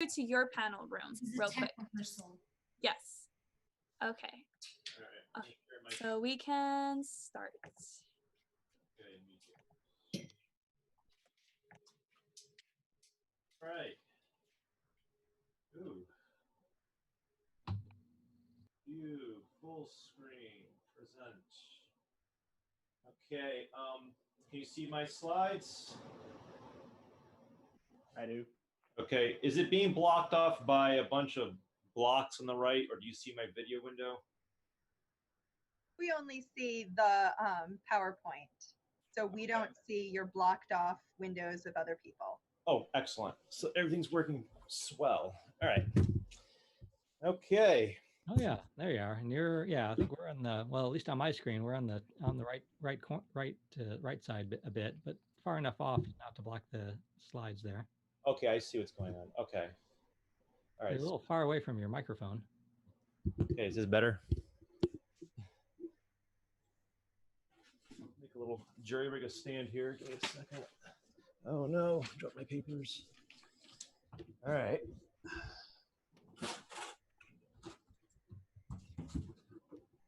to your panel room real quick. Rehearsal. Yes. Okay. All right. So we can start. Okay, me too. All right. Ooh. View, full screen, present. Okay, can you see my slides? I do. Okay, is it being blocked off by a bunch of blocks on the right, or do you see my video window? We only see the PowerPoint. So we don't see your blocked off windows of other people. Oh, excellent. So everything's working swell. All right. Okay. Oh yeah, there you are. And you're, yeah, I think we're on the, well, at least on my screen, we're on the right side a bit, but far enough off not to block the slides there. Okay, I see what's going on. Okay. All right. You're a little far away from your microphone. Okay, is this better? Make a little jury rig a stand here. Give me a second. Oh no, drop my papers. All right.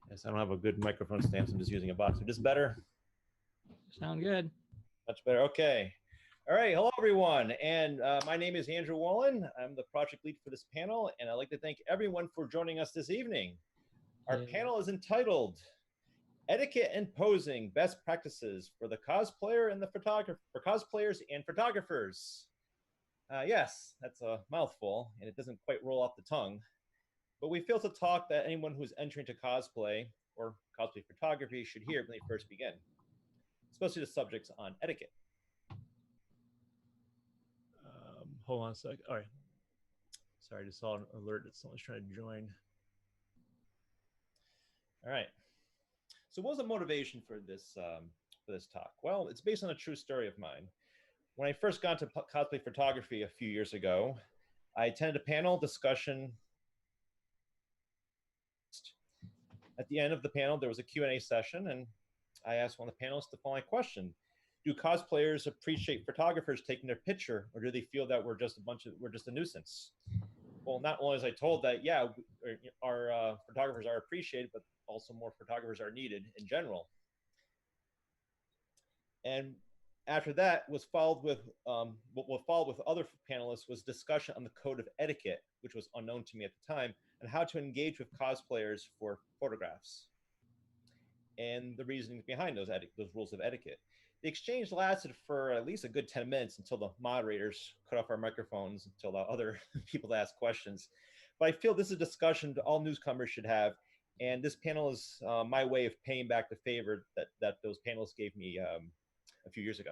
Yes, I don't have a good microphone stand, so I'm just using a box. Is this better? Sound good. Much better. Okay. All right. Hello, everyone. And my name is Andrew Wallen. I'm the project lead for this panel, and I'd like to thank everyone for joining us this evening. Our panel is entitled Etiquette and Posing Best Practices for the Cosplayer and the Photographer, for Cosplayers and Photographers. Yes, that's a mouthful, and it doesn't quite roll off the tongue. But we feel to talk that anyone who's entering to cosplay or cosplay photography should hear when they first begin, especially the subjects on etiquette. Hold on a sec. All right. Sorry, I just saw an alert that someone's trying to join. All right. So what was the motivation for this talk? Well, it's based on a true story of mine. When I first got into cosplay photography a few years ago, I attended a panel discussion. At the end of the panel, there was a Q&A session, and I asked one of the panelists the following question: do cosplayers appreciate photographers taking their picture, or do they feel that we're just a nuisance? Well, not only was I told that, yeah, our photographers are appreciated, but also more photographers are needed in general. And after that was followed with what followed with other panelists was discussion on the code of etiquette, which was unknown to me at the time, and how to engage with cosplayers for photographs and the reasoning behind those rules of etiquette. The exchange lasted for at least a good 10 minutes until the moderators cut off our microphones until the other people asked questions. But I feel this is a discussion that all newcomers should have, and this panel is my way of paying back the favor that those panelists gave me a few years ago.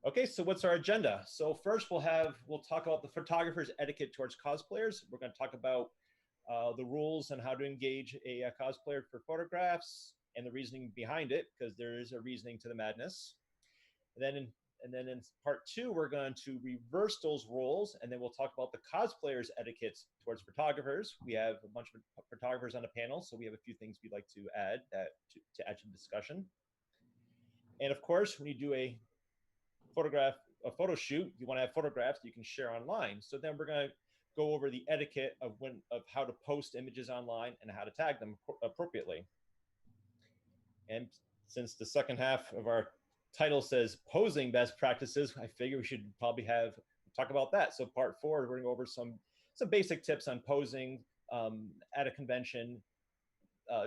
Okay, so what's our agenda? So first we'll talk about the photographer's etiquette towards cosplayers. We're going to talk about the rules and how to engage a cosplayer for photographs and the reasoning behind it, because there is a reasoning to the madness. And then in part two, we're going to reverse those roles, and then we'll talk about the cosplayers' etiquettes towards photographers. We have a bunch of photographers on the panel, so we have a few things we'd like to add to add to the discussion. And of course, when you do a photo shoot, you want to have photographs that you can share online. So then we're going to go over the etiquette of how to post images online and how to tag them appropriately. And since the second half of our title says posing best practices, I figure we should probably talk about that. So part 4, we're going to go over some basic tips on posing at a convention,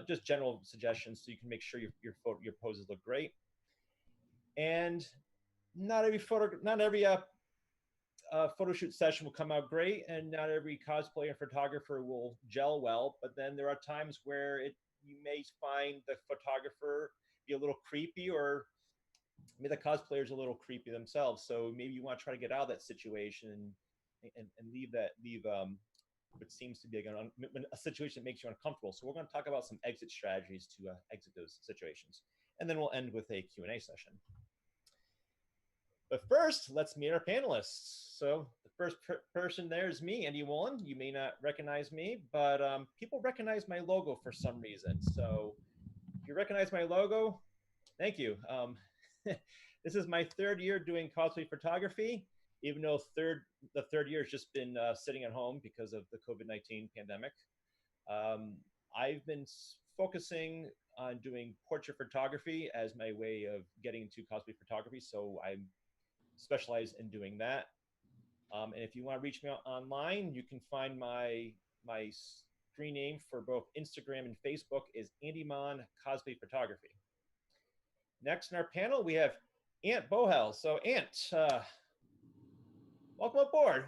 just general suggestions so you can make sure your poses look great. And not every photo shoot session will come out great, and not every cosplayer and photographer will gel well. But then there are times where you may find the photographer be a little creepy, or maybe the cosplayer's a little creepy themselves. So maybe you want to try to get out of that situation and leave what seems to be a situation that makes you uncomfortable. So we're going to talk about some exit strategies to exit those situations, and then we'll end with a Q&A session. But first, let's meet our panelists. So the first person there is me, Andy Wallen. You may not recognize me, but people recognize my logo for some reason. So if you recognize my logo, thank you. This is my 3rd year doing cosplay photography. even though the third year has just been sitting at home because of the COVID-19 pandemic. I've been focusing on doing portrait photography as my way of getting into cosplay photography. So I specialize in doing that. And if you want to reach me online, you can find my screen name for both Instagram and Facebook is Andymon Cosplay Photography. Next in our panel, we have Ant Bohel. So Ant, welcome aboard.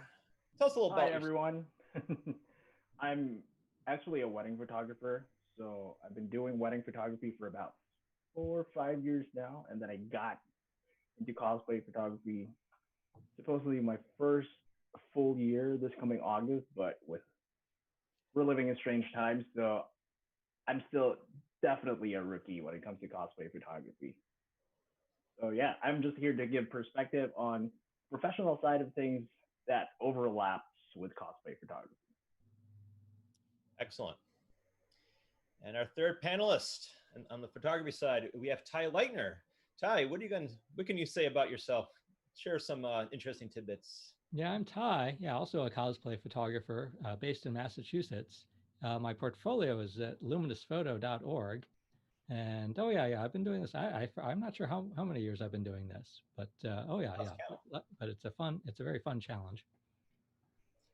Tell us a little about Hi, everyone. I'm actually a wedding photographer. So I've been doing wedding photography for about 4 or 5 years now. And then I got into cosplay photography, supposedly my first full year this coming August, but we're living in strange times. So I'm still definitely a rookie when it comes to cosplay photography. So yeah, I'm just here to give perspective on professional side of things that overlaps with cosplay photography. Excellent. And our third panelist on the photography side, we have Ty Leitner. Ty, what can you say about yourself? Share some interesting tidbits. Yeah, I'm Ty. Yeah, also a cosplay photographer based in Massachusetts. My portfolio is at luminosphoto.org. And I've been doing this. I'm not sure how many years I've been doing this, but but it's a very fun challenge.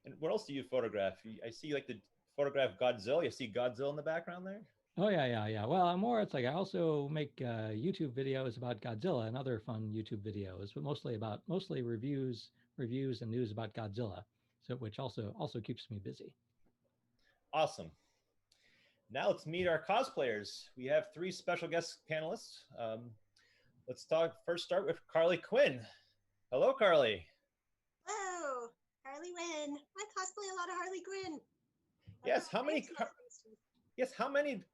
And what else do you photograph? I see like the photograph Godzilla. You see Godzilla in the background there? Oh yeah. Well, it's like I also make YouTube videos about Godzilla and other fun YouTube videos, but mostly reviews and news about Godzilla, so which also keeps me busy. Awesome. Now let's meet our cosplayers. We have 3 special guest panelists. Let's start with Carly Quinn. Hello, Carly. Hello, Harley Quinn. I cosplay a lot of Harley Quinn. Yes, how many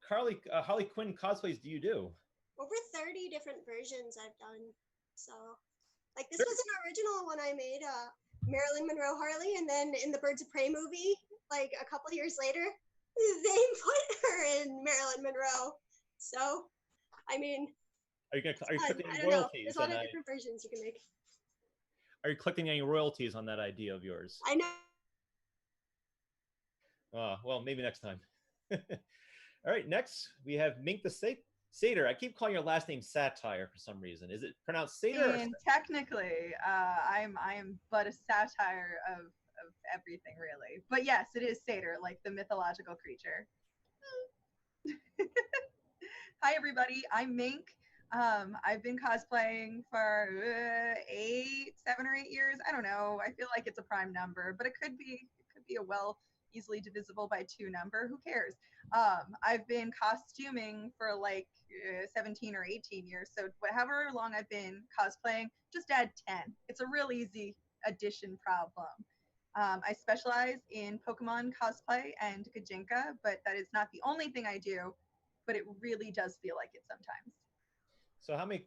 Harley Quinn cosplays do you do? Over 30 different versions I've done. So, like this was an original one I made, Marilyn Monroe Harley, and then in the Birds of Prey movie, like a couple years later, they put her in Marilyn Monroe. So, I mean, are you collecting I any don't know. royalties? There's a lot of different versions you can make. Are you collecting any royalties on that idea of yours? I know. Well, maybe next time. All right, next we have Mink the Satyr. I keep calling your last name Satire for some reason. Is it pronounced Satyr? And technically, I am but a satire of everything, really. But yes, it is Satyr, like the mythological creature. Hi, everybody. I'm Mink. I've been cosplaying for 7 or 8 years. I don't know. I feel like it's a prime number, but it could be a easily divisible by 2 number. Who cares? I've been costuming for like 17 or 18 years. So however long I've been cosplaying, just add 10. It's a real easy addition problem. I specialize in Pokemon cosplay and Gajinka, but that is not the only thing I do, but it really does feel like it sometimes. So how many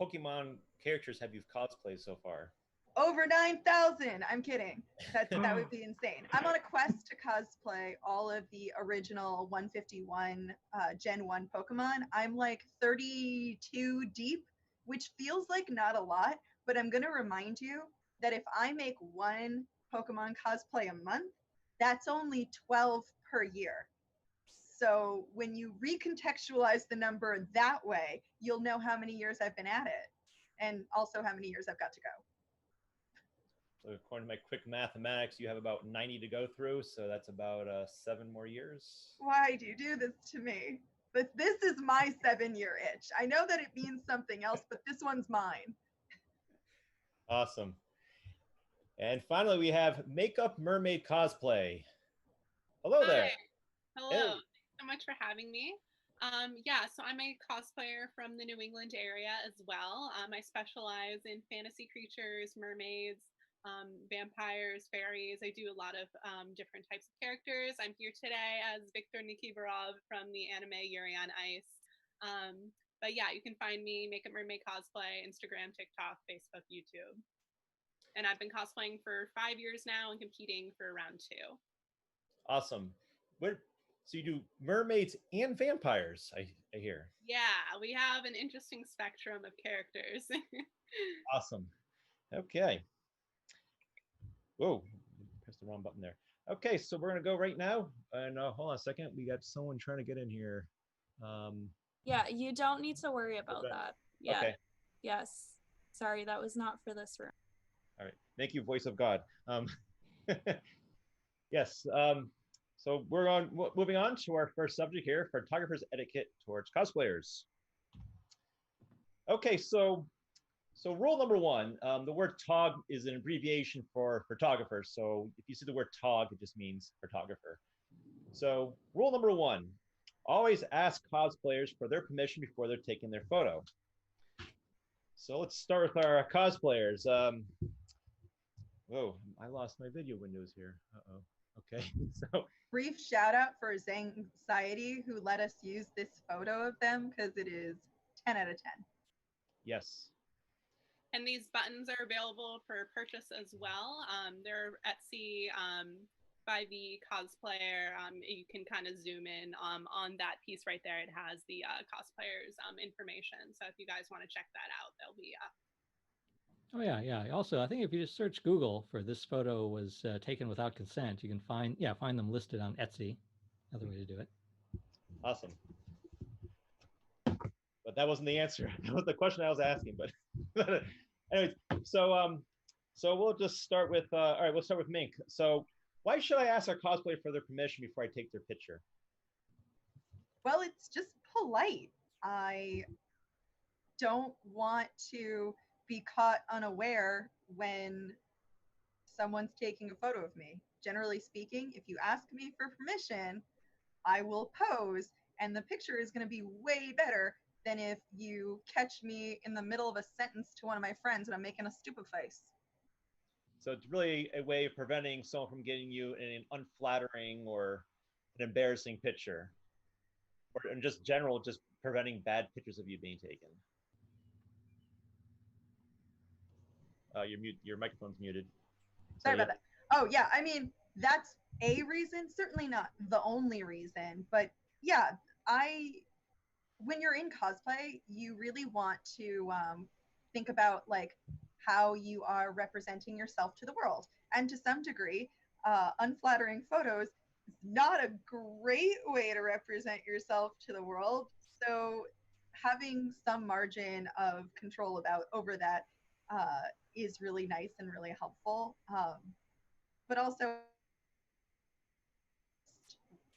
Pokemon characters have you cosplayed so far? Over 9,000. I'm kidding. That would be insane. I'm on a quest to cosplay all of the original 151 Gen 1 Pokemon. I'm like 32 deep, which feels like not a lot, but I'm going to remind you that if I make 1 Pokemon cosplay a month, that's only 12 per year. So when you recontextualize the number that way, you'll know how many years I've been at it and also how many years I've got to go. So according to my quick mathematics, you have about 90 to go through. So that's about 7 more years. Why do you do this to me? But this is my 7-year itch. I know that it means something else, but this one's mine. Awesome. And finally, we have Makeup Mermaid Cosplay. Hello there. Hello. Hey. Thanks so much for having me. So I'm a cosplayer from the New England area as well. I specialize in fantasy creatures, mermaids, vampires, fairies. I do a lot of different types of characters. I'm here today as Viktor Nikiforov from the anime Yuri on Ice. But yeah, you can find me, Makeup Mermaid Cosplay, Instagram, TikTok, Facebook, YouTube. And I've been cosplaying for 5 years now and competing for round 2. Awesome. So you do mermaids and vampires, I hear. Yeah, we have an interesting spectrum of characters. Awesome. Okay. Whoa, pressed the wrong button there. Okay, so we're gonna go right now. And hold on a second, we got someone trying to get in here. Yeah, you don't need to worry about Okay. that. Yeah. Okay. Yes. Sorry, that was not for this room. All right. Thank you, voice of God. Yes. So we're moving on to our first subject here: photographers' etiquette towards cosplayers. Okay, so rule number one, the word TOG is an abbreviation for photographer. So if you see the word TOG, it just means photographer. So rule number one, always ask cosplayers for their permission before they're taking their photo. So let's start with our cosplayers. Whoa, I lost my video windows here. Uh-oh. Okay, so Brief shout out for Zanxiety, who let us use this photo of them because it is 10 out of 10. yes. And these buttons are available for purchase as well. They're Etsy by the cosplayer. You can kind of zoom in on that piece right there. It has the cosplayer's information. So if you guys want to check that out, they'll be up. Oh yeah, yeah. Also, I think if you just search Google for "this photo was taken without consent," you can find them listed on Etsy. Another way to do it. Awesome. But that wasn't the answer. That was the question I was asking. But anyways, so we'll just start with all right. We'll start with Mink. So why should I ask our cosplayer for their permission before I take their picture? Well, it's just polite. I don't want to be caught unaware when someone's taking a photo of me. Generally speaking, if you ask me for permission, I will pose, and the picture is going to be way better than if you catch me in the middle of a sentence to one of my friends and I'm making a stupid face. So it's really a way of preventing someone from getting you an unflattering or an embarrassing picture, or in just general, just preventing bad pictures of you being taken. Your microphone's muted. Sorry about that. Oh yeah, I mean that's a reason, certainly not the only reason, but yeah, when you're in cosplay, you really want to think about like how you are representing yourself to the world, and to some degree, unflattering photos is not a great way to represent yourself to the world. So having some margin of control over that is really nice and really helpful. But also,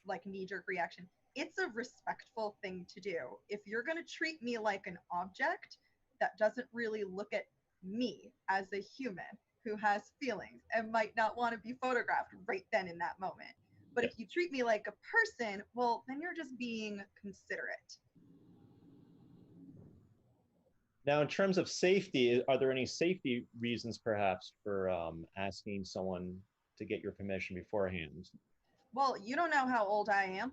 like knee-jerk reaction, it's a respectful thing to do. If you're going to treat me like an object that doesn't really look at me as a human who has feelings and might not want to be photographed right then in that moment, but if you treat me like a person, well, then you're just being considerate. Now, in terms of safety, are there any safety reasons perhaps for asking someone to get your permission beforehand? Well, you don't know how old I am,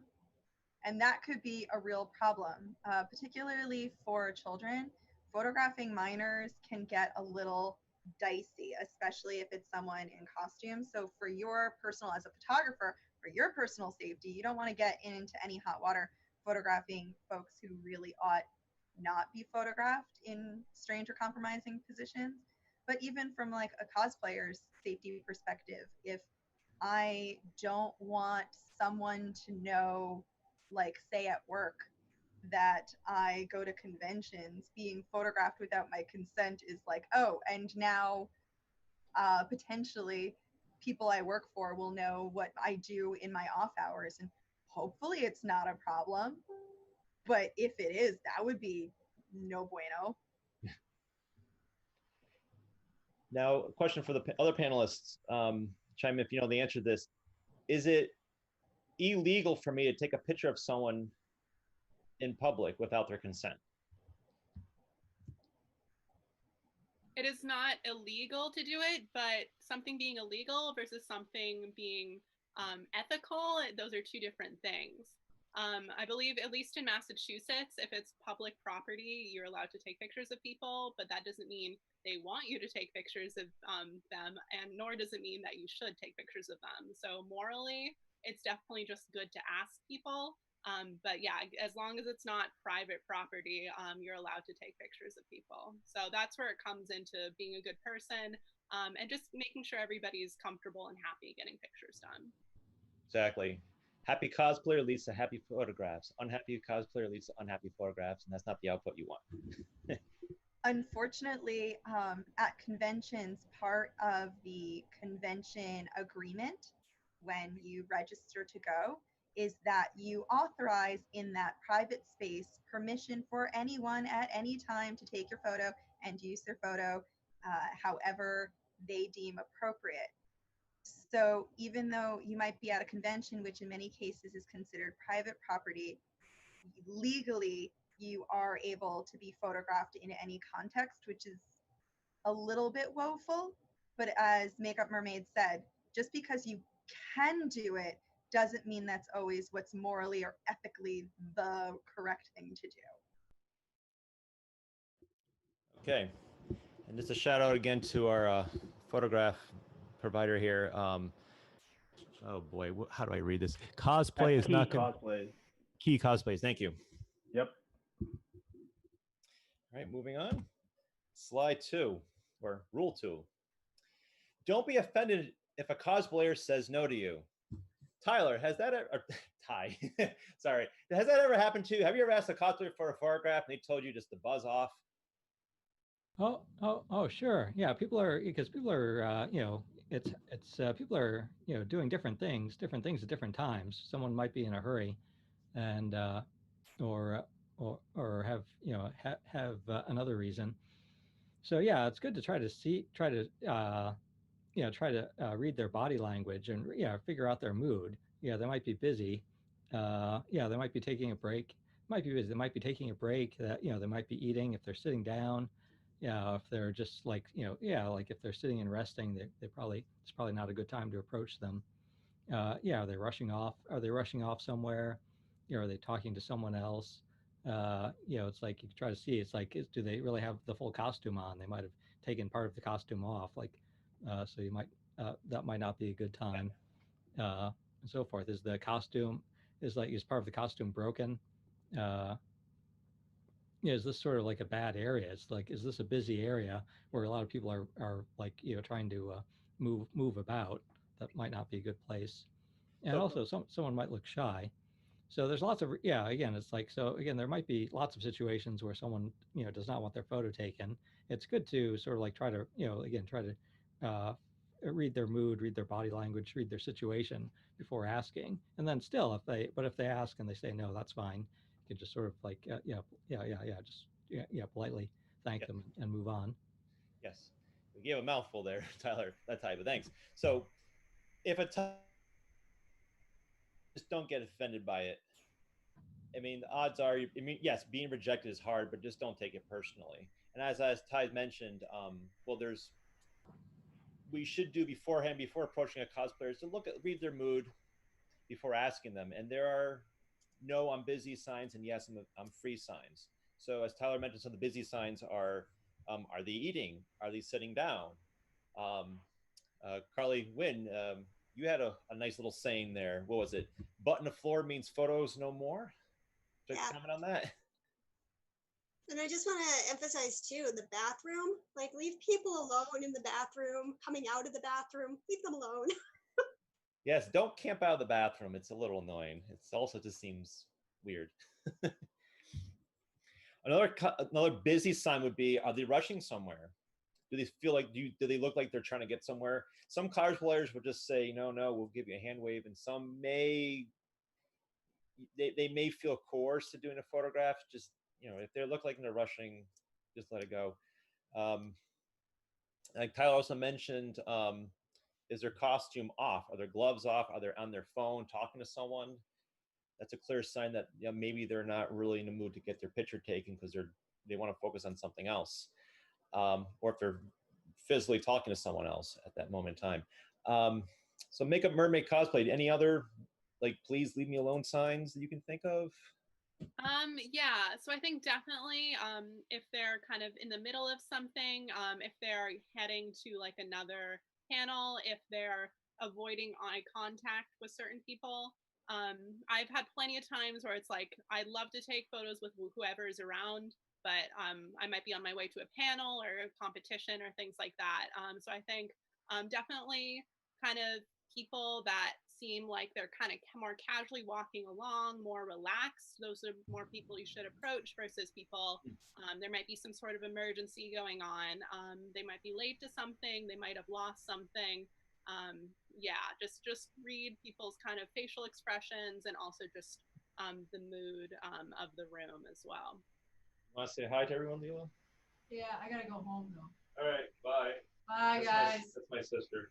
and that could be a real problem, particularly for children. Photographing minors can get a little dicey, especially if it's someone in costume. So for your personal, as a photographer, for your personal safety, you don't want to get into any hot water photographing folks who really ought not be photographed in strange or compromising positions. But even from like a cosplayer's safety perspective, if I don't want someone to know, like, say at work, that I go to conventions, being photographed without my consent is like, oh, and now potentially people I work for will know what I do in my off hours. And hopefully it's not a problem. But if it is, that would be no bueno. Now, a question for the other panelists. Chime in if you know the answer to this. Is it illegal for me to take a picture of someone in public without their consent? It is not illegal to do it, but something being illegal versus something being ethical, those are two different things. I believe, at least in Massachusetts, if it's public property, you're allowed to take pictures of people, but that doesn't mean they want you to take pictures of them, and nor does it mean that you should take pictures of them. So morally, it's definitely just good to ask people. But yeah, as long as it's not private property, you're allowed to take pictures of people. So that's where it comes into being a good person. and just making sure everybody's comfortable and happy getting pictures done. Exactly. Happy cosplayer leads to happy photographs. Unhappy cosplayer leads to unhappy photographs, and that's not the output you want. Unfortunately, at conventions, part of the convention agreement when you register to go is that you authorize in that private space permission for anyone at any time to take your photo and use their photo however they deem appropriate. So even though you might be at a convention, which in many cases is considered private property, legally you are able to be photographed in any context, which is a little bit woeful. But as Makeup Mermaid said, just because you can do it doesn't mean that's always what's morally or ethically the correct thing to do. Okay. And just a shout out again to our photograph provider here. Oh boy, how do I read this? Cosplay is Key not cosplays. Key Cosplays. Thank you. Yep. All right, moving on. Slide 2, or rule 2. Don't be offended if a cosplayer says no to you. Tyler, has that ever, Ty, sorry, has that ever happened to you? Have you ever asked a cosplayer for a photograph and they told you just to buzz off? Oh, sure. Yeah, people are, you know, people are, you know, doing different things at different times. Someone might be in a hurry, and or have, you know, have another reason. So yeah, it's good to try to read their body language and figure out their mood. Yeah, they might be busy. They might be taking a break. Might be busy. They might be taking a break. That they might be eating if they're sitting down. Yeah, if they're just like like if they're sitting and resting, it's probably not a good time to approach them. Are they rushing off? Are they rushing off somewhere? Are they talking to someone else? It's like you try to see. It's like, do they really have the full costume on? They might have taken part of the costume off, so you might that might not be a good time, and so forth. Is part of the costume broken? Is this sort of like a bad area? It's like, is this a busy area where a lot of people are like trying to move about? That might not be a good place. And also, someone might look shy. So there's lots of again, it's like, so again, there might be lots of situations where someone does not want their photo taken. It's good to sort of like try to try to read their mood, read their body language, read their situation before asking. And then still, if they ask and they say no, that's fine. You can just sort of like just politely thank them and move on. Yes, we gave a mouthful there, Tyler. That type, but thanks. So if just don't get offended by it. I mean, the odds are, yes, being rejected is hard, but just don't take it personally. And as Ty mentioned, we should do beforehand, before approaching a cosplayer, is to read their mood before asking them. And there are no, I'm busy signs, and yes, I'm free signs. So as Tyler mentioned, some of the busy signs are they eating? Are they sitting down? Carly Wynn, you had a nice little saying there. What was it? Button the floor means photos no more. Just comment on that. And I just want to emphasize too, the bathroom, like leave people alone in the bathroom, coming out of the bathroom, leave them alone. Yes, don't camp out of the bathroom. It's a little annoying. It's also just seems weird. Another busy sign would be, are they rushing somewhere? Do they feel like, do they look like they're trying to get somewhere? Some cosplayers will just say, no, we'll give you a hand wave. And some they may feel coerced to doing a photograph. Just, if they look like they're rushing, just let it go. Like Tyler also mentioned, is their costume off? Are their gloves off? Are they on their phone talking to someone? That's a clear sign that maybe they're not really in the mood to get their picture taken because they want to focus on something else. Or if they're physically talking to someone else at that moment in time. So Makeup Mermaid cosplay, any other please leave me alone signs that you can think of? So I think definitely if they're kind of in the middle of something, if they're heading to like another panel, if they're avoiding eye contact with certain people. I've had plenty of times where it's like, I'd love to take photos with whoever is around, but I might be on my way to a panel or a competition or things like that. So I think definitely kind of people that seem like they're kind of more casually walking along, more relaxed. Those are more people you should approach versus people. There might be some sort of emergency going on. They might be late to something. They might have lost something. Yeah, just read people's kind of facial expressions and also just the mood of the room as well. Want to say hi to everyone, Leela? Yeah, I gotta go home though. All right, bye. Bye, guys. That's my sister.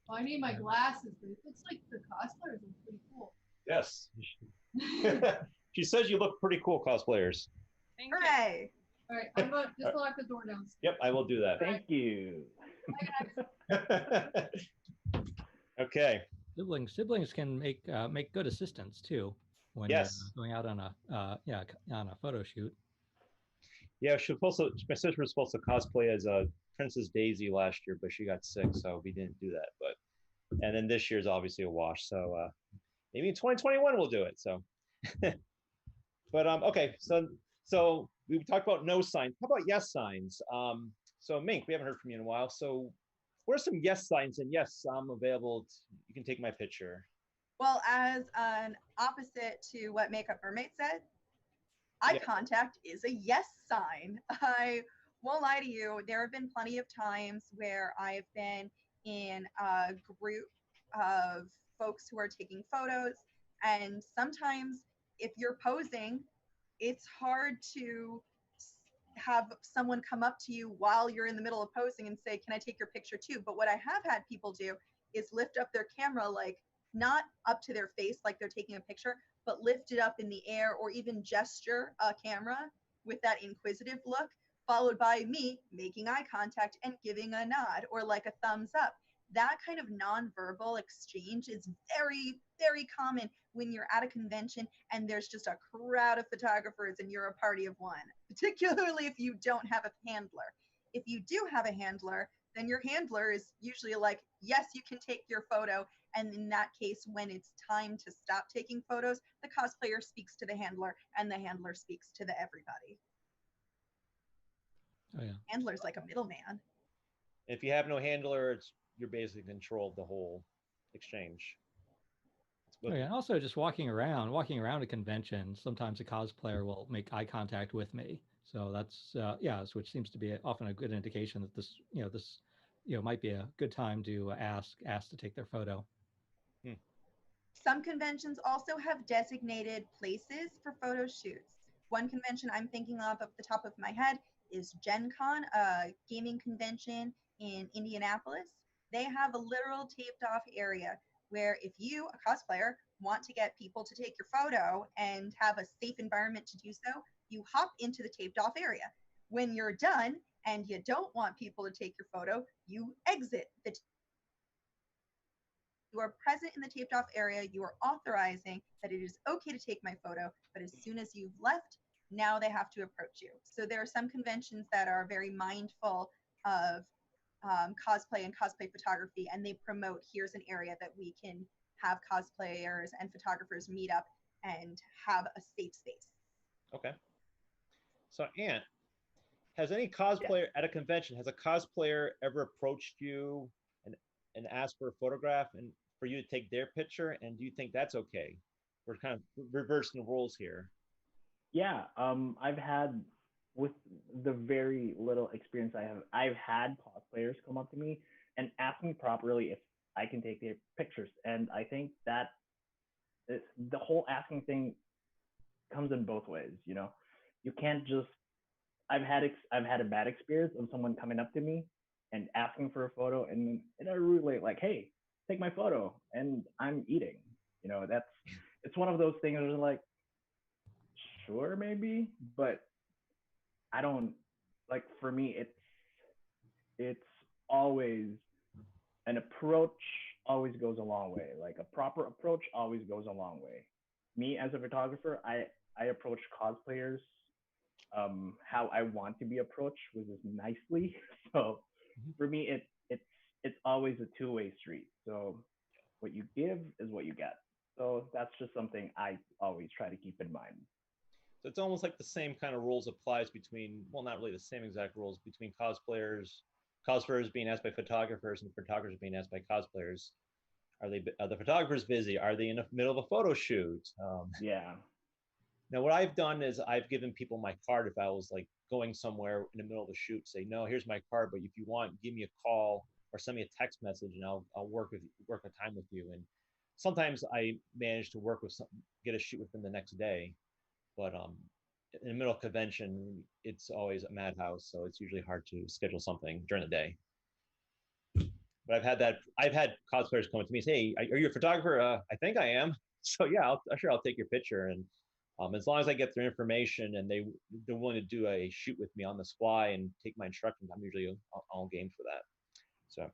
Well, I need my glasses, but it looks like the cosplayers are pretty cool. Yes. She says you look pretty cool, cosplayers. Thank you. Hooray! All right, I'm gonna just lock the door downstairs. Yep, I will do that. Thank you. Okay. Siblings can make good assistants too when Yes. you're going out on a on a photo shoot. Yeah, my sister was supposed to cosplay as Princess Daisy last year, but she got sick, so we didn't do that. And then this year's obviously a wash, so maybe in 2021 we'll do it. So, but okay, so we talked about no signs. How about yes signs? So Mink, we haven't heard from you in a while. So, what are some yes signs? And yes, I'm available. You can take my picture. Well, as an opposite to what Makeup Mermaid said, eye contact is a yes sign. I won't lie to you. There have been plenty of times where I've been in a group of folks who are taking photos, and sometimes if you're posing, it's hard to have someone come up to you while you're in the middle of posing and say, "Can I take your picture too?" But what I have had people do is lift up their camera, like not up to their face like they're taking a picture, but lift it up in the air or even gesture a camera with that inquisitive look, followed by me making eye contact and giving a nod or like a thumbs up. That kind of nonverbal exchange is very, very common when you're at a convention and there's just a crowd of photographers and you're a party of one, particularly if you don't have a handler. If you do have a handler, then your handler is usually like, yes, you can take your photo. And in that case, when it's time to stop taking photos, the cosplayer speaks to the handler and the handler speaks to the everybody. Oh yeah. Handler's like a middleman. If you have no handler, you're basically in control of the whole exchange. Oh yeah. And also just walking around a convention, sometimes a cosplayer will make eye contact with me. So that's which seems to be often a good indication that this might be a good time to ask to take their photo. Some conventions also have designated places for photo shoots. One convention I'm thinking of off the top of my head is Gen Con, a gaming convention in Indianapolis. They have a literal taped off area where if you, a cosplayer, want to get people to take your photo and have a safe environment to do so, you hop into the taped off area. When you're done and you don't want people to take your photo, you exit the You are present in the taped off area. You are authorizing that it is okay to take my photo, but as soon as you've left, now they have to approach you. So there are some conventions that are very mindful of cosplay and cosplay photography, and they promote, here's an area that we can have cosplayers and photographers meet up and have a safe space. Okay. So Ant, has any cosplayer at a convention, has a cosplayer ever approached you and asked for a photograph and for you to take their picture? And do you think that's okay? We're kind of reversing the roles here. Yeah, I've had, with the very little experience I've had cosplayers come up to me and ask me properly if I can take their pictures. And I think that the whole asking thing comes in both ways. You can't just. I've had a bad experience of someone coming up to me and asking for a photo, and I really like, hey, take my photo, and I'm eating. It's one of those things where like, sure, maybe, but I don't like. For me, it's always an approach. Always goes a long way. Like a proper approach always goes a long way. Me as a photographer, I approach cosplayers how I want to be approached, which is nicely. So for me, it's always a two-way street. So what you give is what you get. So that's just something I always try to keep in mind. So it's almost like the same kind of rules applies between, well, not really the same exact rules between cosplayers being asked by photographers and photographers being asked by cosplayers. Are the photographers busy? Are they in the middle of a photo shoot? Yeah. Now, what I've done is I've given people my card if I was like going somewhere in the middle of a shoot, say, no, here's my card, but if you want, give me a call or send me a text message, and I'll work a time with you. And sometimes I manage to get a shoot within the next day, but in the middle of convention, it's always a madhouse, so it's usually hard to schedule something during the day. But I've had cosplayers come to me and say, hey, are you a photographer? I think I am. So yeah, I'll take your picture. And as long as I get their information and they're willing to do a shoot with me on the fly and take my instructions, I'm usually all game for that. So,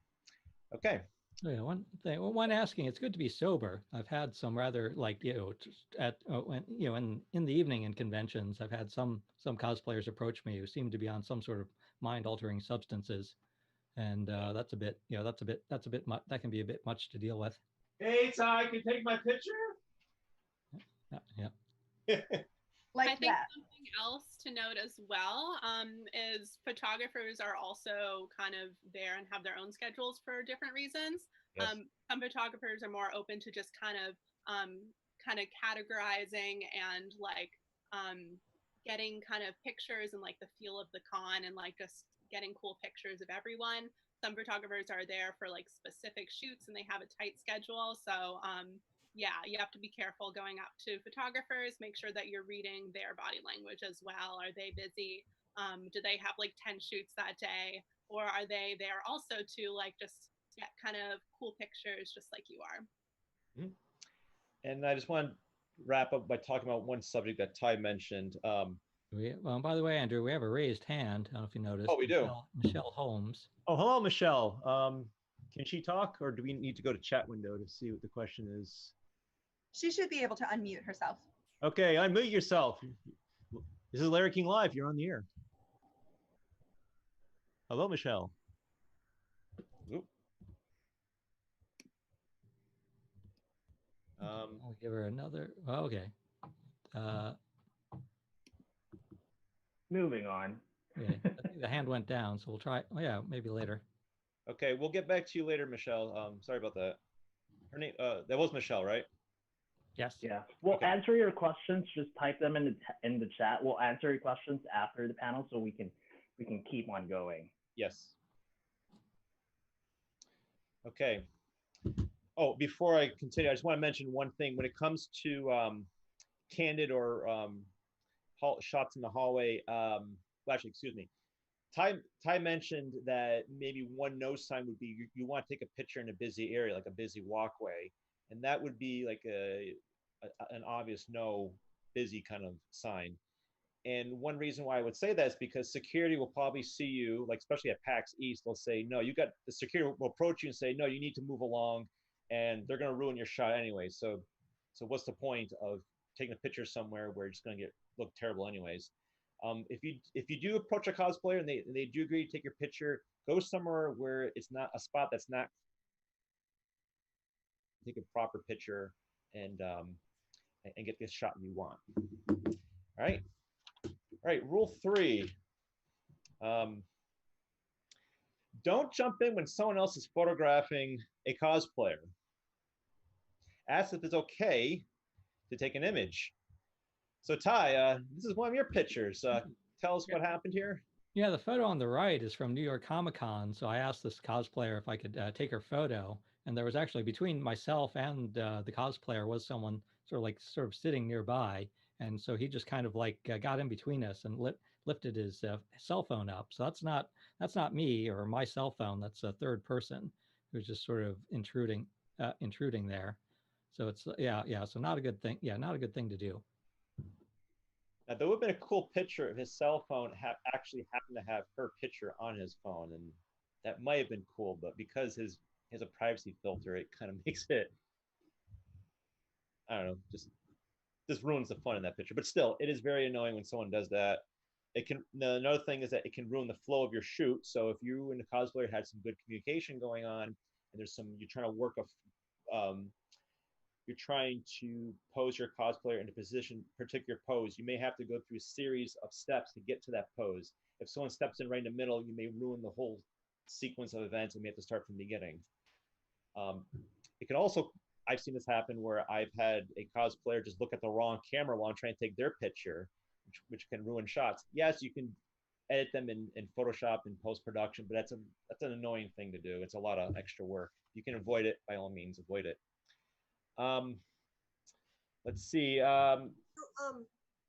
okay. Yeah, one thing. Well, one asking, it's good to be sober. I've had some rather like in the evening in conventions, I've had some cosplayers approach me who seem to be on some sort of mind-altering substances, and that can be a bit much to deal with. Hey, Ty, can you take my picture? Yeah. Like I think that. something else to note as well is photographers are also kind of there and have their own schedules for different reasons. Yes. Some photographers are more open to just kind of categorizing and like getting kind of pictures and like the feel of the con and like just getting cool pictures of everyone. Some photographers are there for like specific shoots and they have a tight schedule. So yeah, you have to be careful going up to photographers, make sure that you're reading their body language as well. Are they busy? Do they have like 10 shoots that day? Or are they there also to like just get kind of cool pictures just like you are? Mm-hmm. And I just want to wrap up by talking about one subject that Ty mentioned. Well, by the way, Andrew, we have a raised hand. I don't know if you noticed. Oh, we do. Michelle Holmes. Oh, hello, Michelle. Can she talk, or do we need to go to chat window to see what the question is? She should be able to unmute herself. Okay, unmute yourself. This is Larry King Live. You're on the air. Hello, Michelle. Oop. I'll give her another. Oh, okay. Moving on. Yeah, I think the hand went down, so we'll try. Oh, yeah, maybe later. Okay, we'll get back to you later, Michelle. Sorry about that. Her name. That was Michelle, right? Yes. Yeah. We'll answer your questions. Just type them in the chat. We'll answer your questions after the panel, so we can keep on going. Yes. Okay. Oh, before I continue, I just want to mention one thing. When it comes to candid or shots in the hallway, well, actually, excuse me. Ty mentioned that maybe one no sign would be you want to take a picture in a busy area, like a busy walkway. And that would be like an obvious no, busy kind of sign. And one reason why I would say that is because security will probably see you, like especially at PAX East, they'll say, no, the security will approach you and say, no, you need to move along, and they're going to ruin your shot anyway. So what's the point of taking a picture somewhere where it's going to look terrible anyways? If you do approach a cosplayer and they do agree to take your picture, go somewhere where it's not a spot that's not, take a proper picture and get this shot you want. All right, rule 3. Don't jump in when someone else is photographing a cosplayer. Ask if it's okay to take an image. So Ty, this is one of your pictures. Tell us what happened here. Yeah, the photo on the right is from New York Comic Con. So I asked this cosplayer if I could take her photo. And there was actually, between myself and the cosplayer, was someone sort of sitting nearby. And so he just kind of like got in between us and lifted his cell phone up. So that's not me or my cell phone. That's a third person who's just sort of intruding there. So it's so not a good thing. Yeah, not a good thing to do. Now, there would have been a cool picture if his cell phone actually happened to have her picture on his phone, and that might have been cool. But because his has a privacy filter, it kind of makes it, I don't know, just ruins the fun in that picture. But still, it is very annoying when someone does that. Another thing is that it can ruin the flow of your shoot. So if you and the cosplayer had some good communication going on, and you're trying to work you're trying to pose your cosplayer in a particular pose, you may have to go through a series of steps to get to that pose. If someone steps in right in the middle, you may ruin the whole sequence of events and may have to start from the beginning. It can also, I've seen this happen where I've had a cosplayer just look at the wrong camera while I'm trying to take their picture, which can ruin shots. Yes, you can edit them in Photoshop and post-production, but that's an annoying thing to do. It's a lot of extra work. You can avoid it, by all means, avoid it. Let's see.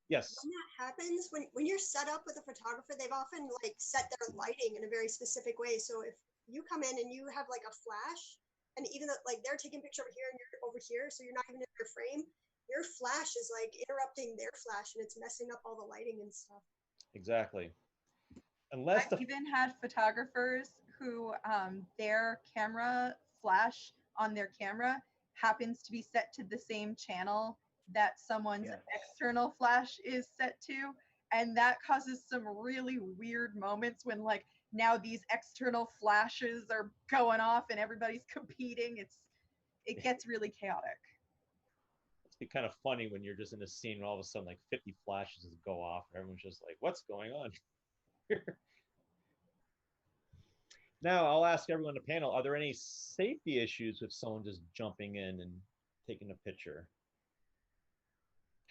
Yes. When that happens, when you're set up with a photographer, they've often like set their lighting in a very specific way. So if you come in and you have like a flash, and even though like they're taking a picture over here and you're over here, so you're not even in their frame, your flash is like interrupting their flash and it's messing up all the lighting and stuff. Exactly. Unless I've even had photographers who their camera flash on their camera happens to be set to the same channel that someone's external flash is set to, and that causes some really weird moments when like now these external flashes are going off and everybody's competing. It gets really chaotic. It's be kind of funny when you're just in a scene and all of a sudden like 50 flashes go off and everyone's just like, what's going on here? Now I'll ask everyone on the panel, are there any safety issues with someone just jumping in and taking a picture?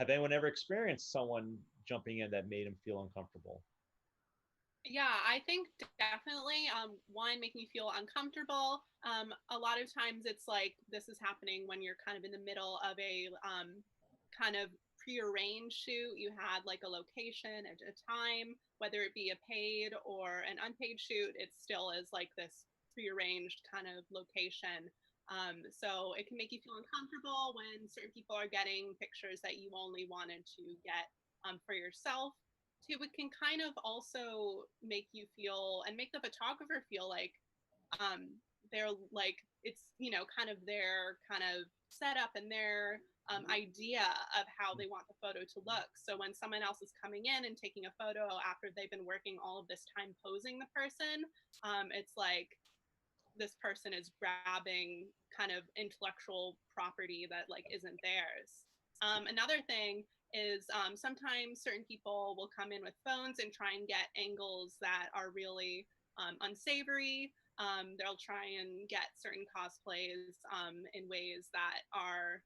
Have anyone ever experienced someone jumping in that made them feel uncomfortable? Yeah, I think definitely one, making you feel uncomfortable. A lot of times it's like this is happening when you're kind of in the middle of a kind of prearranged shoot. You had like a location at a time, whether it be a paid or an unpaid shoot, it still is like this prearranged kind of location. So it can make you feel uncomfortable when certain people are getting pictures that you only wanted to get for yourself. Two, it can kind of also make you feel and make the photographer feel like they're like, it's, you know, kind of their kind of setup and their idea of how they want the photo to look. So when someone else is coming in and taking a photo after they've been working all of this time posing the person, it's like this person is grabbing kind of intellectual property that like isn't theirs. Another thing is sometimes certain people will come in with phones and try and get angles that are really unsavory. They'll try and get certain cosplays in ways that are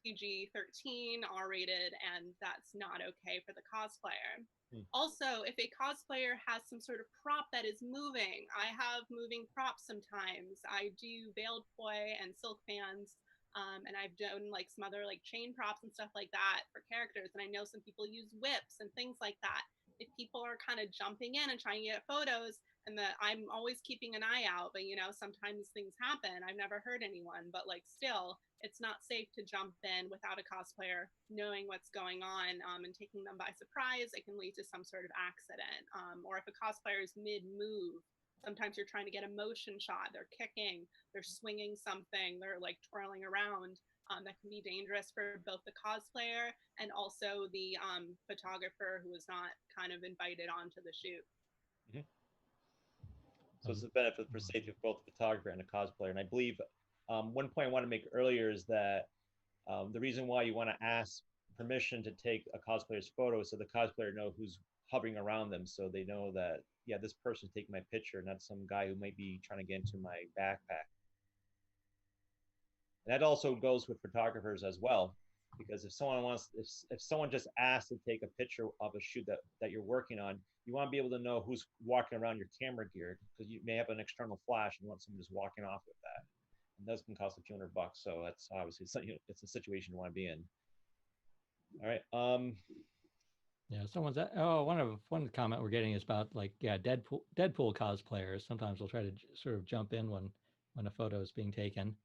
PG-13, R-rated, and that's not okay for the cosplayer. Also, if a cosplayer has some sort of prop that is moving, I have moving props sometimes. I do veiled poi and silk fans, and I've done like some other like chain props and stuff like that for characters. And I know some people use whips and things like that. If people are kind of jumping in and trying to get photos, and I'm always keeping an eye out, but you know, sometimes things happen. I've never hurt anyone, but like still, it's not safe to jump in without a cosplayer knowing what's going on and taking them by surprise. It can lead to some sort of accident. Or if a cosplayer is mid-move, sometimes you're trying to get a motion shot, they're kicking, they're swinging something, they're like twirling around. That can be dangerous for both the cosplayer and also the photographer who is not kind of invited onto the shoot. Mm-hmm. So it's a benefit for safety of both the photographer and the cosplayer. And I believe one point I want to make earlier is that the reason why you want to ask permission to take a cosplayer's photo is so the cosplayer know who's hovering around them, so they know that, yeah, this person's taking my picture, not some guy who might be trying to get into my backpack. And that also goes with photographers as well, because if someone wants, if someone just asks to take a picture of a shoot that you're working on, you want to be able to know who's walking around your camera gear, because you may have an external flash and you want someone just walking off with that. And those can cost a few $100, so that's obviously it's a situation you want to be in. All right. Yeah, someone's one comment we're getting is about like, yeah, Deadpool cosplayers. Sometimes will try to sort of jump in when a photo is being taken.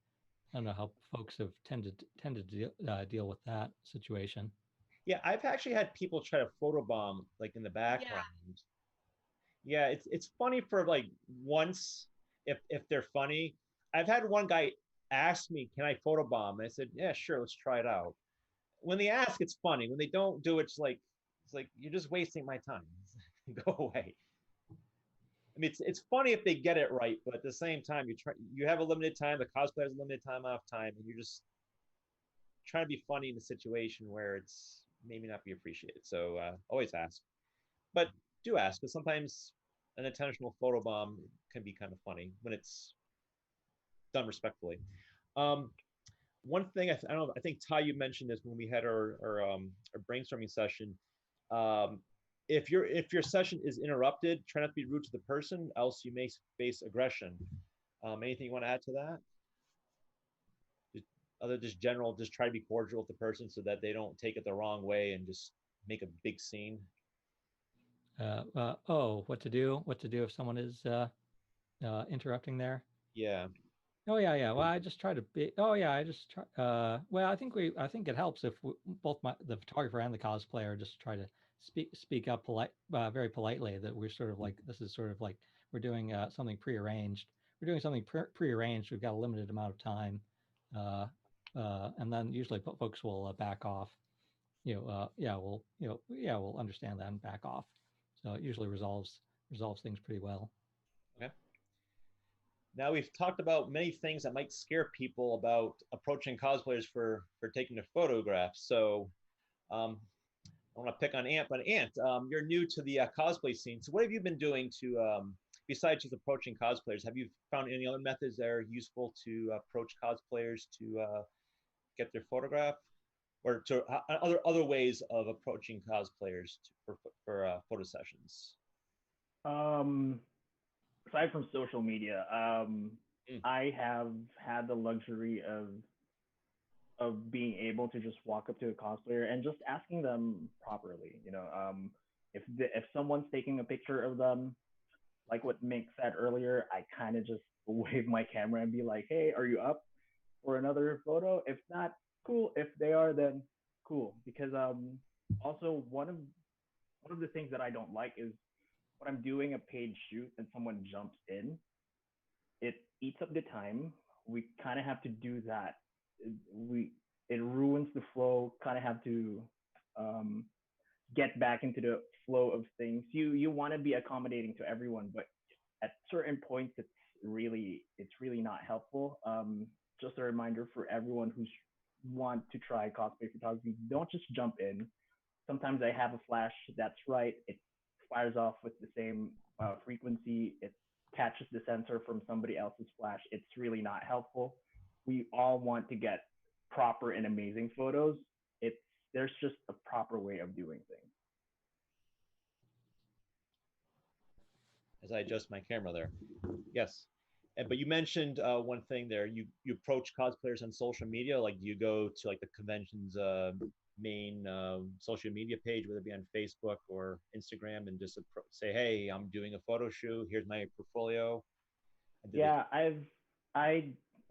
I don't know how folks have tended to deal with that situation. Yeah, I've actually had people try to photobomb like in the background. Yeah, it's funny for like once if they're funny. I've had one guy ask me, "Can I photobomb?" And I said, "Yeah, sure, let's try it out." When they ask, it's funny. When they don't do it, it's like you're just wasting my time. Go away. I mean, it's funny if they get it right, but at the same time, you have a limited time. The cosplayer has a limited time off time, and trying to be funny in a situation where it's maybe not be appreciated. So always ask, but do ask, because sometimes an intentional photobomb can be kind of funny when it's done respectfully. One thing I don't know, I think Ty, you mentioned this when we had our brainstorming session. If your session is interrupted, try not to be rude to the person, else you may face aggression. Anything you want to add to that? Just general, just try to be cordial with the person so that they don't take it the wrong way and just make a big scene. What to do if someone is interrupting there? Yeah. Oh yeah. Well, I just try to be. Oh yeah, I just try. Well, I think it helps if both the photographer and the cosplayer just try to speak up very politely. That we're sort of like, this is sort of like we're doing something prearranged. We're doing something prearranged. We've got a limited amount of time, and then usually folks will back off. We'll understand that and back off. So it usually resolves things pretty well. Okay. Now we've talked about many things that might scare people about approaching cosplayers for taking their photographs. So I want to pick on Ant, but Ant, you're new to the cosplay scene. So what have you been doing to, besides just approaching cosplayers, have you found any other methods that are useful to approach cosplayers to get their photograph? Or to other ways of approaching cosplayers for photo sessions? Aside from social media, I have had the luxury of being able to just walk up to a cosplayer and just asking them properly. If someone's taking a picture of them, like what Mink said earlier, I kind of just wave my camera and be like, "Hey, are you up for another photo?" If not, cool. If they are, then cool. Because also one of the things that I don't like is when I'm doing a paid shoot and someone jumps in, it eats up the time. We kind of have to do that. It ruins the flow. Kind of have to get back into the flow of things. You want to be accommodating to everyone, but at certain points, it's really not helpful. Just a reminder for everyone who's want to try cosplay photography, don't just jump in. Sometimes I have a flash that's right. It fires off with the same frequency. It catches the sensor from somebody else's flash. It's really not helpful. We all want to get proper and amazing photos. There's just a proper way of doing things. As I adjust my camera there. Yes. But you mentioned one thing there. You approach cosplayers on social media. Like, do you go to like the convention's main social media page, whether it be on Facebook or Instagram, and just say, "Hey, I'm doing a photo shoot. Here's my portfolio." Yeah,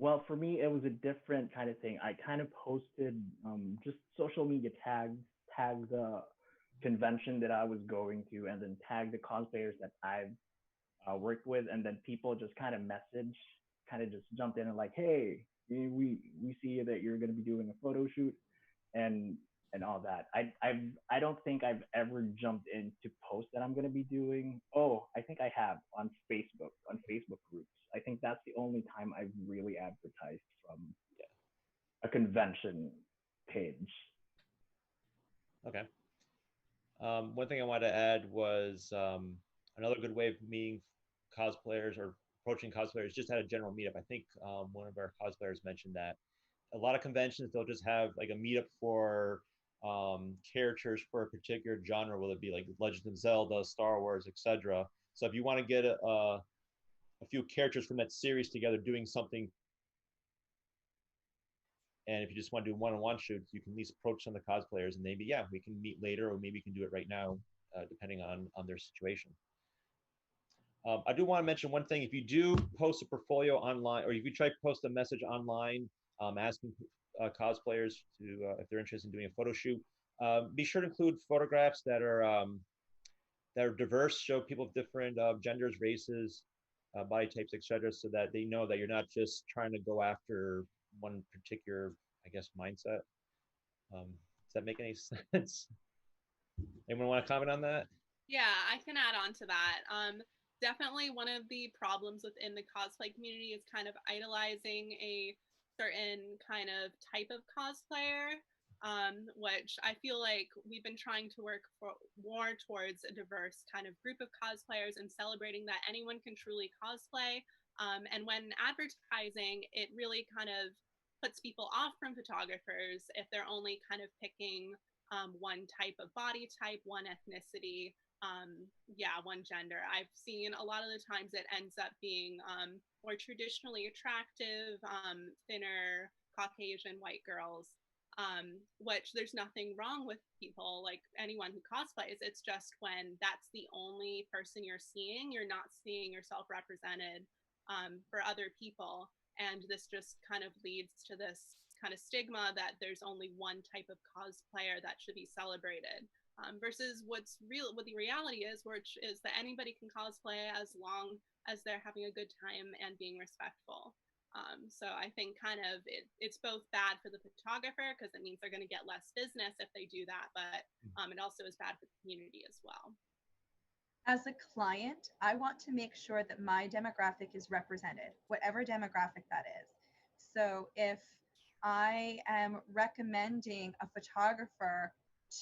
well, for me, it was a different kind of thing. I kind of posted just social media tagged the convention that I was going to, and then tagged the cosplayers that I've worked with, and then people just kind of just jumped in and like, "Hey, we see that you're going to be doing a photo shoot," and all that. I don't think I've ever jumped in to post that I'm going to be doing. Oh, I think I have on Facebook groups. I think that's the only time I've really advertised from a convention page. Okay. One thing I wanted to add was another good way of meeting cosplayers or approaching cosplayers, just at a general meetup. I think one of our cosplayers mentioned that a lot of conventions, they'll just have like a meetup for characters for a particular genre, whether it be like Legend of Zelda, Star Wars, etc. So if you want to get a few characters from that series together doing something, and if you just want to do one-on-one shoots, you can at least approach some of the cosplayers and maybe, yeah, we can meet later, or maybe we can do it right now, depending on their situation. I do want to mention one thing. If you do post a portfolio online, or if you try to post a message online asking cosplayers to if they're interested in doing a photo shoot, be sure to include photographs that are diverse, show people of different genders, races, body types, etc., so that they know that you're not just trying to go after one particular, I guess, mindset. Does that make any sense? Anyone want to comment on that? Yeah, I can add on to that. Definitely one of the problems within the cosplay community is kind of idolizing a certain kind of type of cosplayer, which I feel like we've been trying to work for more towards a diverse kind of group of cosplayers and celebrating that anyone can truly cosplay. And when advertising, it really kind of puts people off from photographers if they're only kind of picking one type of body type, one ethnicity, one gender. I've seen a lot of the times it ends up being more traditionally attractive, thinner, Caucasian white girls, which there's nothing wrong with people, like anyone who cosplays. It's just when that's the only person you're seeing, you're not seeing yourself represented for other people. And this just kind of leads to this kind of stigma that there's only one type of cosplayer that should be celebrated. Versus what the reality is, which is that anybody can cosplay as long as they're having a good time and being respectful. So I think kind of it's both bad for the photographer because it means they're going to get less business if they do that, but it also is bad for the community as well. As a client, I want to make sure that my demographic is represented, whatever demographic that is. So if I am recommending a photographer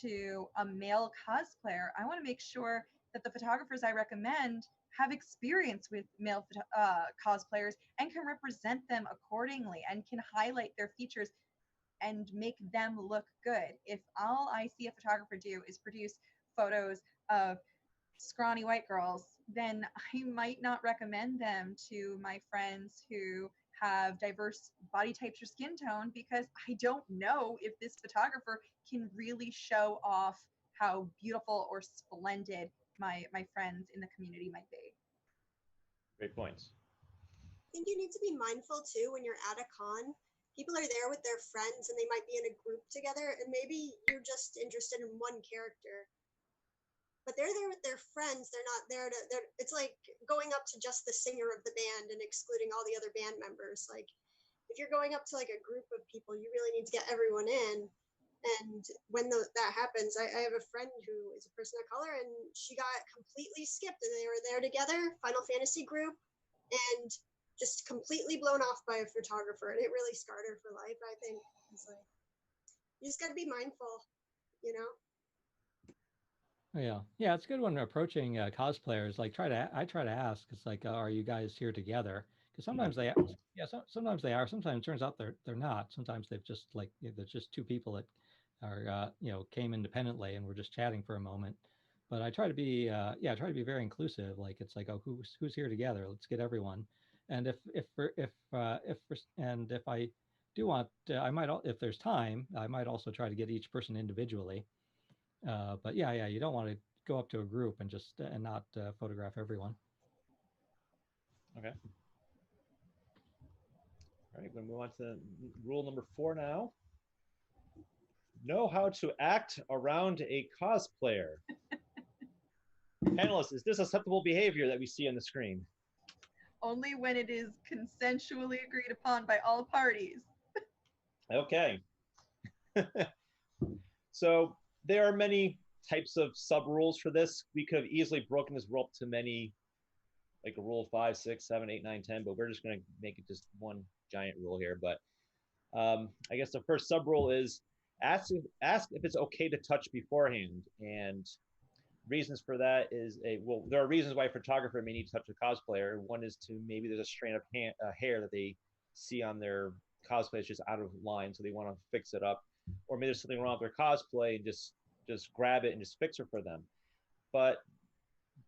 to a male cosplayer, I want to make sure that the photographers I recommend have experience with male cosplayers and can represent them accordingly and can highlight their features and make them look good. If all I see a photographer do is produce photos of scrawny white girls, then I might not recommend them to my friends who have diverse body types or skin tone because I don't know if this photographer can really show off how beautiful or splendid my friends in the community might be. Great points. I think you need to be mindful too when you're at a con. People are there with their friends and they might be in a group together, and maybe you're just interested in one character. But they're there with their friends. They're not there to. It's like going up to just the singer of the band and excluding all the other band members. Like, if you're going up to like a group of people, you really need to get everyone in. And when that happens, I have a friend who is a person of color, and she got completely skipped. And they were there together, Final Fantasy group, and just completely blown off by a photographer, and it really scarred her for life. I think it's like you just got to be mindful, you know. Yeah, it's good when approaching cosplayers. Like, I try to ask. It's like, are you guys here together? Because sometimes they, sometimes they are. Sometimes it turns out they're not. Sometimes they've just like there's just two people that are came independently and we're just chatting for a moment. But I try to be I try to be very inclusive. Like it's like, oh, who's here together? Let's get everyone. And if I do want, I might if there's time, I might also try to get each person individually. But you don't want to go up to a group and just and not photograph everyone. Okay. All right, we're going to move on to rule number 4 now. Know how to act around a cosplayer. Panelists, is this acceptable behavior that we see on the screen? Only when it is consensually agreed upon by all parties. Okay. So there are many types of sub rules for this. We could have easily broken this rule up to many, like a rule 5, 6, 7, 8, 9, 10, but we're just going to make it just one giant rule here. But I guess the first sub rule is ask if it's okay to touch beforehand. And reasons for that is there are reasons why a photographer may need to touch a cosplayer. One is to maybe there's a strand of hair that they see on their cosplay is just out of line, so they want to fix it up. Or maybe there's something wrong with their cosplay and just grab it and just fix it for them. But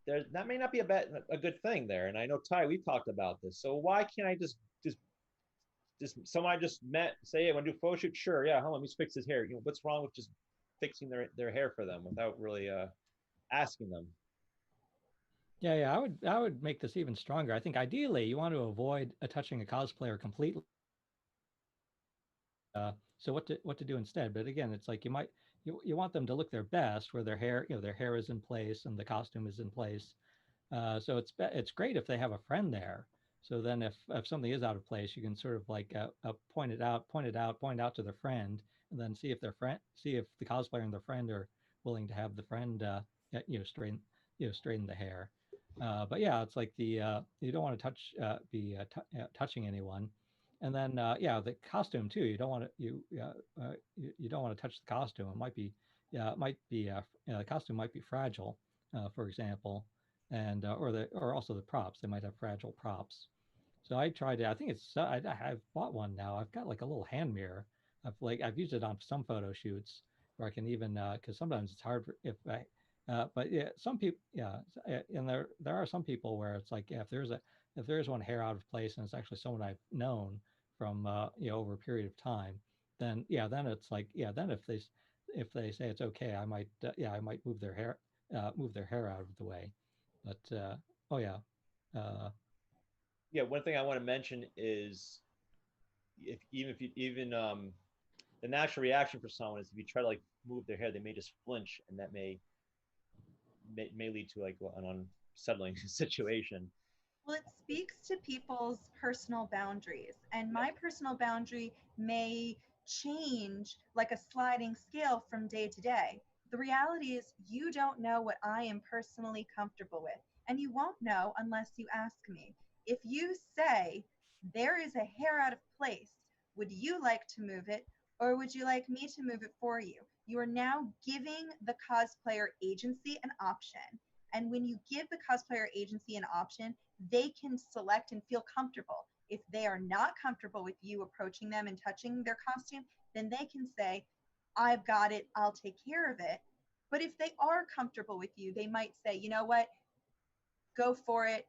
that may not be a good thing there. And I know, Ty, we've talked about this. So why can't I just someone I just met say, hey, I want to do a photo shoot? Sure, yeah, let me just fix his hair. What's wrong with just fixing their hair for them without really asking them? Yeah, I would make this even stronger. I think ideally you want to avoid touching a cosplayer completely. So what to do instead? But again, it's like you want them to look their best, where their hair is in place and the costume is in place. So it's great if they have a friend there. So then if something is out of place, you can sort of like point it out to their friend, and then see if the cosplayer and their friend are willing to have the friend straighten the hair. But yeah, it's like you don't want to touching anyone. And then yeah, the costume too. You don't want to you don't want to touch the costume. It might be the costume might be fragile, for example, and or also the props. They might have fragile props. So I tried it. I think it's I've bought one now. I've got like a little hand mirror. I've used it on some photo shoots where I can even because sometimes it's hard if I. But yeah, some people, yeah, and there are some people where it's like, yeah, if there is one hair out of place and it's actually someone I've known from over a period of time, then yeah, then it's like, yeah, then if they say it's okay, I might move their hair out of the way. But oh yeah, uh, Yeah, one thing I want to mention is if you even the natural reaction for someone is if you try to like move their hair, they may just flinch, and that may lead to like an unsettling situation. Well, it speaks to people's personal boundaries, and my personal boundary may change like a sliding scale from day to day. The reality is, you don't know what I am personally comfortable with, and you won't know unless you ask me. If you say there is a hair out of place, would you like to move it, or would you like me to move it for you? You are now giving the cosplayer agency an option. And when you give the cosplayer agency an option, they can select and feel comfortable. If they are not comfortable with you approaching them and touching their costume, then they can say, I've got it, I'll take care of it. But if they are comfortable with you, they might say, you know what, go for it.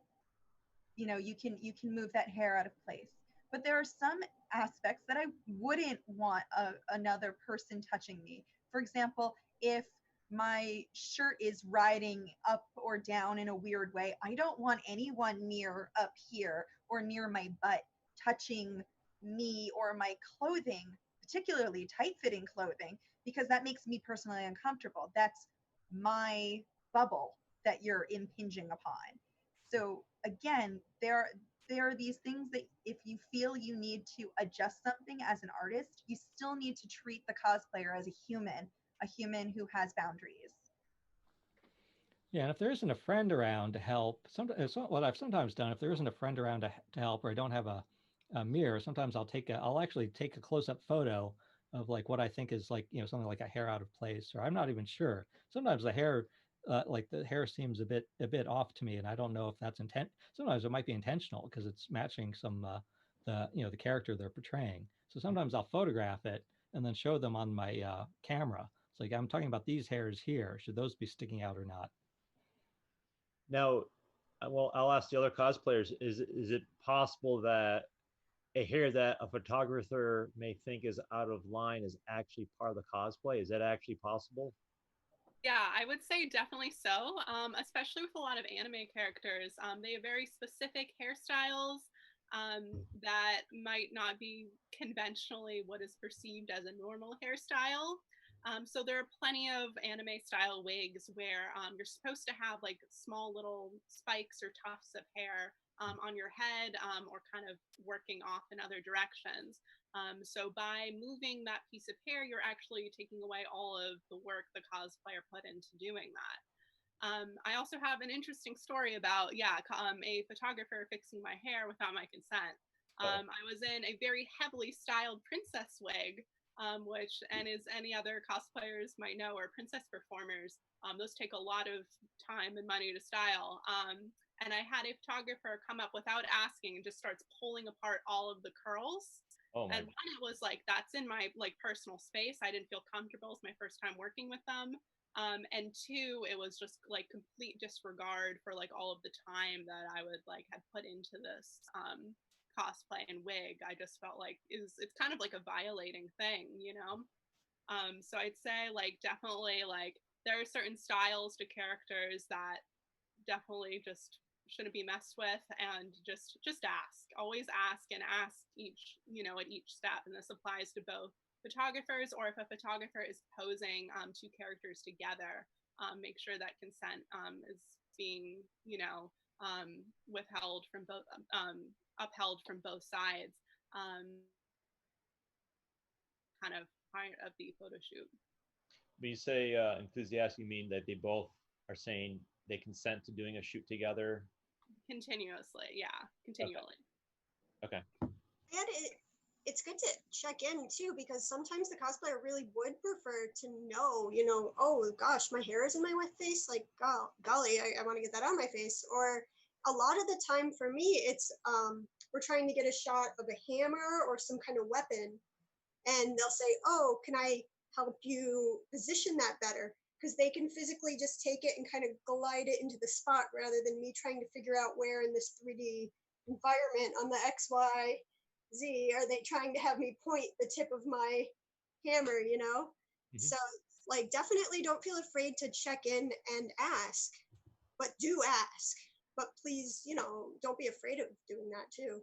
You can move that hair out of place. But there are some aspects that I wouldn't want another person touching me. For example, if my shirt is riding up or down in a weird way, I don't want anyone near up here or near my butt touching me or my clothing, particularly tight fitting clothing, because that makes me personally uncomfortable. That's my bubble that you're impinging upon. So again, there are these things that if you feel you need to adjust something as an artist, you still need to treat the cosplayer as a human who has boundaries. yeah, and if there isn't a friend around to help, what I've sometimes done, if there isn't a friend around to help, or I don't have a mirror, sometimes I'll actually take a close-up photo of like what I think is like, something like a hair out of place, or I'm not even sure. Sometimes like the hair seems a bit off to me, and I don't know if that's intent. Sometimes it might be intentional because it's matching some the character they're portraying. So sometimes I'll photograph it and then show them on my camera. It's like I'm talking about these hairs here. Should those be sticking out or not? Now, well, I'll ask the other cosplayers: is it possible that a hair that a photographer may think is out of line is actually part of the cosplay? Is that actually possible? Yeah, I would say definitely so, especially with a lot of anime characters. They have very specific hairstyles that might not be conventionally what is perceived as a normal hairstyle. So there are plenty of anime style wigs where you're supposed to have like small little spikes or tufts of hair on your head or kind of working off in other directions. So by moving that piece of hair, you're actually taking away all of the work the cosplayer put into doing that. I also have an interesting story about, a photographer fixing my hair without my consent. I was in a very heavily styled princess wig, which, and as any other cosplayers might know, or princess performers, those take a lot of time and money to style. And I had a photographer come up without asking and just starts pulling apart all of the curls. Oh my! And one, it was like, that's in my like personal space. I didn't feel comfortable. It's my first time working with them. And two, it was just like complete disregard for like all of the time that I would like had put into this cosplay and wig. I just felt like it's kind of like a violating thing. So I'd say like definitely like there are certain styles to characters that definitely just shouldn't be messed with, and just ask, always ask, and ask each at each step. And this applies to both photographers, or if a photographer is posing two characters together, make sure that consent is being withheld from both upheld from both sides, kind of part of the photo shoot. When you say enthusiastic, you mean that they both are saying they consent to doing a shoot together? Continuously, yeah, continually. Okay. And it's good to check in too, because sometimes the cosplayer really would prefer to know, oh gosh, my hair is in my wet face. Like, golly, I want to get that out of my face. Or a lot of the time for me, it's we're trying to get a shot of a hammer or some kind of weapon, and they'll say, oh, can I help you position that better? Because they can physically just take it and kind of glide it into the spot rather than me trying to figure out where in this 3D environment on the XY Z are they trying to have me point the tip of my hammer. So, like, definitely don't feel afraid to check in and ask, but do ask. But please, don't be afraid of doing that too.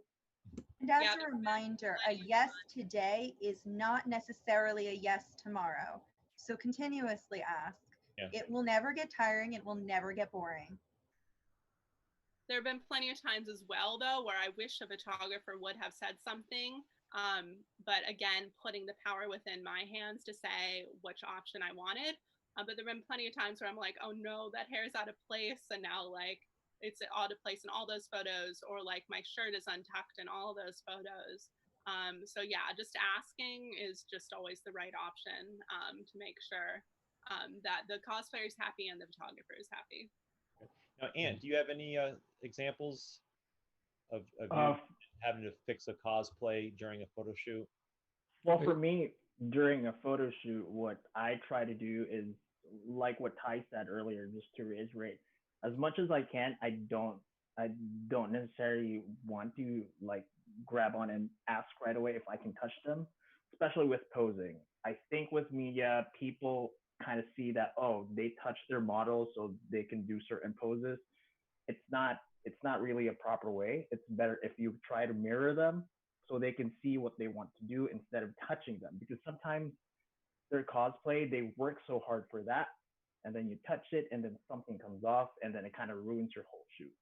And as Yeah, a reminder, a yes today is not necessarily a yes tomorrow. So continuously ask. Yeah. It will never get tiring. It will never get boring. There have been plenty of times as well, though, where I wish a photographer would have said something. But again, putting the power within my hands to say which option I wanted. But there have been plenty of times where I'm like, oh no, that hair is out of place. And now, like, it's out of place in all those photos, or like my shirt is untucked in all those photos. So yeah, just asking is just always the right option to make sure that the cosplayer is happy and the photographer is happy. Now, Ant, do you have any examples of you Uh, having to fix a cosplay during a photo shoot? Well, for me, during a photo shoot, what I try to do is like what Ty said earlier, just to reiterate, as much as I can, I don't necessarily want to like grab on and ask right away if I can touch them, especially with posing. I think with media, people kind of see that, oh, they touch their models so they can do certain poses. It's not really a proper way. It's better if you try to mirror them so they can see what they want to do instead of touching them, because sometimes their cosplay, they work so hard for that, and then you touch it and then something comes off and then it kind of ruins your whole shoot.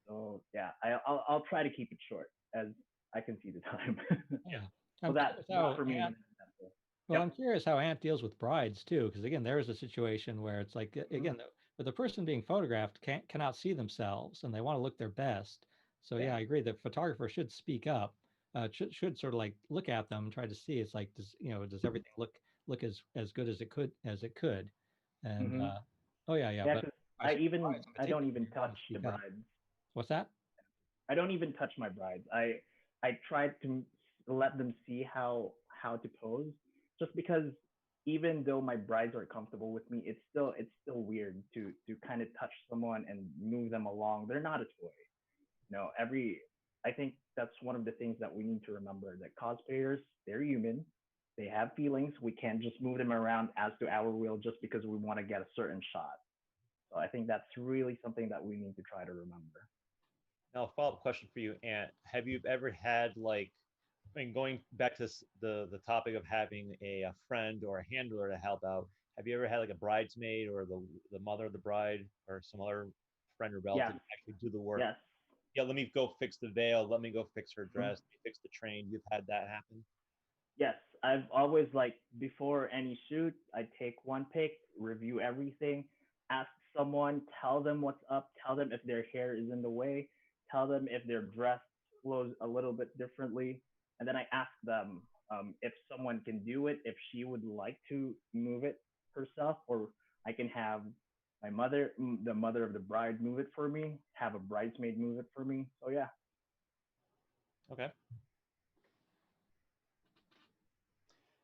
So yeah, I'll try to keep it short as I can see the time. Yeah. So I'm that curious how for me is Ant, an example. well, Yep. I'm curious how Ant deals with brides too, because again, there is a situation where it's like again, the person being photographed cannot see themselves, and they want to look their best. So yeah, Yeah. I agree that photographer should speak up, should sort of like look at them, and try to see. It's like does everything look as good as it could, and Hmm. oh yeah, Yeah, but because I suppose brides in I don't particular, even you're going touch to the speak up. brides. What's that? I don't even touch my brides. I try to let them see how to pose, just because even though my brides are comfortable with me, it's still weird to kind of touch someone and move them along. They're not a toy. Every I think that's one of the things that we need to remember, that cosplayers, they're human. They have feelings. We can't just move them around as to our will just because we want to get a certain shot. So I think that's really something that we need to try to remember. Now, a follow-up question for you, Ant. Have you ever had like, I mean, going back to the topic of having a friend or a handler to help out, have you ever had like a bridesmaid or the mother of the bride or some other friend or Yes, relative actually do the work? yes. Yeah, let me go fix the veil. Let me go fix her Mhm. dress. Let me fix the train. You've had that happen? Yes, I've always like before any shoot, I take one pic, review everything, ask someone, tell them what's up, tell them if their hair is in the way, tell them if their dress flows a little bit differently, and then I ask them if someone can do it, if she would like to move it herself, or I can have my mother, the mother of the bride, move it for me, have a bridesmaid move it for me. So yeah. Okay.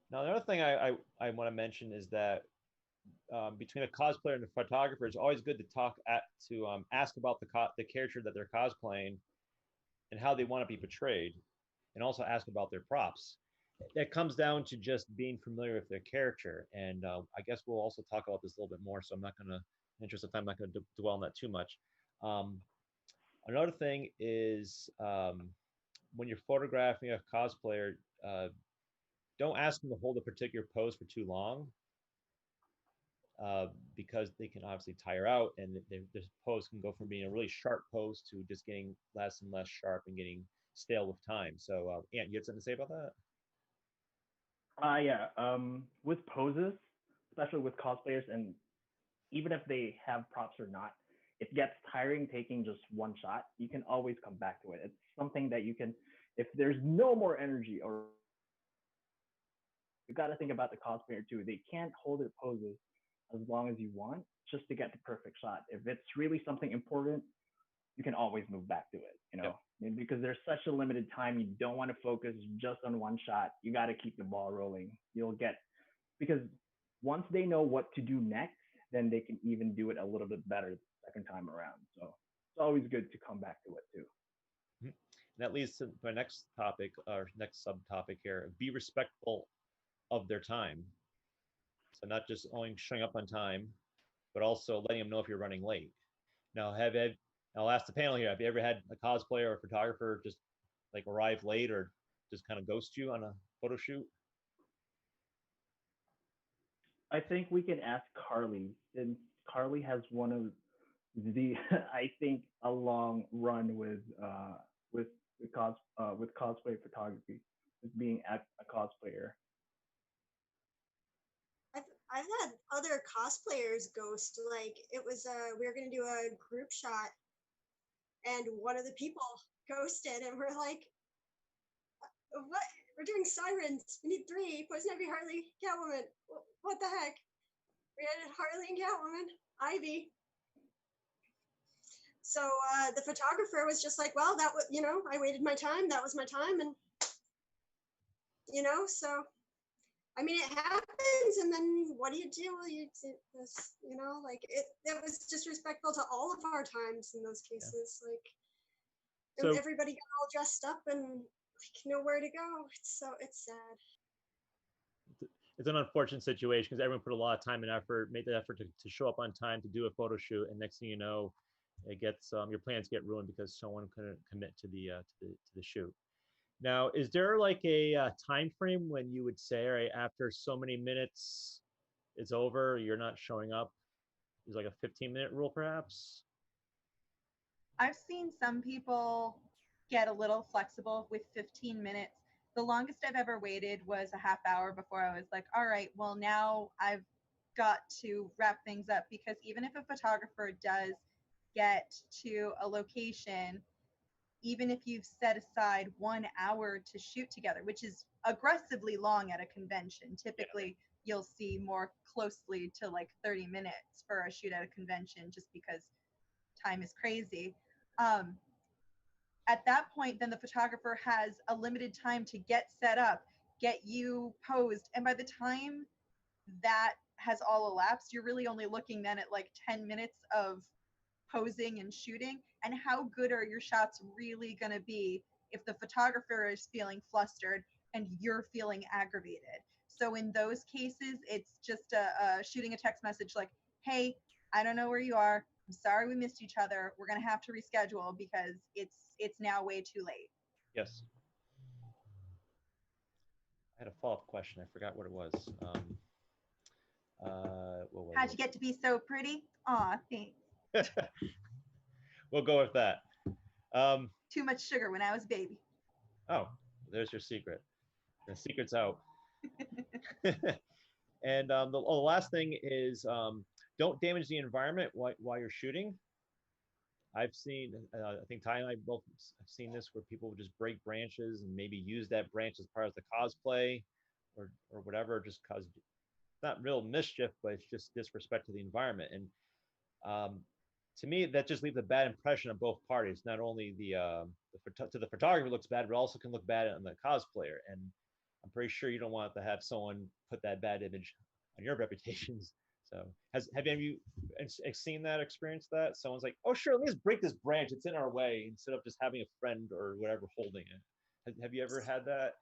Now, the other thing I want to mention is that between a cosplayer and a photographer, it's always good to ask about the character that they're cosplaying and how they want to be portrayed, and also ask about their props. That comes down to just being familiar with their character, and I guess we'll also talk about this a little bit more. So I'm not going to, in the interest of time, I'm not going to dwell on that too much. Um, Another thing is when you're photographing a cosplayer, don't ask them to hold a particular pose for too long, because they can obviously tire out, and this pose can go from being a really sharp pose to just getting less and less sharp and getting stale with time. So, Ant, you had something to say about that? Yeah. With poses, especially with cosplayers, and even if they have props or not, it gets tiring taking just one shot. You can always come back to it. It's something that if there's no more energy, or you got to think about the cosplayer too. They can't hold their poses as long as you want just to get the perfect shot. If it's really something important, you can always move back to it, you know. Yep. And because there's such a limited time, you don't want to focus just on one shot. You got to keep the ball rolling. You'll get, because once they know what to do next, then they can even do it a little bit better the second time around. So it's always good to come back to it too. And that leads to my next topic, or next subtopic here: be respectful of their time. So not just only showing up on time, but also letting them know if you're running late. Now, I'll ask the panel here: have you ever had a cosplayer or a photographer just like arrive late or just kind of ghost you on a photo shoot? I think we can ask Carly, since Carly has one of the I think a long run with with cosplay photography, with being a cosplayer. I've had other cosplayers ghost. Like it was we were gonna do a group shot, and one of the people ghosted, and we're like, what? We're doing sirens. We need 3. Poison Ivy, Harley, Catwoman. What the heck? We had Harley and Catwoman, Ivy. So the photographer was just like, well, that was, you know, I waited my time. That was my time, and you know, so I mean, it happens, and then what do? You this, you know, like it was disrespectful to all of our times in those cases. Yeah. Like, so, everybody got all dressed up and like nowhere to go. It's sad. It's an unfortunate situation because everyone put a lot of time and effort, made the effort to show up on time to do a photo shoot, and next thing you know, it gets your plans get ruined because someone couldn't commit to the shoot. Now, is there like a time frame when you would say, all right, after so many minutes, it's over, you're not showing up? Is like a 15-minute rule, perhaps? I've seen some people get a little flexible with 15 minutes. The longest I've ever waited was a half hour before I was like, all right, well, now I've got to wrap things up, because even if a photographer does get to a location, even if you've set aside 1 hour to shoot together, which is aggressively long at a convention, typically you'll see more closely to like 30 minutes for a shoot at a convention just because time is crazy. At that point, then the photographer has a limited time to get set up, get you posed. And by the time that has all elapsed, you're really only looking then at like 10 minutes of posing and shooting. And how good are your shots really going to be if the photographer is feeling flustered and you're feeling aggravated? So in those cases, it's just shooting a text message like, hey, I don't know where you are. I'm sorry we missed each other. We're going to have to reschedule because it's now way too late. Yes. I had a follow-up question. I forgot what it was. How'd you get to be so pretty? Aw, thanks. We'll go with that. Too much sugar when I was a baby. Oh, there's your secret. The secret's out. And the last thing is don't damage the environment while you're shooting. I've seen, I think Ty and I both have seen this, where people would just break branches and maybe use that branch as part of the cosplay or whatever, just cause not real mischief, but it's just disrespect to the environment. And to me, that just leaves a bad impression on both parties. Not only to the photographer looks bad, but also can look bad on the cosplayer. And I'm pretty sure you don't want to have someone put that bad image on your reputations. So have any of you seen that, experienced that? Someone's like, oh, sure, let me just break this branch. It's in our way, instead of just having a friend or whatever holding it. Have you ever had that?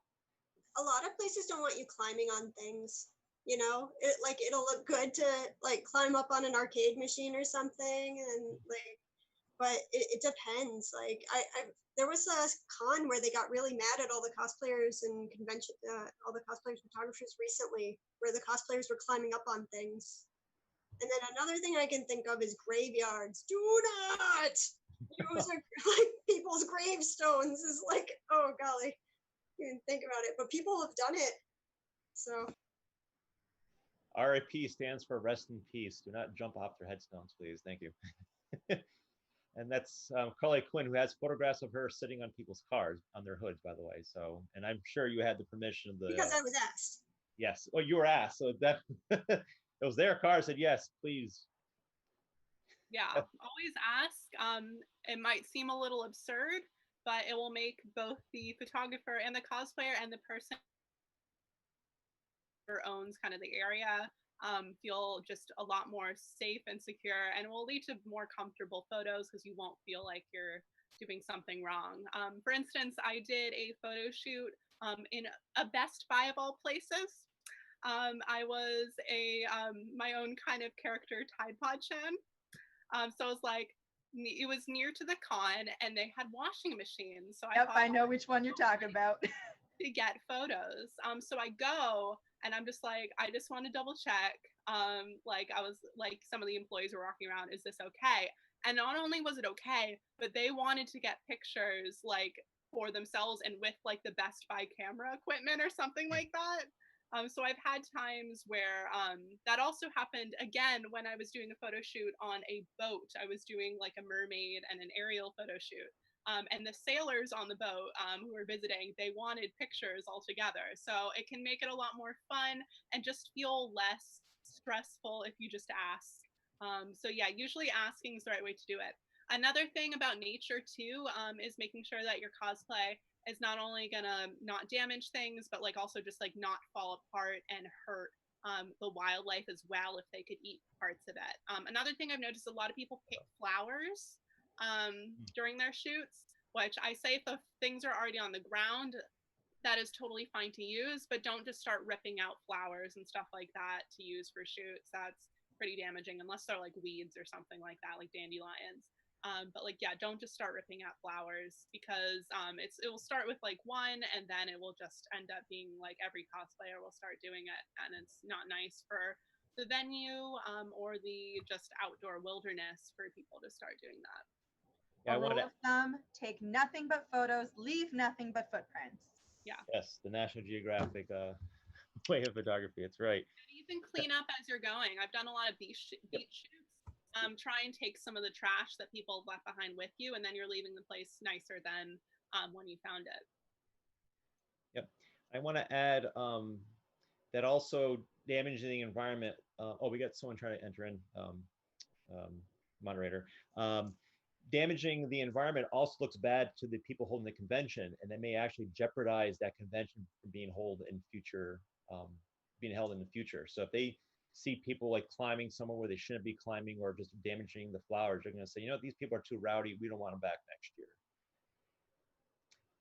A lot of places don't want you climbing on things. You know, it'll look good to like climb up on an arcade machine or something, and like, but it depends. Like there was a con where they got really mad at all the cosplayers and convention, all the cosplayers photographers recently, where the cosplayers were climbing up on things. And then another thing I can think of is graveyards. Do not use like people's gravestones. Is like, oh golly, you can think about it, but people have done it. So. RIP stands for rest in peace. Do not jump off their headstones, please. Thank you. And that's Carly Quinn, who has photographs of her sitting on people's cars on their hoods, by the way. So, and I'm sure you had the permission of the. Because I was asked. Yes. Oh, you were asked. So that it was their car said yes, please. Yeah, always ask. It might seem a little absurd, but it will make both the photographer and the cosplayer and the person who owns kind of the area feel just a lot more safe and secure, and will lead to more comfortable photos because you won't feel like you're doing something wrong. For instance, I did a photo shoot in a Best Buy of all places. I was my own kind of character Tide Pod Chan. So I was like, it was near to the con, and they had washing machines. So I know which one you're talking about. To get photos. So I go, and I'm just like, I just want to double check. Like I was like, some of the employees were walking around, is this okay? And not only was it okay, but they wanted to get pictures like for themselves and with like the Best Buy camera equipment or something like that. So I've had times where that also happened again when I was doing a photo shoot on a boat. I was doing like a mermaid and an aerial photo shoot. And the sailors on the boat who were visiting, they wanted pictures all together. So it can make it a lot more fun and just feel less stressful if you just ask. So yeah, usually asking is the right way to do it. Another thing about nature too is making sure that your cosplay is not only gonna not damage things, but like also just like not fall apart and hurt the wildlife as well if they could eat parts of it. Another thing I've noticed, a lot of people pick flowers during their shoots, which I say if the things are already on the ground, that is totally fine to use, but don't just start ripping out flowers and stuff like that to use for shoots. That's pretty damaging unless they're like weeds or something like that, like dandelions. But like, yeah, don't just start ripping out flowers because it will start with like one, and then it will just end up being like every cosplayer will start doing it, and it's not nice for the venue or the just outdoor wilderness for people to start doing that. Yeah, rule of thumb: take nothing but photos, leave nothing but footprints. Yeah. Yes, the National Geographic way of photography. It's right. And even clean up as you're going. I've done a lot of beach shoots. Try and take some of the trash that people left behind with you, and then you're leaving the place nicer than when you found it. Yep. I want to add that also damaging the environment. Oh, we got someone trying to enter in, moderator. Damaging the environment also looks bad to the people holding the convention, and that may actually jeopardize that convention from being held in future, So if they see people like climbing somewhere where they shouldn't be climbing or just damaging the flowers, they're going to say, you know, these people are too rowdy. We don't want them back next year.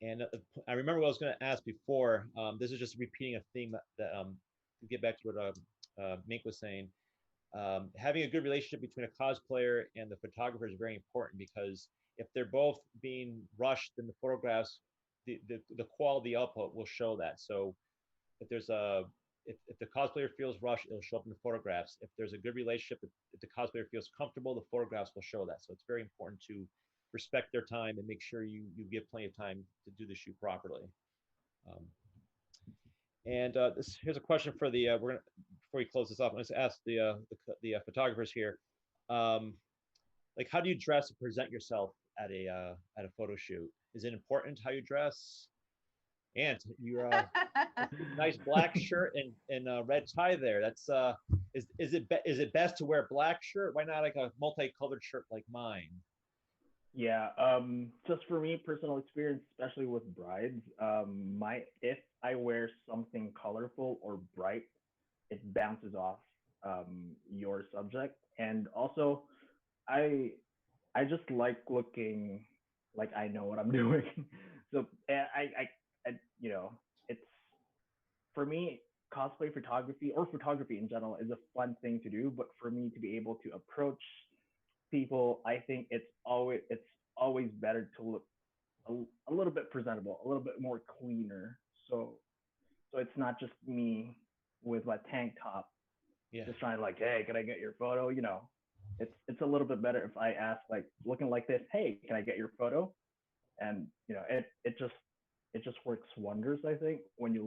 And I remember what I was going to ask before. This is just repeating a theme that to get back to what Mink was saying. Having a good relationship between a cosplayer and the photographer is very important, because if they're both being rushed in the photographs, the quality output will show that. So if there's if the cosplayer feels rushed, it'll show up in the photographs. If there's a good relationship, if the cosplayer feels comfortable, the photographs will show that. So it's very important to respect their time and make sure you give plenty of time to do the shoot properly. Here's a question for the we're gonna, before we close this off, let's ask the photographers here. Like, how do you dress and present yourself at a photo shoot? Is it important how you dress? And you're nice black shirt and red tie there. That's is it best to wear a black shirt? Why not like a multicolored shirt like mine? Yeah, just for me, personal experience, especially with brides, if I wear something colorful or bright, it bounces off your subject. And also, I just like looking like I know what I'm doing. So I you know, it's, for me, cosplay photography or photography in general is a fun thing to do. But for me to be able to approach people, I think it's always better to look a little bit presentable, a little bit more cleaner. So it's not just me with my tank top, just trying to like, hey, can I get your photo? You know, it's a little bit better if I ask, like, looking like this, hey, can I get your photo? And you know, it just works wonders, I think, when you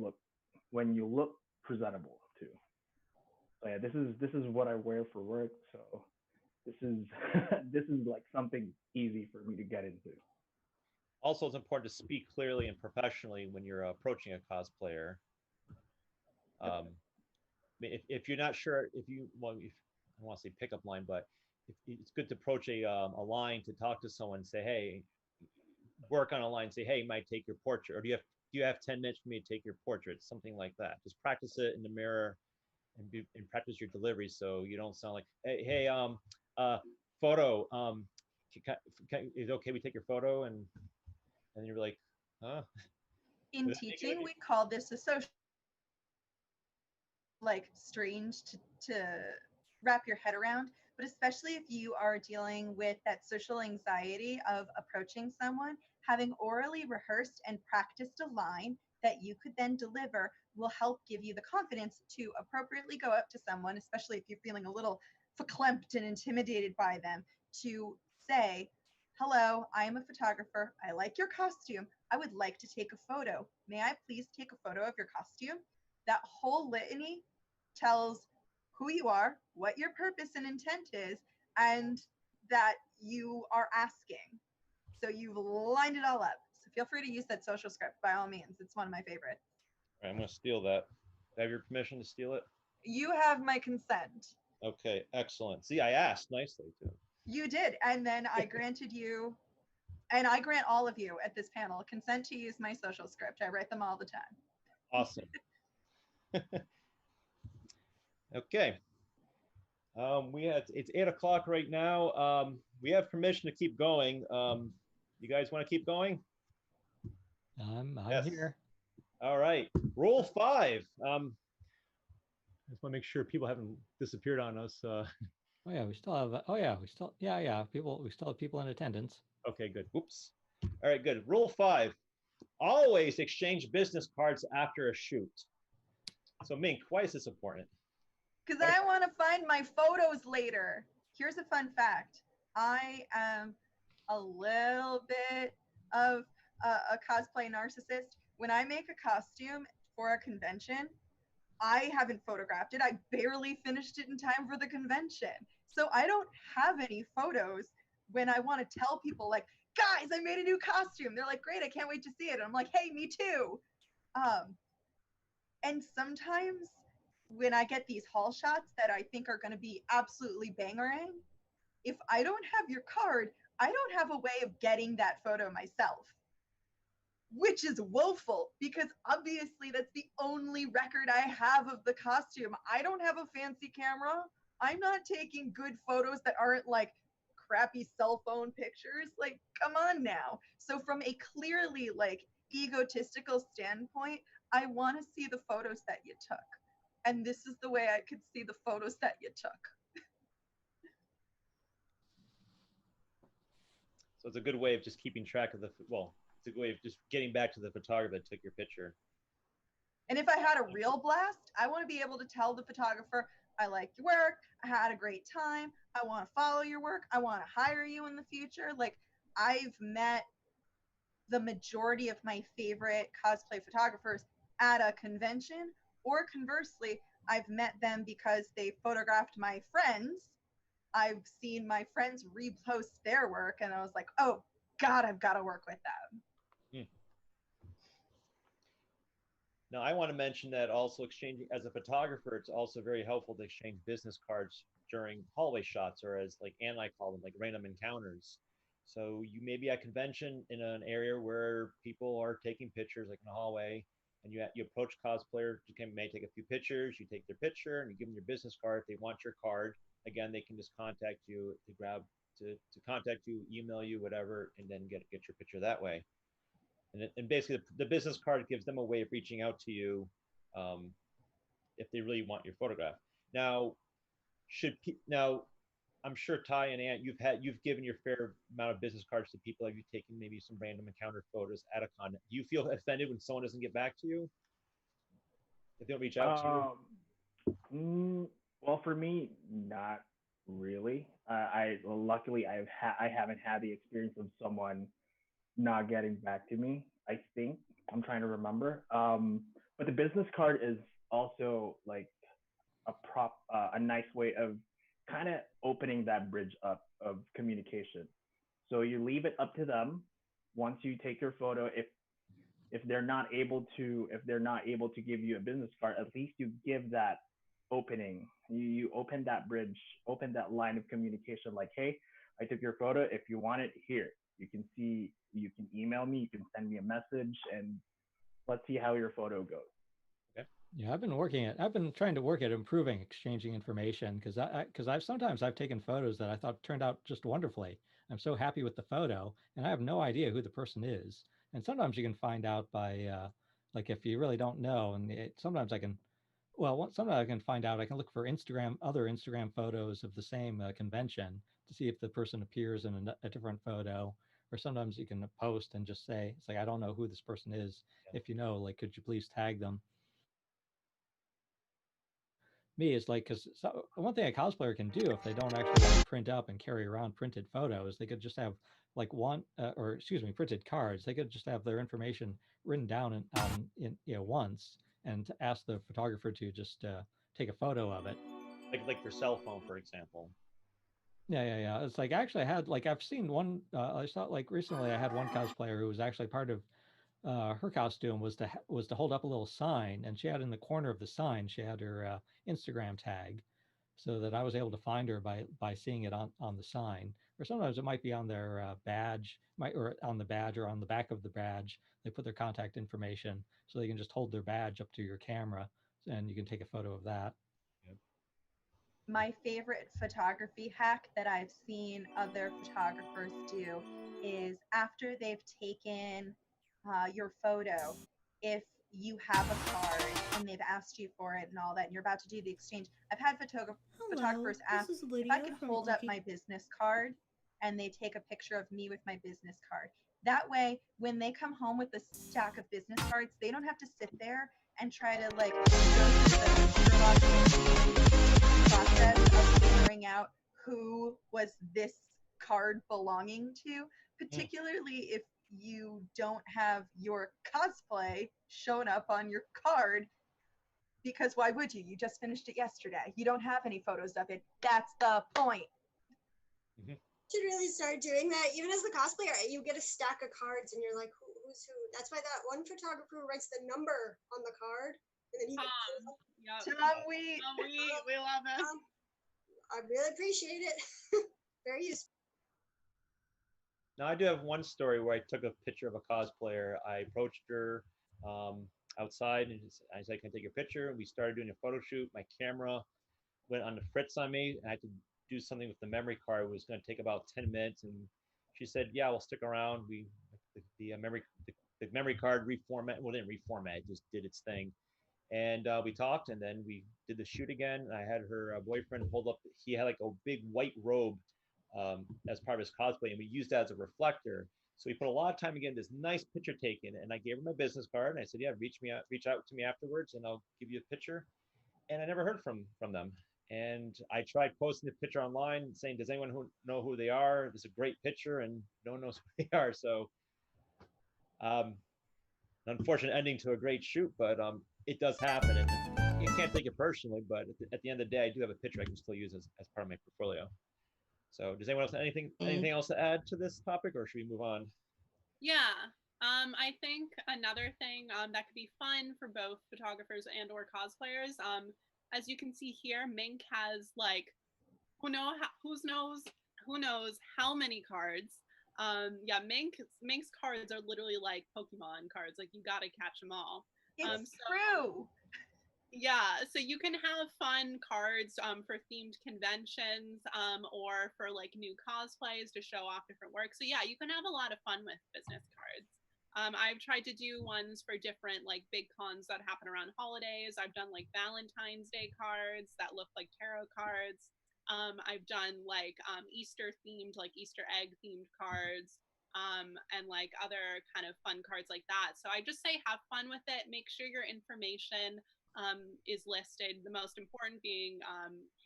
look presentable too. So yeah, this is what I wear for work. So this is this is like something easy for me to get into. Also, it's important to speak clearly and professionally when you're approaching a cosplayer. If you're not sure, if you well, if, I don't want to say pickup line, but it's good to approach a line to talk to someone. And say, hey, work on a line. Say, hey, might take your portrait, or do you have 10 minutes for me to take your portrait? Something like that. Just practice it in the mirror and practice your delivery so you don't sound like, hey, photo, is it okay we take your photo? And you're like, huh? In teaching, we call this a social, like strange to wrap your head around, but especially if you are dealing with that social anxiety of approaching someone, having orally rehearsed and practiced a line that you could then deliver will help give you the confidence to appropriately go up to someone, especially if you're feeling a little verklempt and intimidated by them, to say, hello, I am a photographer. I like your costume. I would like to take a photo. May I please take a photo of your costume? That whole litany tells who you are, what your purpose and intent is, and that you are asking. So you've lined it all up. So feel free to use that social script by all means. It's one of my favorites. All right, I'm going to steal that. Do I have your permission to steal it? You have my consent. Okay, excellent. See, I asked nicely too. You did. And then I granted you, and I grant all of you at this panel, consent to use my social script. I write them all the time. Awesome. Okay. It's 8 o'clock right now. We have permission to keep going. You guys want to keep going? I'm Yes. here. All right. Rule 5. I just want to make sure people haven't disappeared on us. Oh yeah, we still have. Oh yeah, we still. Yeah. People. We still have people in attendance. Okay, good. Whoops. All right, good. Rule 5. Always exchange business cards after a shoot. So Mink, why is this important? Because I want to find my photos later. Here's a fun fact. I am a little bit of a cosplay narcissist. When I make a costume for a convention, I haven't photographed it. I barely finished it in time for the convention. So I don't have any photos when I want to tell people like, guys, I made a new costume. They're like, great, I can't wait to see it. And I'm like, hey, me too. And sometimes when I get these haul shots that I think are going to be absolutely bangerang, if I don't have your card, I don't have a way of getting that photo myself, which is woeful because obviously that's the only record I have of the costume. I don't have a fancy camera. I'm not taking good photos that aren't like crappy cell phone pictures. Like, come on now. So from a clearly like egotistical standpoint, I want to see the photos that you took. And this is the way I could see the photos that you took. So it's a good way of just keeping track of it's a good way of just getting back to the photographer that took your picture. And if I had a real blast, I want to be able to tell the photographer, I like your work, I had a great time, I want to follow your work, I want to hire you in the future. Like, I've met the majority of my favorite cosplay photographers at a convention, or conversely, I've met them because they photographed my friends. I've seen my friends repost their work, and I was like, oh, God, I've got to work with them. Now, I want to mention that also exchanging, as a photographer, it's also very helpful to exchange business cards during hallway shots, or as like Ann and I call them, like random encounters. So you may be at convention in an area where people are taking pictures, like in a hallway, and you approach cosplayer, may take a few pictures, you take their picture, and you give them your business card. If they want your card, again, they can just contact you to contact you, email you, whatever, and then get your picture that way. And basically, the business card gives them a way of reaching out to you if they really want your photograph. Now, I'm sure Ty and Ant, you've given your fair amount of business cards to people. Have you taken maybe some random encounter photos at a con? Do you feel offended when someone doesn't get back to you? If they don't reach out to you? Well, for me, not really. I luckily I haven't had the experience of someone not getting back to me. I think I'm trying to remember. But the business card is also like a nice way of kind of opening that bridge up of communication. So you leave it up to them once you take your photo. If they're not able to give you a business card, at least you give that opening. You open that bridge, open that line of communication. Like, hey, I took your photo. If you want it, here you can see. You can email me. You can send me a message, and let's see how your photo goes. Yeah, I've been trying to work at improving exchanging information because I've taken photos that I thought turned out just wonderfully. I'm so happy with the photo, and I have no idea who the person is. And sometimes you can find out by like if you really don't know. And sometimes I can, sometimes I can find out. I can look for other Instagram photos of the same convention to see if the person appears in a different photo. Or sometimes you can post and just say, it's like, I don't know who this person is. If you know, like, could you please tag them? Me is like, because one thing a cosplayer can do if they don't actually want to print up and carry around printed photos, they could just have like printed cards. They could just have their information written down once and to ask the photographer to just take a photo of it. Like your cell phone, for example. Yeah. It's like actually I had like I've seen one. I saw like recently I had one cosplayer who was actually part of her costume was to hold up a little sign, and she had in the corner of the sign she had her Instagram tag, so that I was able to find her by seeing it on the sign. Or sometimes it might be on their badge, or on the badge or on the back of the badge. They put their contact information, so they can just hold their badge up to your camera, and you can take a photo of that. My favorite photography hack that I've seen other photographers do is after they've taken your photo, if you have a card and they've asked you for it and all that, and you're about to do the exchange, I've had photographers ask if I could hold up my business card, and they take a picture of me with my business card. That way, when they come home with a stack of business cards, they don't have to sit there and try to like go through the process of figuring out who was this card belonging to, particularly if you don't have your cosplay shown up on your card, because why would you? You just finished it yesterday. You don't have any photos of it. That's the point. Should really start doing that. Even as the cosplayer, you get a stack of cards and you're like, who's who? That's why that one photographer writes the number on the card. And then he Tom, we love it. I really appreciate it. Very useful. Now, I do have one story where I took a picture of a cosplayer. I approached her outside and I said, can I take a picture? We started doing a photo shoot. My camera went on the fritz on me. I had to do something with the memory card. It was going to take about 10 minutes. And she said, yeah, we'll stick around. The memory card reformat. Well, it didn't reformat, it just did its thing. And we talked, and then we did the shoot again. And I had her boyfriend hold up. He had like a big white robe as part of his cosplay, and we used that as a reflector. So we put a lot of time again, this nice picture taken, and I gave her my business card, and I said, yeah, reach out to me afterwards, and I'll give you a picture. And I never heard from them. And I tried posting the picture online, saying, does anyone know who they are? This is a great picture, and no one knows who they are. So, unfortunate ending to a great shoot, but it does happen, and you can't take it personally. But at the end of the day, I do have a picture I can still use as part of my portfolio. So does anyone else have anything else to add to this topic, or should we move on? Yeah. I think another thing that could be fun for both photographers and or cosplayers, as you can see here, Mink has like who knows how many cards. Yeah, Mink's cards are literally like Pokemon cards. Like you gotta catch them all. It's true. Yeah, so you can have fun cards for themed conventions or for like new cosplays to show off different work. So yeah, you can have a lot of fun with business cards. I've tried to do ones for different like big cons that happen around holidays. I've done like Valentine's Day cards that look like tarot cards. I've done like Easter themed, like Easter egg themed cards. And like other kind of fun cards like that. So I just say have fun with it. Make sure your information is listed, the most important being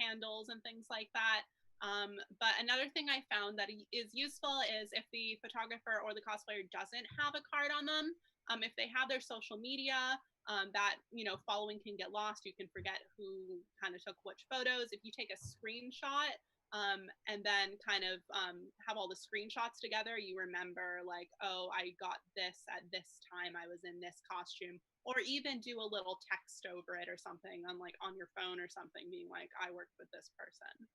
handles and things like that. But another thing I found that is useful is if the photographer or the cosplayer doesn't have a card on them, If they have their social media, that, following can get lost. You can forget who kind of took which photos. If you take a screenshot, and then kind of have all the screenshots together, you remember like, oh, I got this at this time, I was in this costume, or even do a little text over it or something on your phone or something, being like, I worked with this person.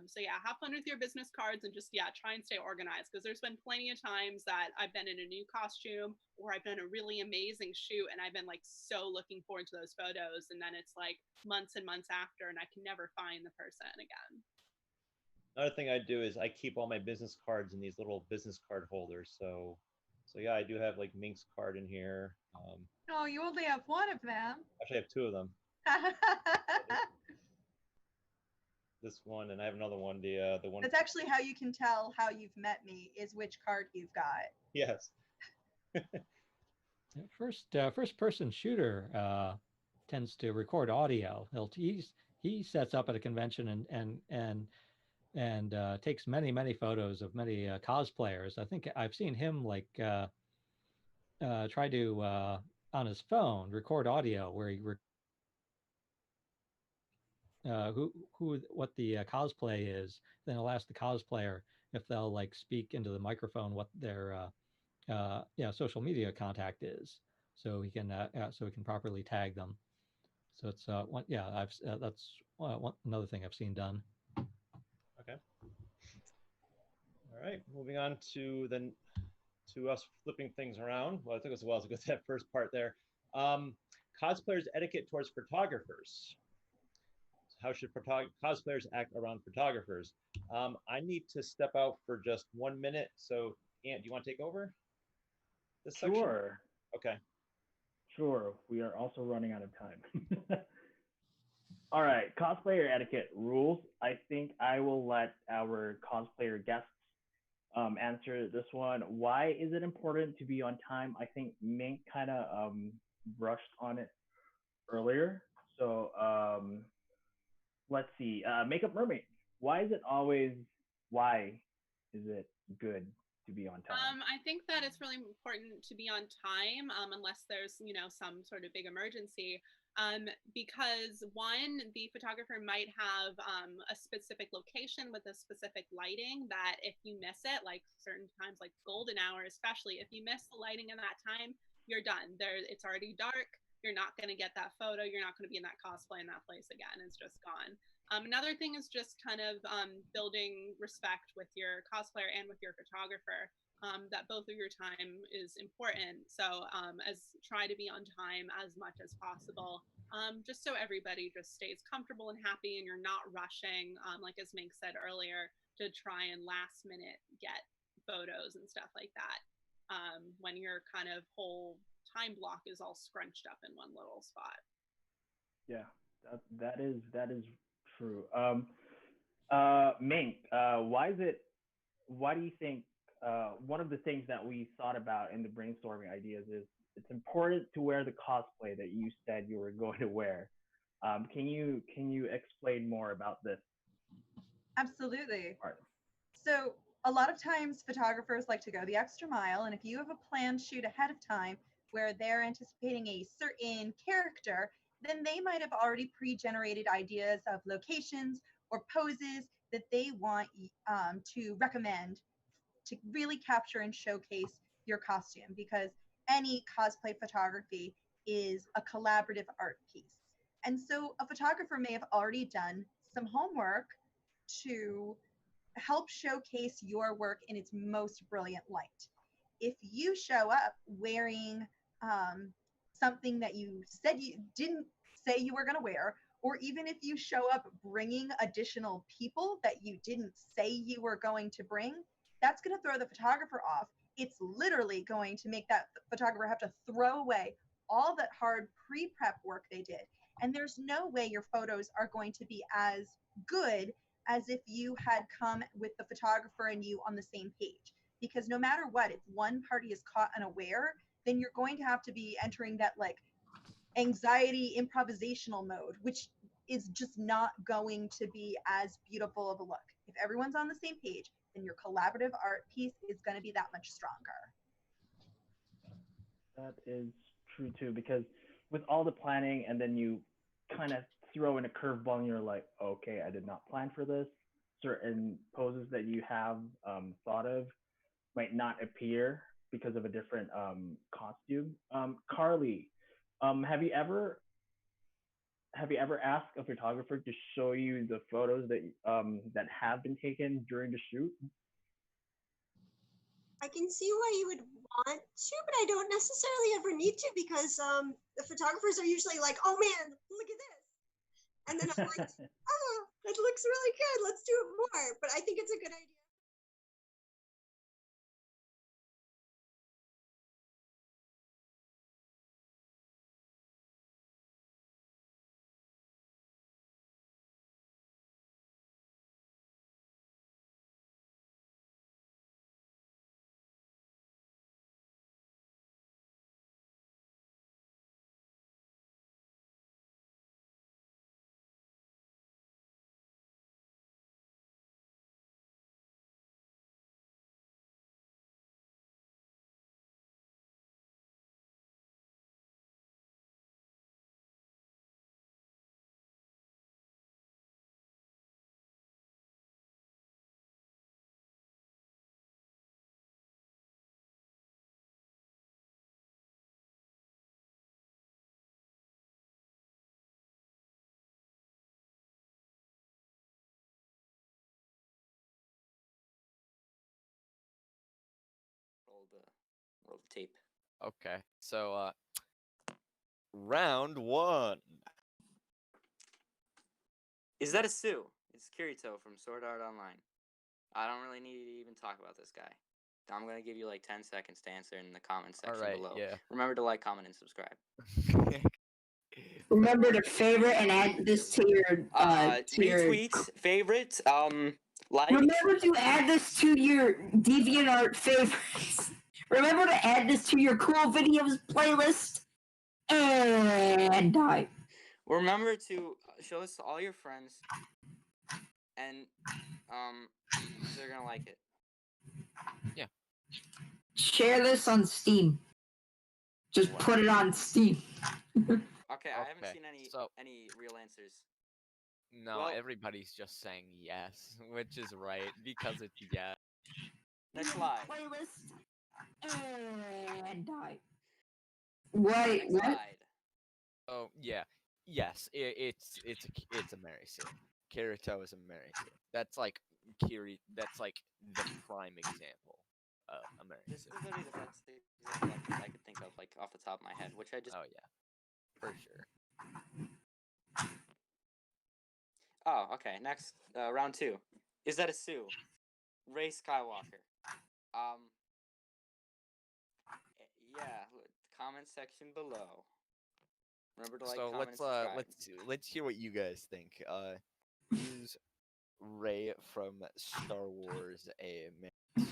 So yeah, have fun with your business cards and just, try and stay organized, because there's been plenty of times that I've been in a new costume or I've done a really amazing shoot and I've been like so looking forward to those photos, and then it's like months and months after and I can never find the person again. Another thing I do is I keep all my business cards in these little business card holders. So yeah, I do have like Mink's card in here. Oh, you only have one of them. Actually, I have two of them. This one, and I have another one. The one. That's actually how you can tell how you've met me, is which card you've got. Yes. First person shooter tends to record audio. He sets up at a convention and takes many photos of many cosplayers. I think I've seen him like try to on his phone record audio where he what the cosplay is. Then he'll ask the cosplayer if they'll like speak into the microphone what their social media contact is, so he can properly tag them. So it's that's another thing I've seen done. Okay. All right, moving on to us flipping things around. Well, it took us a while to go to that first part there. Cosplayers' etiquette towards photographers. How should cosplayers act around photographers? I need to step out for just 1 minute. So, Ant, do you want to take over this section? Sure. Okay. Sure. We are also running out of time. All right. Cosplayer etiquette rules. I think I will let our cosplayer guests answer this one. Why is it important to be on time? I think Mink kind of brushed on it earlier. So let's see. Makeup Mermaid. Why is it good to be on time? I think that it's really important to be on time, unless there's, some sort of big emergency. Because one, the photographer might have a specific location with a specific lighting that if you miss it, like certain times, like golden hour, especially, if you miss the lighting in that time, you're done. It's already dark. You're not going to get that photo. You're not going to be in that cosplay in that place again. It's just gone. Another thing is just kind of building respect with your cosplayer and with your photographer. That both of your time is important. So try to be on time as much as possible, just so everybody just stays comfortable and happy, and you're not rushing, like as Mink said earlier, to try and last minute get photos and stuff like that, when your kind of whole time block is all scrunched up in one little spot. Yeah, that is true. Mink, why do you think one of the things that we thought about in the brainstorming ideas is it's important to wear the cosplay that you said you were going to wear. Can you explain more about this? Absolutely. So a lot of times photographers like to go the extra mile, and if you have a planned shoot ahead of time where they're anticipating a certain character, then they might have already pre-generated ideas of locations or poses that they want to recommend to really capture and showcase your costume, because any cosplay photography is a collaborative art piece. And so a photographer may have already done some homework to help showcase your work in its most brilliant light. If you show up wearing something that you said you didn't say you were going to wear, or even if you show up bringing additional people that you didn't say you were going to bring, that's going to throw the photographer off. It's literally going to make that photographer have to throw away all that hard pre-prep work they did. And there's no way your photos are going to be as good as if you had come with the photographer and you on the same page. Because no matter what, if one party is caught unaware, then you're going to have to be entering that like anxiety improvisational mode, which is just not going to be as beautiful of a look. If everyone's on the same page, then your collaborative art piece is going to be that much stronger. That is true too, because with all the planning and then you kind of throw in a curveball and you're like, okay, I did not plan for this. Certain poses that you have thought of might not appear because of a different costume. Carly, have you ever asked a photographer to show you the photos that have been taken during the shoot? I can see why you would want to, but I don't necessarily ever need to because the photographers are usually like, "Oh man, look at this," and then I'm like, "Oh, it looks really good. Let's do it more." But I think it's a good idea. Roll the tape. Okay, so round one. Is that a Sue? It's Kirito from Sword Art Online. I don't really need to even talk about this guy. I'm gonna give you like 10 seconds to answer in the comment section Alright, below. yeah. Remember to like, comment, and subscribe. Remember to favorite and add this to your Retweet, favorite, like. Remember to add this to your DeviantArt favorites. Remember to add this to your cool videos playlist. And die. Remember to show this to all your friends, and they're gonna like it. Yeah. Share this on Steam. Just put it on Steam. Okay, I haven't seen any real answers. No, Well- everybody's just saying yes, which is right because it's yes. Next slide. Playlist and die. Wait, Next what? slide. Oh yeah, yes, it's a Mary Sue. Kirito is a Mary Sue. That's like That's like the prime example of a Mary This is Sue. literally the best example I could think of, like off the top of my head, which I just. Oh yeah, for sure. Oh, okay. Next, round two. Is that a Sue? Rey Skywalker. Yeah. Comment section below. Remember to like, So comment, and subscribe. let's hear what you guys think. Is Rey from Star Wars a Mary Sue?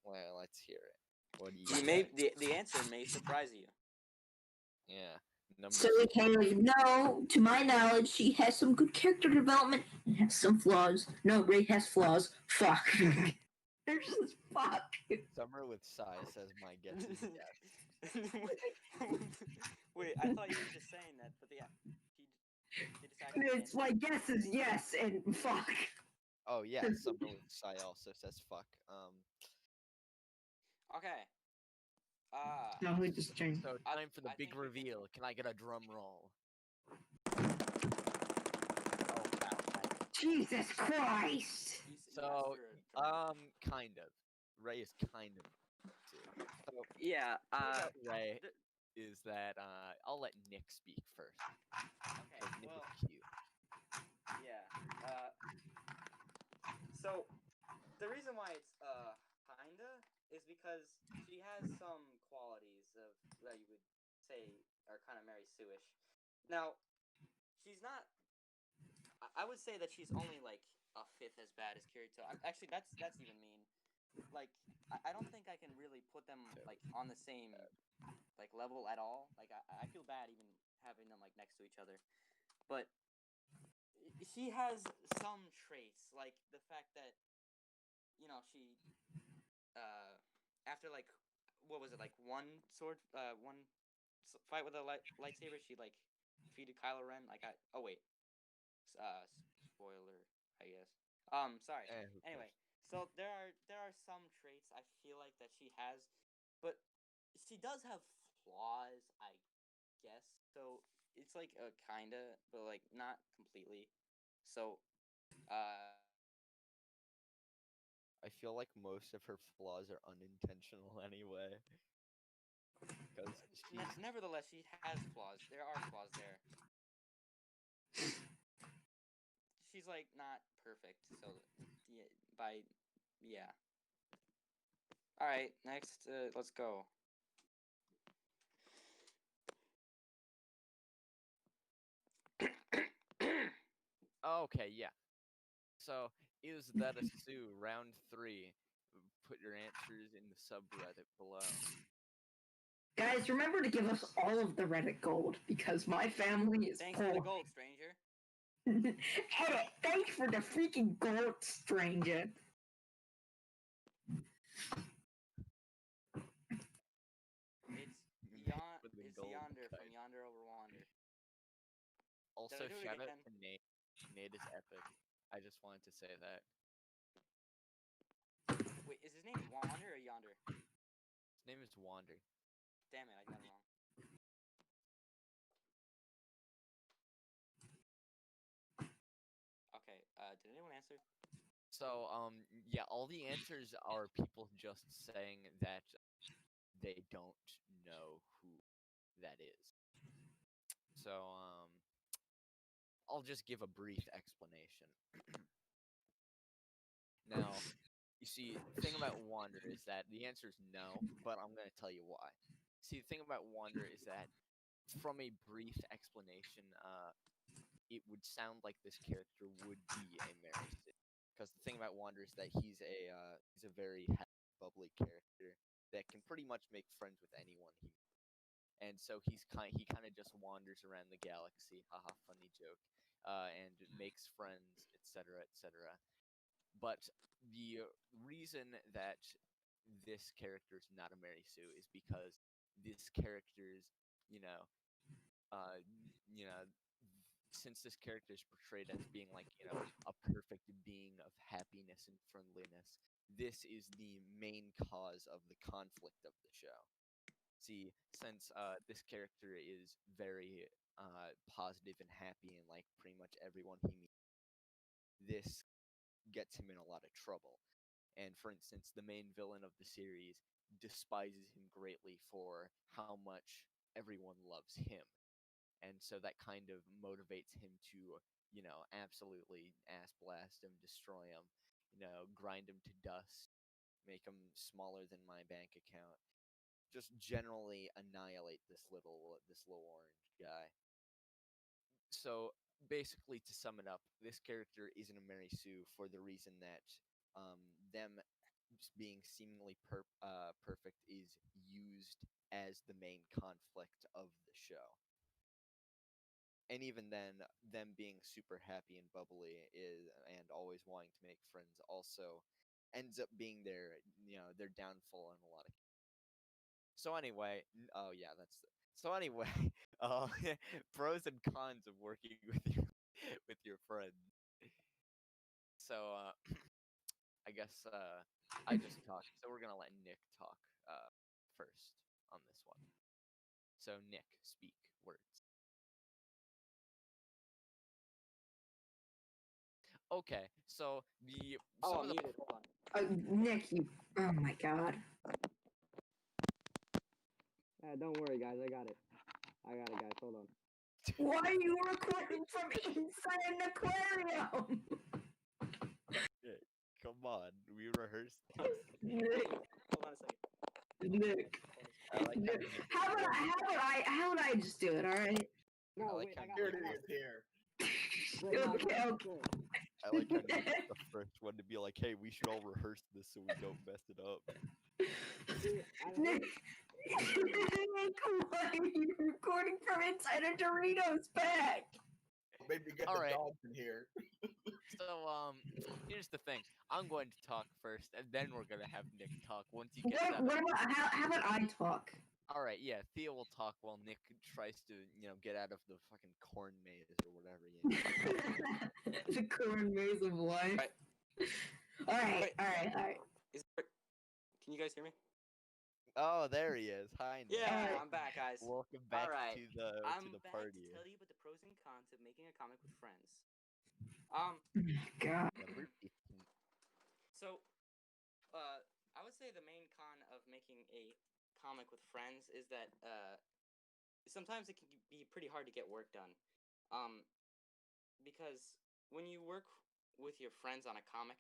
Well, let's hear it. What do you? You may the answer may surprise you. Yeah. So no, to my knowledge, she has some good character development and has some flaws. No, Rey has flaws. Fuck. There's just fuck. Summer with Sai says my guess is yes. Wait, I thought you were just saying that, but yeah, she just actually. It's my guess is yes and fuck. Oh yeah, Summer with Sai also says fuck. Okay. No, who just turned? So time for the big reveal. Can I get a drum roll? Jesus Christ! So, kind of. Rey is kind of. Too. So, yeah. Rey is that I'll let Nick speak first. Okay. Nick Well. is cute. Yeah. So the reason why it's kinda is because she has some qualities of that you would say are kind of Mary Sue-ish. Now, she's not. I would say that she's only like a fifth as bad as Kirito. Actually, that's even mean. Like, I don't think I can really put them like on the same like level at all. Like, I feel bad even having them like next to each other. But she has some traits, like the fact that, you know, she after like what was it, like one fight with a lightsaber, she like defeated Kylo Ren. Like oh wait, spoiler, I guess. Sorry. Who Anyway, cares? so there are some traits I feel like that she has, but she does have flaws, I guess. So it's like kinda, but like not completely. So I feel like most of her flaws are unintentional anyway. Because nevertheless, she has flaws. There are flaws there. She's like not perfect. So yeah. All right, next, let's go. okay, yeah. So is that a Sue round 3? Put your answers in the subreddit below. Guys, remember to give us all of the Reddit gold because my family is Thanks poor. for the gold, stranger. Edit, thanks for the freaking gold, stranger. It's Yonder from Yonder Over Wander. Also, shout out to Nate. Nate is epic. I just wanted to say that. Wait, is his name Wander or Yonder? His name is Wander. Damn it, I got it wrong. Okay, did anyone answer? So, yeah, all the answers are people just saying that they don't know who that is. So, I'll just give a brief explanation. Now, you see, the thing about Wander is that the answer is no, but I'm going to tell you why. See, the thing about Wander is that from a brief explanation, it would sound like this character would be a Mary Sue. Because the thing about Wander is that he's a very happy, bubbly character that can pretty much make friends with anyone he wants. And so he kind of just wanders around the galaxy, haha, funny joke, and makes friends, etc., etc. But the reason that this character is not a Mary Sue is because this character's, since this character is portrayed as being like, a perfect being of happiness and friendliness, this is the main cause of the conflict of the show. See, since this character is very positive and happy and like pretty much everyone he meets, this gets him in a lot of trouble. And for instance, the main villain of the series despises him greatly for how much everyone loves him. And so that kind of motivates him to, absolutely ass blast him, destroy him, grind him to dust, make him smaller than my bank account. Just generally annihilate this little orange guy. So basically, to sum it up, this character isn't a Mary Sue for the reason that them just being seemingly perfect is used as the main conflict of the show. And even then, them being super happy and bubbly and always wanting to make friends also ends up being their downfall in a lot of cases. So anyway, pros and cons of working with your friend. So I guess I just talked. So we're gonna let Nick talk first on this one. So Nick, speak words. Okay, so I'm muted. Hold on. Nick, you. Oh my god. Don't worry, guys. I got it, guys. Hold on. Why are you recording from inside an aquarium? Come on, we rehearsed. Nick. Hold on a second. Nick. Nick. How would I just do it? All right. No, wait, I got Here it is. Here. Okay. I like how Nick's the first one to be like, "Hey, we should all rehearse this so we don't mess it up." Nick, why are you recording from inside a Doritos bag? Maybe get All the right. dogs in here. So here's the thing. I'm going to talk first, and then we're gonna have Nick talk once he gets What, out. what about how about I talk? All right, yeah. Theo will talk while Nick tries to, get out of the fucking corn maze or whatever. The corn maze of life. Right. All right, Wait. all right. Can you guys hear me? Oh, there he is. Hi, Nick. Yeah, I'm back, guys. Welcome back All right. to the I'm to the back party. to tell you about the pros and cons of making a comic with friends. God. So, I would say the main con of making a comic with friends is that sometimes it can be pretty hard to get work done. Because when you work with your friends on a comic,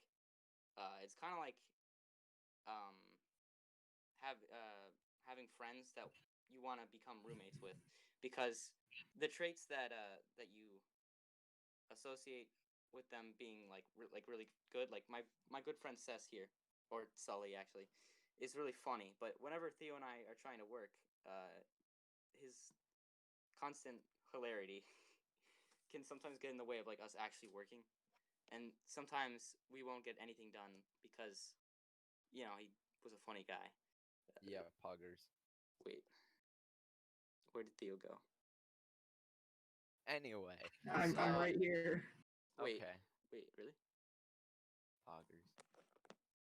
it's kind of like having friends that you want to become roommates with, because the traits that you associate with them being really good, like my good friend Cess here, or Sully actually, is really funny. But whenever Theo and I are trying to work, his constant hilarity can sometimes get in the way of us actually working, and sometimes we won't get anything done because he was a funny guy. Yeah, poggers. Wait, where did Theo go? Anyway, I'm right here. Wait, okay. Wait, really? Poggers.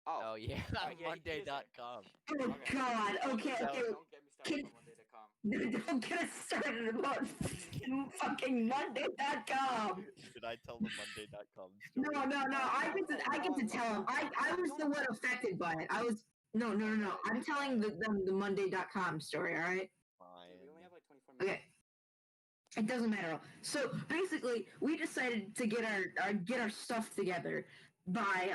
Oh yeah, yeah, Monday.com. Oh God. Okay. Don't get me started on Monday.com. Don't get us started about fucking Monday.com. Should I tell the Monday.com story? No. I get to tell him. I was the one affected by it. I was no. I'm telling them the Monday.com story. All right. Fine. We only have like 24 minutes. Okay. It doesn't matter. So basically, we decided to get our stuff together by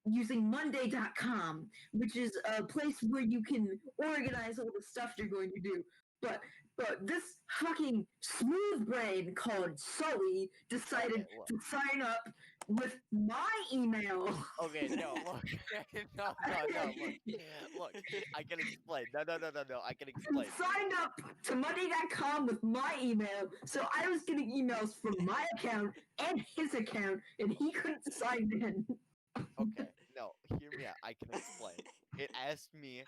using Monday.com, which is a place where you can organize all the stuff you're going to do. But this fucking smooth brain called Sully decided to sign up with my email. Okay, no, look. no, look. I can explain. No, I can explain. Signed up to Monday.com with my email, so I was getting emails from my account and his account, and he couldn't sign in. Okay, no, hear me out. I can explain. It asked me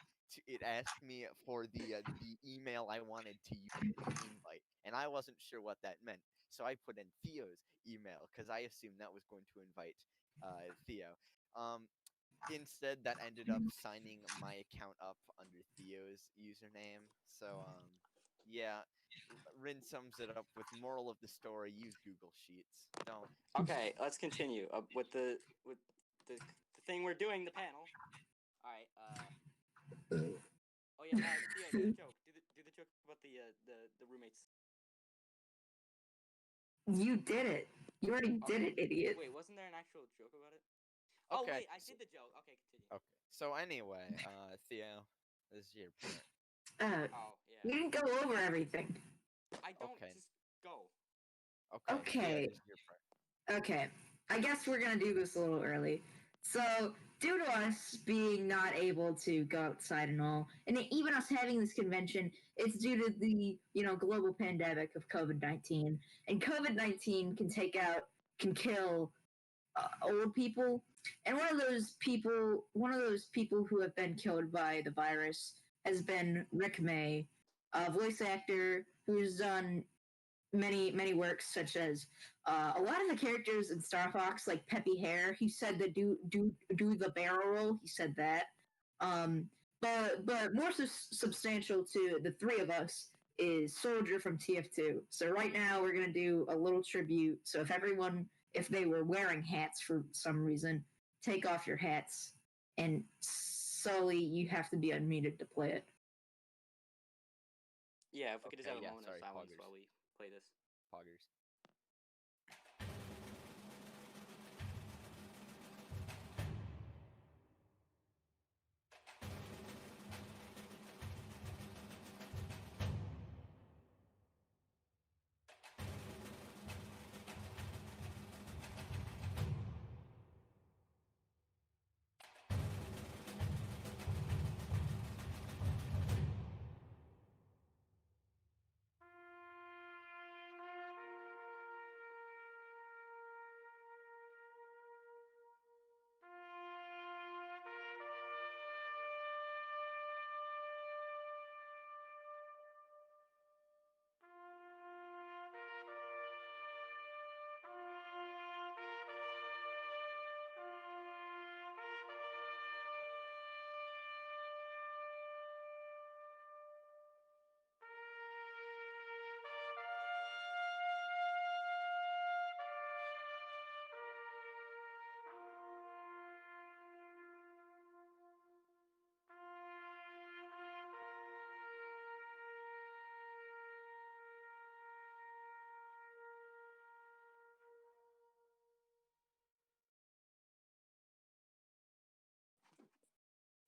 for the email I wanted to use in the invite, and I wasn't sure what that meant. So I put in Theo's email because I assumed that was going to invite Theo. Instead, that ended up signing my account up under Theo's username. So yeah, Rin sums it up with moral of the story: use Google Sheets. Don't. Okay, let's continue with the thing we're doing, the panel. All right. Oh yeah, Theo, do the joke. Do the joke about the roommates. You did it. You already did it, idiot. Wait, wasn't there an actual joke about it? Okay. Oh wait, I did the joke. Okay, continue. Okay. So anyway, Theo, this is your part. Oh yeah. We didn't go over everything. I don't just go. Okay. Okay. Theo, this is your part. Okay. I guess we're gonna do this a little early. So, due to us being not able to go outside and all, and even us having this convention, it's due to the global pandemic of COVID-19. And COVID-19 can kill old people. And one of those people who have been killed by the virus has been Rick May, a voice actor who's done many works, such as a lot of the characters in Star Fox, like Peppy Hare. He said that do the barrel roll. He said that. But more substantial to the three of us is Soldier from TF2. So right now we're gonna do a little tribute. So if they were wearing hats for some reason, take off your hats, and Sully, you have to be unmuted to play it. Yeah, if we could just have a yeah, moment sorry, of silence poggers. while we play this. Poggers.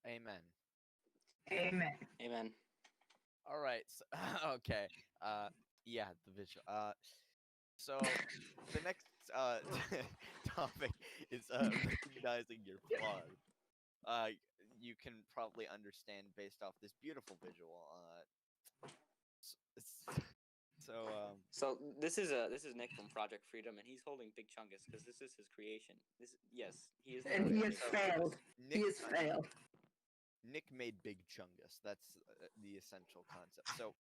Amen. Amen. Amen. All right. So, okay. Yeah, the visual. So the next topic is recognizing your flaws. You can probably understand based off this beautiful visual. So this is Nick from Project Freedom, and he's holding Big Chungus because this is his creation. Yes, he is. And he has So, failed. He Nick, has failed. Nick made Big Chungus. That's the essential concept. So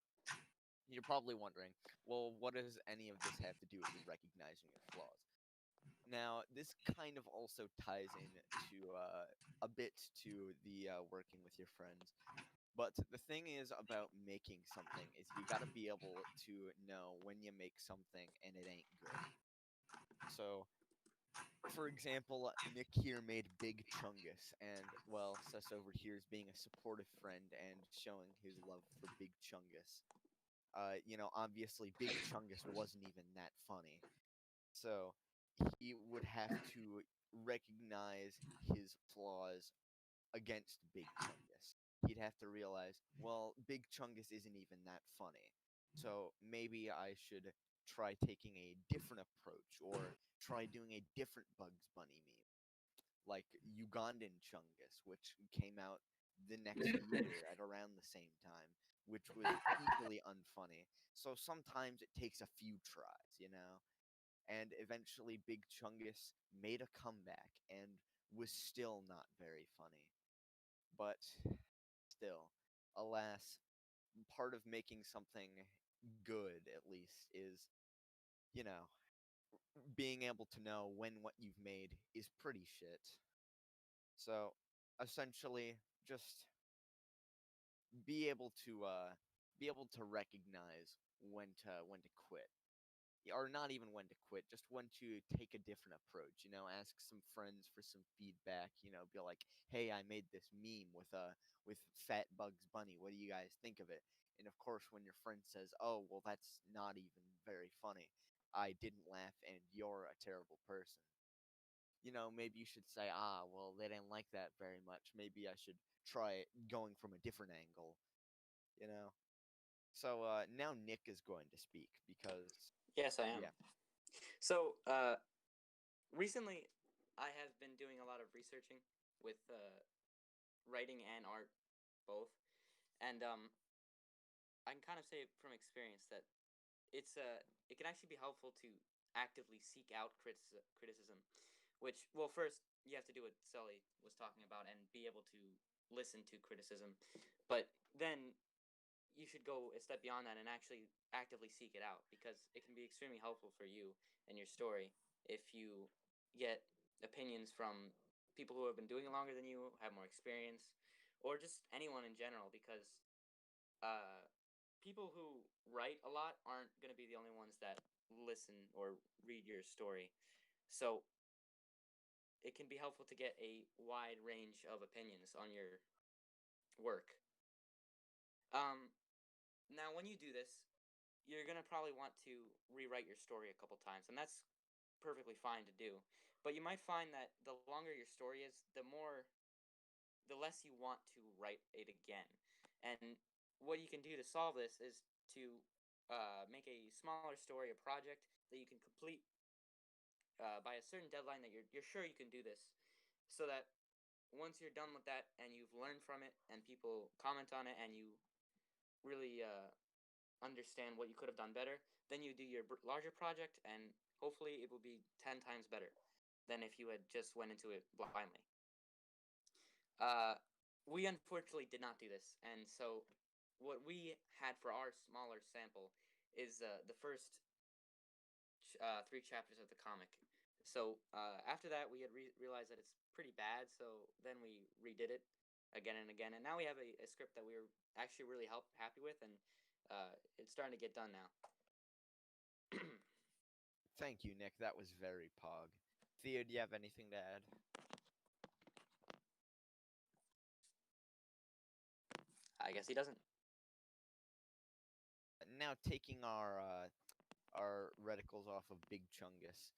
you're probably wondering, well, what does any of this have to do with you recognizing your flaws? Now, this kind of also ties in to a bit to the working with your friends. But the thing is about making something is you gotta be able to know when you make something and it ain't good. So, for example, Nick here made Big Chungus, and, well, Sess over here is being a supportive friend and showing his love for Big Chungus. Obviously, Big Chungus wasn't even that funny. So, he would have to recognize his flaws against Big Chungus. He'd have to realize, well, Big Chungus isn't even that funny. So maybe I should try taking a different approach or try doing a different Bugs Bunny meme. Like Ugandan Chungus, which came out the next year at around the same time, which was equally unfunny. So sometimes it takes a few tries, And eventually Big Chungus made a comeback and was still not very funny. But still, alas, part of making something good, at least, is, you know, being able to know when what you've made is pretty shit. So, essentially, just be able to recognize when to quit, or not even when to quit, just when to take a different approach. Ask some friends for some feedback. Be like, hey, I made this meme with Fat Bugs Bunny. What do you guys think of it? And of course, when your friend says, oh, well, that's not even very funny, I didn't laugh, and you're a terrible person. Maybe you should say, well, they didn't like that very much. Maybe I should try it going from a different angle. So now Nick is going to speak because Yes, I am. yeah. So, recently, I have been doing a lot of researching with writing and art, both, and I can kind of say from experience that it can actually be helpful to actively seek out criticism, which, well, first you have to do what Sully was talking about and be able to listen to criticism, but then you should go a step beyond that and actually actively seek it out, because it can be extremely helpful for you and your story if you get opinions from people who have been doing it longer than you, have more experience, or just anyone in general, because people who write a lot aren't going to be the only ones that listen or read your story. So it can be helpful to get a wide range of opinions on your work. Now, when you do this, you're going to probably want to rewrite your story a couple times, and that's perfectly fine to do. But you might find that the longer your story is, the less you want to write it again. And what you can do to solve this is to make a smaller story, a project that you can complete by a certain deadline that you're sure you can do this, so that once you're done with that and you've learned from it and people comment on it and you really understand what you could have done better, then you do your larger project, and hopefully it will be 10 times better than if you had just went into it blindly. We unfortunately did not do this, and so what we had for our smaller sample is the first 3 chapters of the comic. So after that, we had realized that it's pretty bad, so then we redid it again and again, and now we have a script that we were actually really happy with, and it's starting to get done now. Thank you, Nick. That was very pog. Theo, do you have anything to add? I guess he doesn't. Now, taking our reticles off of Big Chungus,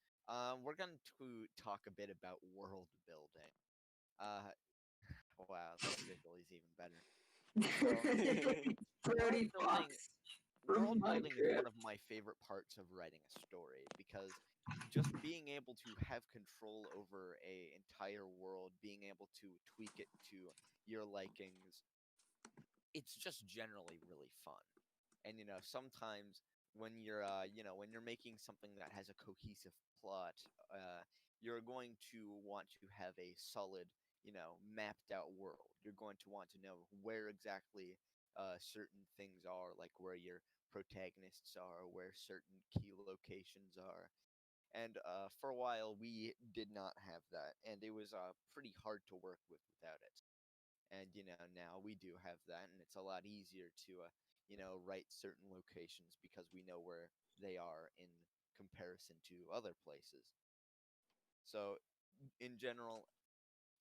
we're going to talk a bit about world building. Wow, this visual is even better. Brody World building, Fox world from building is Minecraft. one of my favorite parts of writing a story because just being able to have control over a entire world, being able to tweak it to your likings, it's just generally really fun. And sometimes when you're when you're making something that has a cohesive plot, you're going to want to have a solid, mapped out world. You're going to want to know where exactly certain things are, like where your protagonists are, where certain key locations are. And for a while, we did not have that, and it was pretty hard to work with without it. And now we do have that, and it's a lot easier to write certain locations because we know where they are in comparison to other places. So, in general,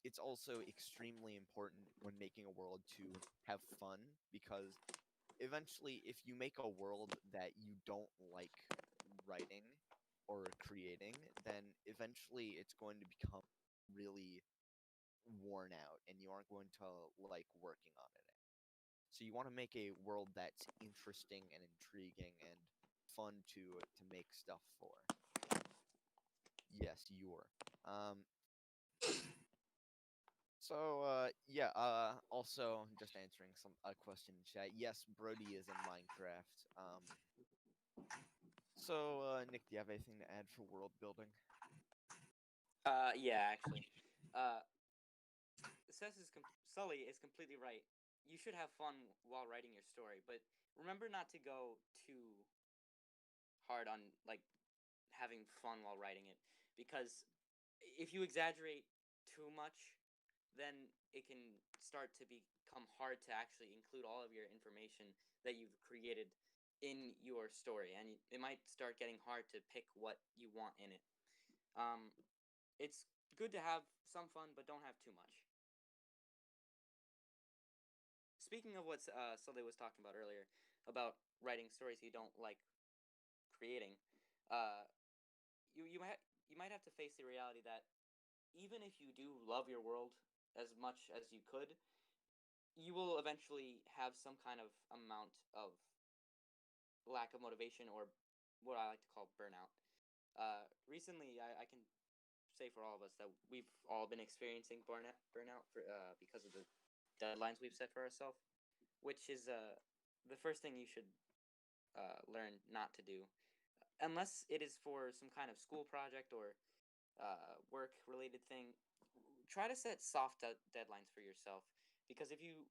it's also extremely important when making a world to have fun because eventually, if you make a world that you don't like writing or creating, then eventually it's going to become really worn out and you aren't going to like working on it. So you want to make a world that's interesting and intriguing and fun to make stuff for. Yes, you're. Yeah, also just answering a question in chat. Yes, Brody is in Minecraft. Nick, do you have anything to add for world building? Yeah, actually. Sully is completely right. You should have fun while writing your story, but remember not to go too hard on like having fun while writing it, because if you exaggerate too much, then it can start to become hard to actually include all of your information that you've created in your story, and it might start getting hard to pick what you want in it. It's good to have some fun, but don't have too much. Speaking of what Sully was talking about earlier, about writing stories you don't like creating, you might have to face the reality that even if you do love your world as much as you could, you will eventually have some kind of amount of lack of motivation, or what I like to call burnout. Recently, I can say for all of us that we've all been experiencing burnout because of the deadlines we've set for ourselves, which is the first thing you should learn not to do, unless it is for some kind of school project or work-related thing. Try to set soft deadlines for yourself, because if you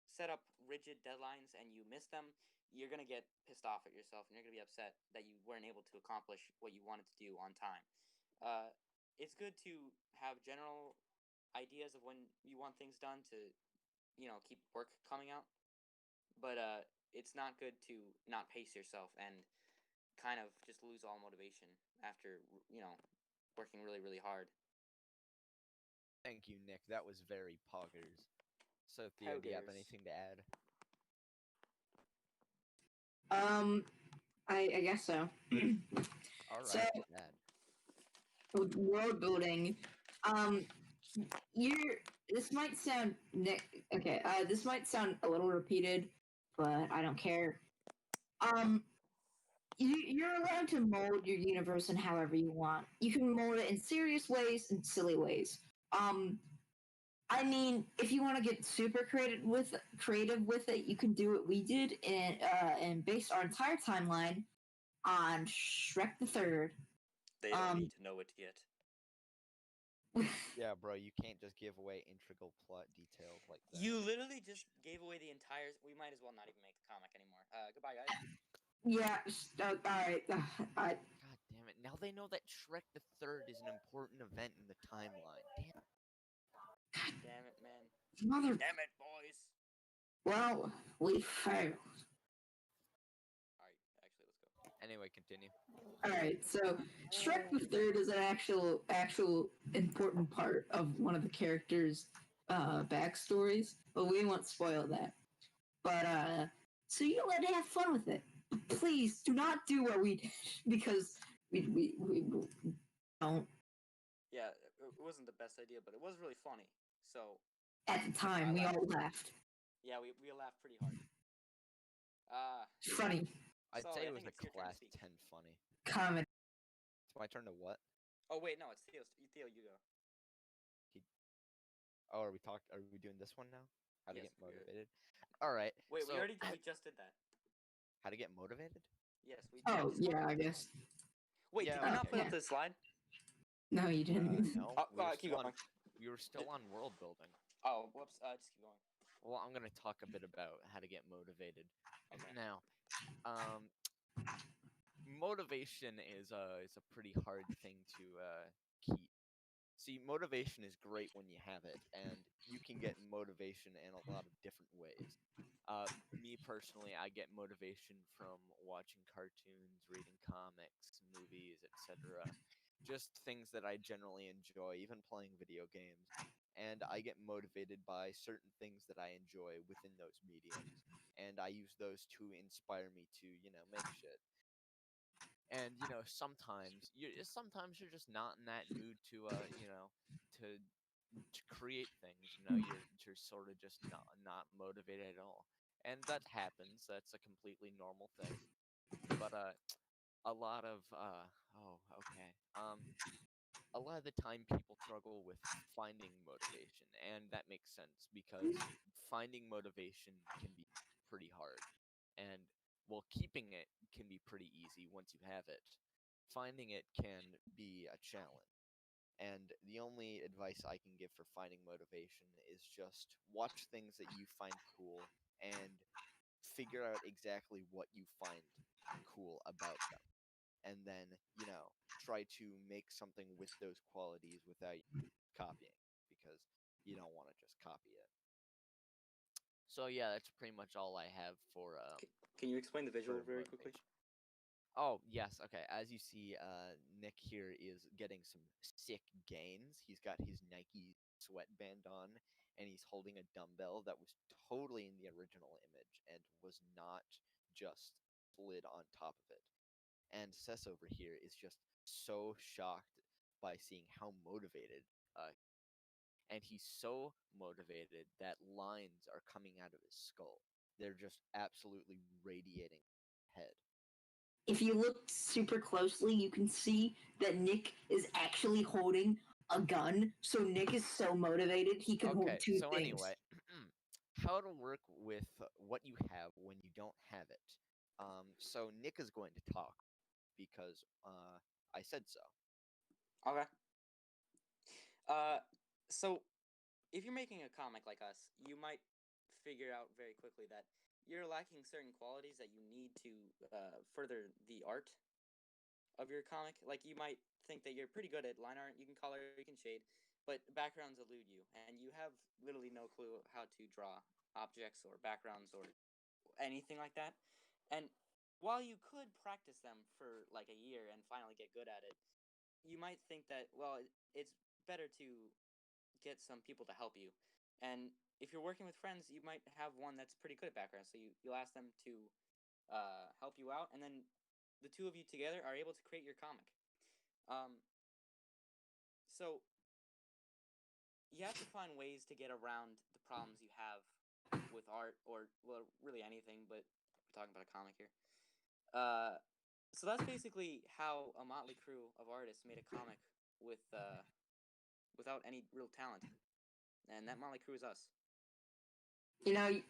set up rigid deadlines and you miss them, you're going to get pissed off at yourself and you're going to be upset that you weren't able to accomplish what you wanted to do on time. It's good to have general ideas of when you want things done to, keep work coming out, but it's not good to not pace yourself and kind of just lose all motivation after, working really, really hard. Thank you, Nick. That was very poggers. So, Theo, do you have anything to add? I guess so. All right. So, Dad. world building. This might sound okay. This might sound a little repeated, but I don't care. You're allowed to mold your universe in however you want. You can mold it in serious ways and silly ways. I mean, if you want to get super creative with it, you can do what we did and base our entire timeline on Shrek the Third. They don't need to know it yet. Yeah, bro, you can't just give away integral plot details like that. You literally just gave away the entire. We might as well not even make the comic anymore. Goodbye, guys. Yeah. All right. God damn it! Now they know that Shrek the Third is an important event in the timeline. Damn it, man. Mother. Damn it, boys. Well, we failed. Alright, actually, let's go. Anyway, continue. Alright, so Shrek the Third is an actual important part of one of the characters' backstories, but we won't spoil that. But so you're allowed to have fun with it. But please do not do what we did, because we don't. Yeah, it wasn't the best idea, but it was really funny. So At the time, we all laughed. Yeah, we laughed pretty hard. Funny. I'd Sully, say I it was think a it's your turn to class speak. 10 funny. Comedy. It's my turn to what? Oh wait, no, it's Theo's. Theo, you go. Oh, are we doing this one now? How to Yes, get we are. motivated? All right. Wait, so, we just did that. How to get motivated? Yes, we. Oh, just yeah, I did that guess. one. Wait, Yeah, did we not okay. put up the slide? No, you didn't. No, Oh, we were keep still going. we were still on world building. Oh, whoops. Just keep going. Well, I'm gonna talk a bit about how to get motivated. Okay. Now, motivation is a pretty hard thing to keep. See, motivation is great when you have it, and you can get motivation in a lot of different ways. Me personally, I get motivation from watching cartoons, reading comics, movies, etc. Just things that I generally enjoy, even playing video games. And I get motivated by certain things that I enjoy within those mediums. And I use those to inspire me to, make shit. And sometimes you're just not in that mood to to create things. You're sort of just not motivated at all, and that happens. That's a completely normal thing. But a lot of a lot of the time people struggle with finding motivation, and that makes sense because finding motivation can be pretty hard, and keeping it can be pretty easy once you have it. Finding it can be a challenge. And the only advice I can give for finding motivation is just watch things that you find cool and figure out exactly what you find cool about them. And then, try to make something with those qualities without copying, because you don't want to just copy it. So yeah, that's pretty much all I have for Can you explain the visual for very quickly? motivation. Oh, yes, okay. As you see, Nick here is getting some sick gains. He's got his Nike sweatband on, and he's holding a dumbbell that was totally in the original image and was not just slid on top of it. And Sess over here is just so shocked by seeing how motivated, and he's so motivated that lines are coming out of his skull. They're just absolutely radiating head. If you look super closely, you can see that Nick is actually holding a gun. So Nick is so motivated he can hold two so things. anyway, how to work with what you have when you don't have it. So Nick is going to talk because I said so. Okay. So if you're making a comic like us, you might figure out very quickly that you're lacking certain qualities that you need to further the art of your comic. Like, you might think that you're pretty good at line art, you can color, you can shade, but backgrounds elude you, and you have literally no clue how to draw objects or backgrounds or anything like that. And while you could practice them for like a year and finally get good at it, you might think that, well, it's better to get some people to help you. And if you're working with friends, you might have one that's pretty good at background, so you'll ask them to help you out, and then the two of you together are able to create your comic. So you have to find ways to get around the problems you have with art, or, well, really anything, but we're talking about a comic here. So that's basically how a motley crew of artists made a comic with without any real talent, and that motley crew is us.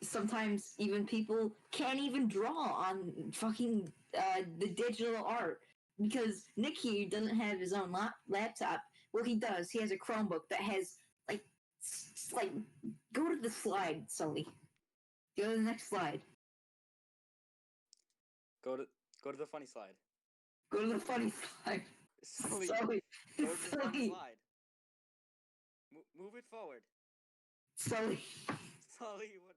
Sometimes even people can't even draw on fucking the digital art because Nick here doesn't have his own laptop. Well, he does. He has a Chromebook that has like go to the slide, Sully. Go to the next slide. Go to the funny slide. Go to the funny slide. Sully, Sully. go to the funny Sully. slide. Move it forward. Sully. Sully, what?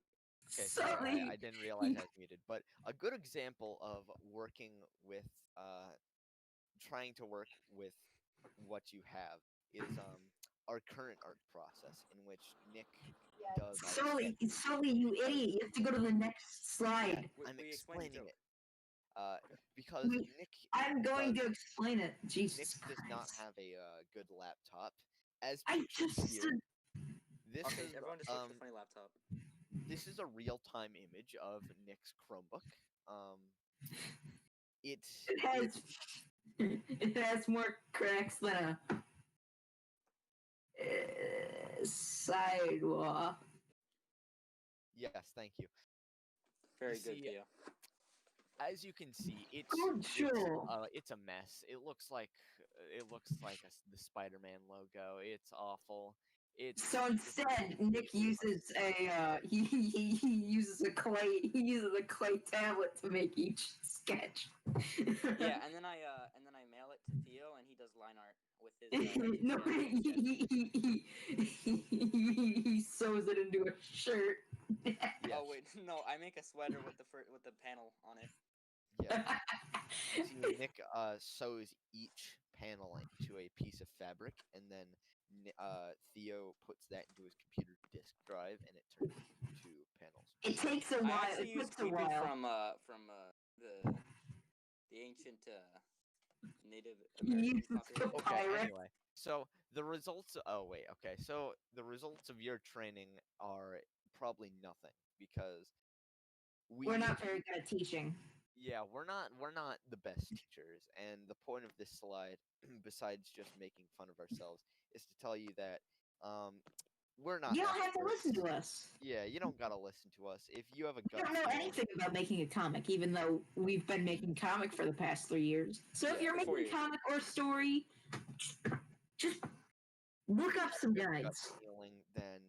Okay, sorry, I didn't realize I was muted. But a good example of working with, trying to work with what you have is our current art process, in which Nick does. Sully, you idiot! You have to go to the next slide. I'm explaining it. Because We- Nick. I'm going to explain it. Jesus Nick does Christ. not have a good laptop. As I pictured just here, said- This Okay, is everyone just look at the funny laptop. this is a real-time image of Nick's Chromebook. It's It has it has more cracks than a sidewalk. Yes, thank you. Very You good, see, Theo. as you can see, Good show. it's a mess. It looks like the Spider-Man logo. It's awful. It's So instead, Nick uses he uses a clay tablet to make each sketch. Yeah, and then I mail it to Theo, and he does line art with his. No, he sews it into a shirt. Oh wait, no, I make a sweater with the panel on it. Yeah. See, Nick sews each panel into a piece of fabric, and then Theo puts that into his computer disk drive, and it turns it into panels. It takes a while. I actually It use takes a weaving while. from the ancient Native He American uses population. Okay, papyrus. anyway. So the results so the results of your training are probably nothing because We're not very good at teaching. Yeah, we're not the best teachers, and the point of this slide, besides just making fun of ourselves, is to tell you that we're not. You don't have to experts. listen to us. Yeah, you don't gotta listen to us. If you have a We gut don't know feeling, anything about making a comic, even though we've been making comic for the past 3 years. So if Yeah, you're for 4 making years. comic or story, just look up some gut guides. feeling, then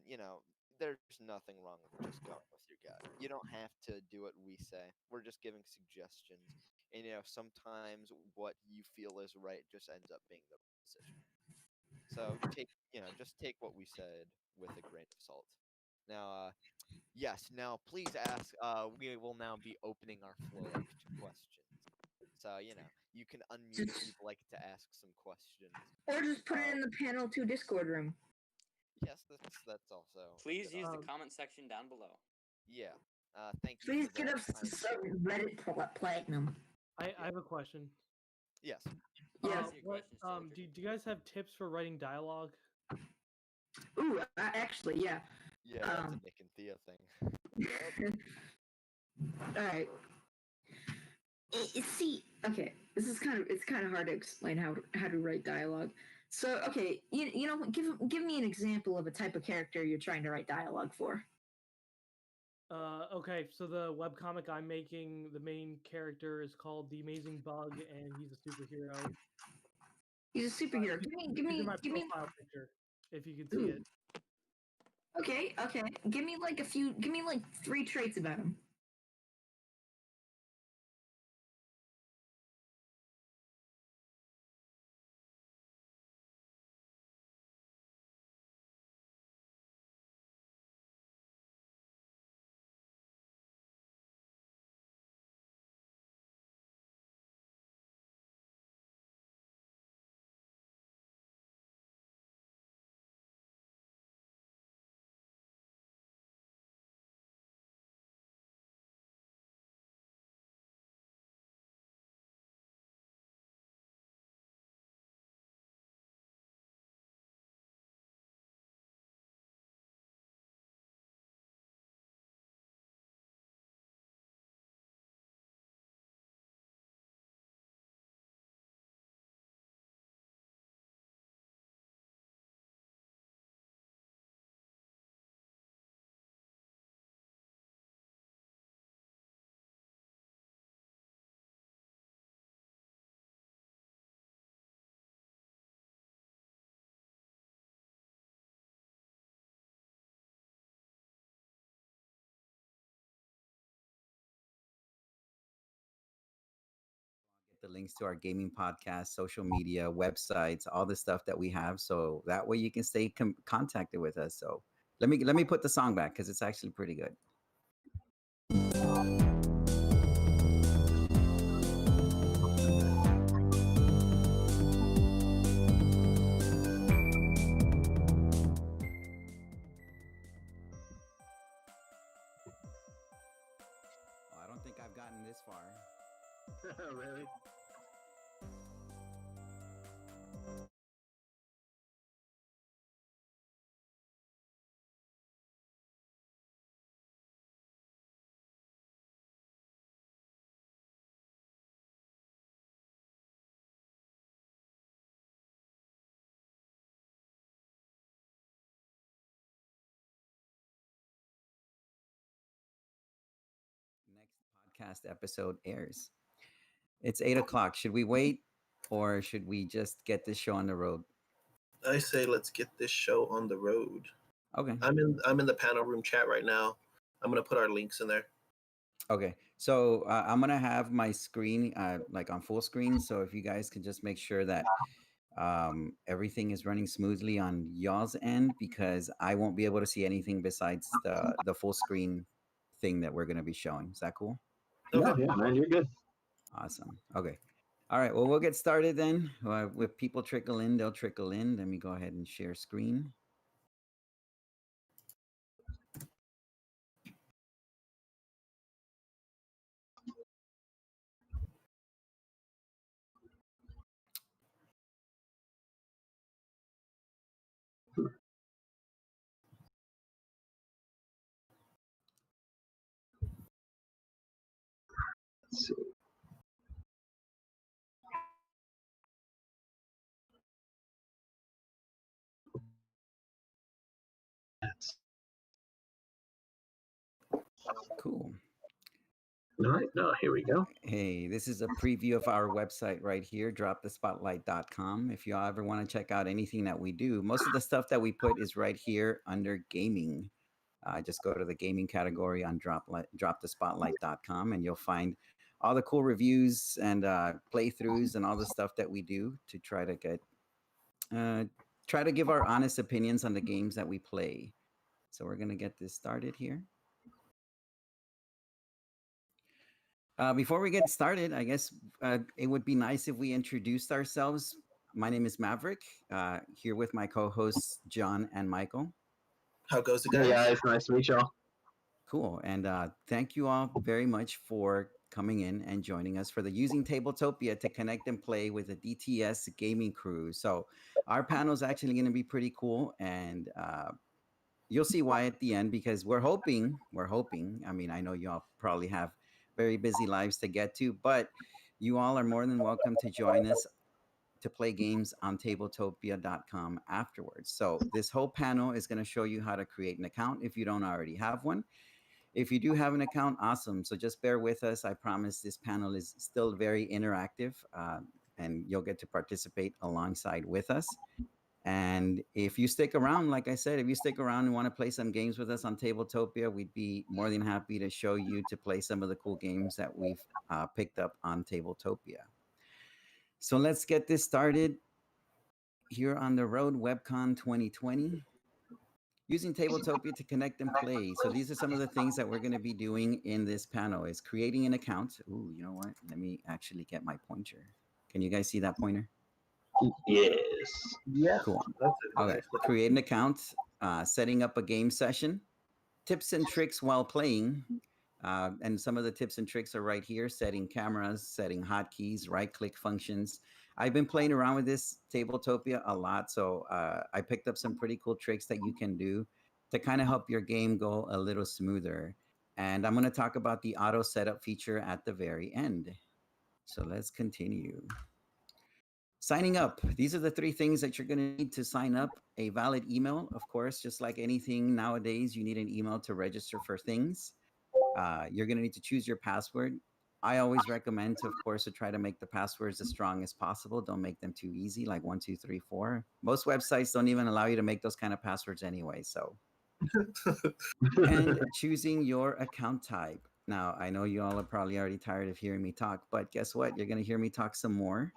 there's nothing wrong with just going with your gut. You don't have to do what we say. We're just giving suggestions, and sometimes what you feel is right just ends up being the right decision. So just take what we said with a grain of salt. Now, yes. Now, please ask. We will now be opening our floor up to questions. So you can unmute if you'd like to ask some questions. Or just put it in the panel 2 Discord room. Yes, that's also. Please use the comment section down below. Yeah. Thank you. Please for get the us kind some Reddit platinum. I have a question. Yes. Yes. Do you guys have tips for writing dialogue? Ooh, actually, yeah. Yeah, that's a Nick and Thea thing. All right. See, okay, it's kind of hard to explain how to write dialogue. So, okay, give me an example of a type of character you're trying to write dialogue for. Okay, so the webcomic I'm making, the main character is called The Amazing Bug, and he's a superhero. He's a superhero. Give me my profile picture, if you can see Ooh. it. Okay. Give me like 3 traits about him. The links to our gaming podcast, social media, websites, all the stuff that we have, so that way you can stay contacted with us. So let me put the song back because it's actually pretty good. I don't think I've gotten this far. Really? podcast episode airs. It's 8 o'clock. Should we wait or should we just get this show on the road? I say let's get this show on the road. Okay. I'm in the panel room chat right now. I'm gonna put our links in there. Okay. So I'm gonna have my screen like on full screen. So if you guys can just make sure that everything is running smoothly on y'all's end, because I won't be able to see anything besides the full screen thing that we're gonna be showing. Is that cool? Yeah, man, you're good. Awesome. Okay. All right. Well, we'll get started then. If people trickle in, they'll trickle in. Let me go ahead and share screen. Let's see. Cool. All right, now here we go. Hey, this is a preview of our website right here, dropthespotlight.com. If you all ever want to check out anything that we do, most of the stuff that we put is right here under gaming. Just go to the gaming category on dropthespotlight.com and you'll find all the cool reviews and playthroughs and all the stuff that we do to try to give our honest opinions on the games that we play. So we're going to get this started here. Before we get started, I guess it would be nice if we introduced ourselves. My name is Maverick, here with my co-hosts, John and Michael. How goes it, guys? Hey guys, nice to meet y'all. Cool. And thank you all very much for coming in and joining us for the Using Tabletopia to connect and play with the DTS gaming crew. So our panel is actually going to be pretty cool, and you'll see why at the end, because we're hoping, I mean, I know you all probably have very busy lives to get to, but you all are more than welcome to join us to play games on tabletopia.com afterwards. So this whole panel is going to show you how to create an account if you don't already have one. If you do have an account, awesome. So just bear with us. I promise this panel is still very interactive, and you'll get to participate alongside with us. And if you stick around, like I said, if you stick around and want to play some games with us on Tabletopia, we'd be more than happy to show you to play some of the cool games that we've picked up on Tabletopia. So let's get this started here on the road, WebCon 2020. Using Tabletopia to connect and play. So these are some of the things that we're going to be doing in this panel is creating an account. Ooh, you know what? Let me actually get my pointer. Can you guys see that pointer? Yes. Yeah. Cool. Okay. Create an account, setting up a game session, tips and tricks while playing. And some of the tips and tricks are right here, setting cameras, setting hotkeys, right-click functions. I've been playing around with this Tabletopia a lot, so I picked up some pretty cool tricks that you can do to kind of help your game go a little smoother. And I'm going to talk about the auto setup feature at the very end. So let's continue. Signing up. These are the 3 things that you're going to need to sign up. A valid email, of course, just like anything nowadays, you need an email to register for things. You're going to need to choose your password. I always recommend to, of course, to try to make the passwords as strong as possible. Don't make them too easy, like 1, 2, 3, 4. Most websites don't even allow you to make those kind of passwords anyway. So, and choosing your account type. Now, I know you all are probably already tired of hearing me talk, but guess what? You're going to hear me talk some more.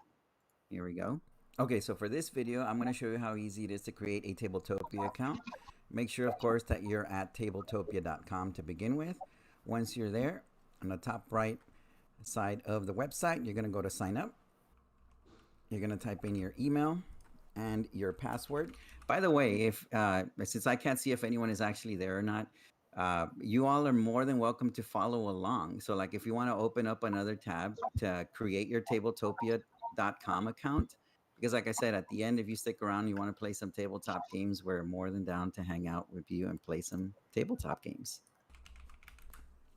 Here we go. Okay, so for this video, I'm going to show you how easy it is to create a Tabletopia account. Make sure, of course, that you're at tabletopia.com to begin with. Once you're there, on the top right side of the website, you're going to go to sign up. You're going to type in your email and your password. By the way, if since I can't see if anyone is actually there or not, you all are more than welcome to follow along. So like if you want to open up another tab to create your tabletopia.com account, because like I said, at the end, if you stick around, you want to play some tabletop games, we're more than down to hang out with you and play some tabletop games.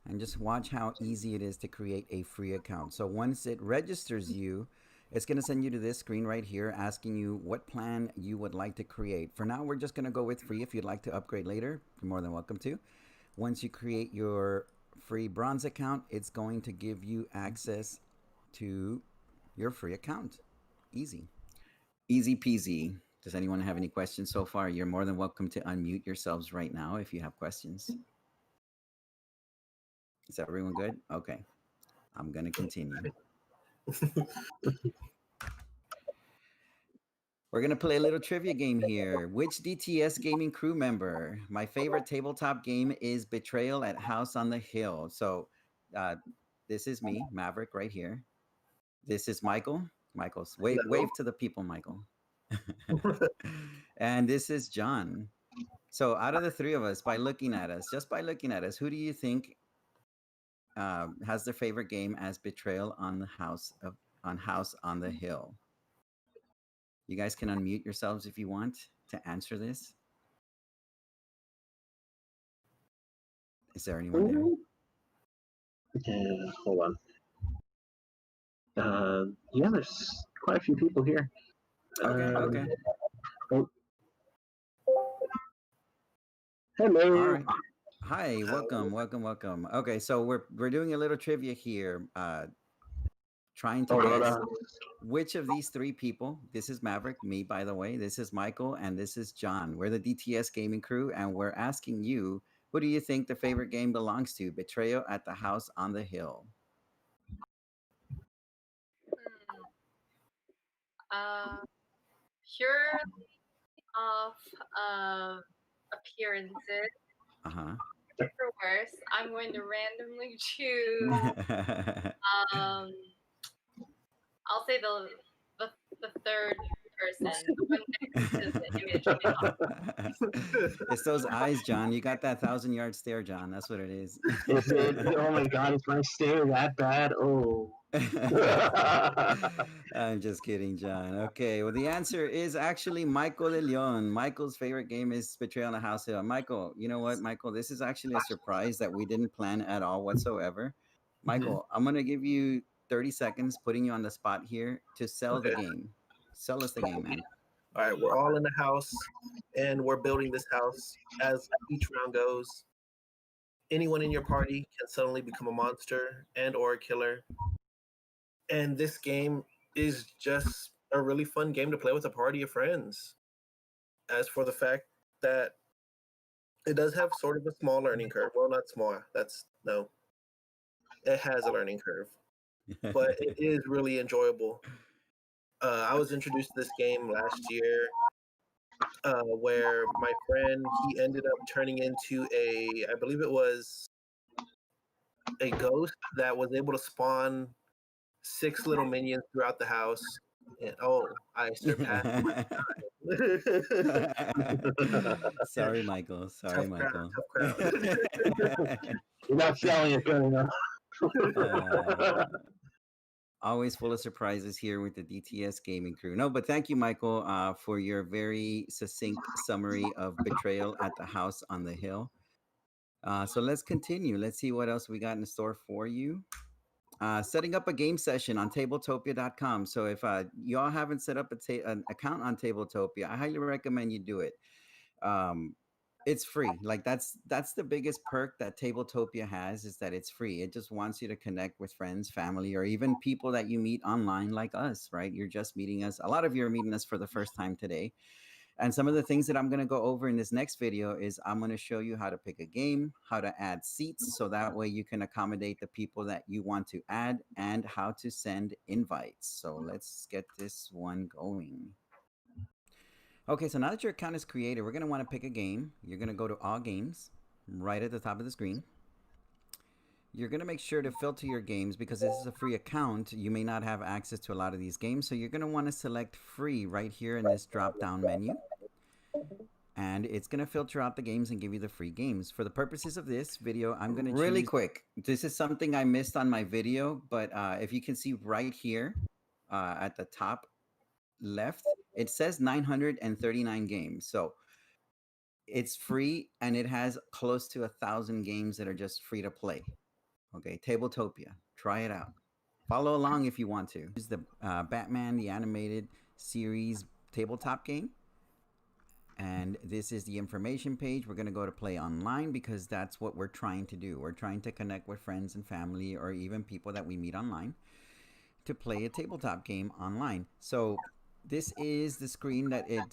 And just watch how easy it is to create a free account. So once it registers you, it's going to send you to this screen right here asking you what plan you would like to create. For now, we're just going to go with free. If you'd like to upgrade later, you're more than welcome to. Once you create your free bronze account, it's going to give you access to your free account. Easy. Easy peasy. Does anyone have any questions so far? You're more than welcome to unmute yourselves right now if you have questions. Is everyone good? Okay. I'm going to continue. We're going to play a little trivia game here. Which DTS gaming crew member? My favorite tabletop game is Betrayal at House on the Hill. So this is me, Maverick, right here. This is Michael. Michael's wave to the people, Michael. And this is John. So out of the three of us, by looking at us, just by looking at us, who do you think has their favorite game as Betrayal on House on the Hill? You guys can unmute yourselves if you want to answer this. Is there anyone there? Yeah, hold on. Yeah, there's quite a few people here. Okay. Oh. Hello. All right. Hi, welcome. Okay, so we're doing a little trivia here, trying to guess which of these three people. This is Maverick, me, by the way. This is Michael, and this is John. We're the DTS gaming crew, and we're asking you, who do you think the favorite game belongs to? Betrayal at the House on the Hill. Purely off appearances. For worse, I'm going to randomly choose. I'll say the third person. The one next to the image. It's those eyes, John. You got that 1,000-yard stare, John. That's what it is. Is it? Oh my God, is my stare that bad? Oh. I'm just kidding, John. Okay, well, the answer is actually Michael de Leon. Michael's favorite game is Betrayal on the House Hill. Michael, you know what, Michael? This is actually a surprise that we didn't plan at all whatsoever. Michael, I'm going to give you 30 seconds, putting you on the spot here to sell the game. Sell us the game, man. All right, we're all in the house, and we're building this house. As each round goes, anyone in your party can suddenly become a monster and or a killer. And this game is just a really fun game to play with a party of friends. As for the fact that it does have sort of a small learning curve. Well, not small. No. It has a learning curve. But it is really enjoyable. I was introduced to this game last year where my friend, he ended up turning into I believe it was a ghost that was able to spawn 6 little minions throughout the house. And I surpassed my time. Sorry, Michael. Sorry, Tough Michael. crowd. You're not selling it good enough. Always full of surprises here with the DTS gaming crew. No, but thank you, Michael, for your very succinct summary of Betrayal at the House on the Hill. So let's continue. Let's see what else we got in store for you. Setting up a game session on tabletopia.com. So if y'all haven't set up an account on Tabletopia, I highly recommend you do it. It's free. Like that's the biggest perk that Tabletopia has, is that it's free. It just wants you to connect with friends, family, or even people that you meet online like us, right? You're just meeting us. A lot of you are meeting us for the first time today. And some of the things that I'm going to go over in this next video is I'm going to show you how to pick a game, how to add seats, so that way you can accommodate the people that you want to add, and how to send invites. So let's get this one going. Okay, so now that your account is created, we're going to want to pick a game. You're going to go to All Games right at the top of the screen. You're going to make sure to filter your games because this is a free account. You may not have access to a lot of these games, so you're going to want to select free right here in this drop-down menu. And it's going to filter out the games and give you the free games. For the purposes of this video, I'm going to really quick. This is something I missed on my video, but if you can see right here at the top left, it says 939 games. So it's free, and it has close to 1,000 games that are just free to play. Okay, Tabletopia. Try it out. Follow along if you want to. This is the Batman, the animated series tabletop game. And this is the information page. We're going to go to play online because that's what we're trying to do. We're trying to connect with friends and family or even people that we meet online to play a tabletop game online. So this is the screen that it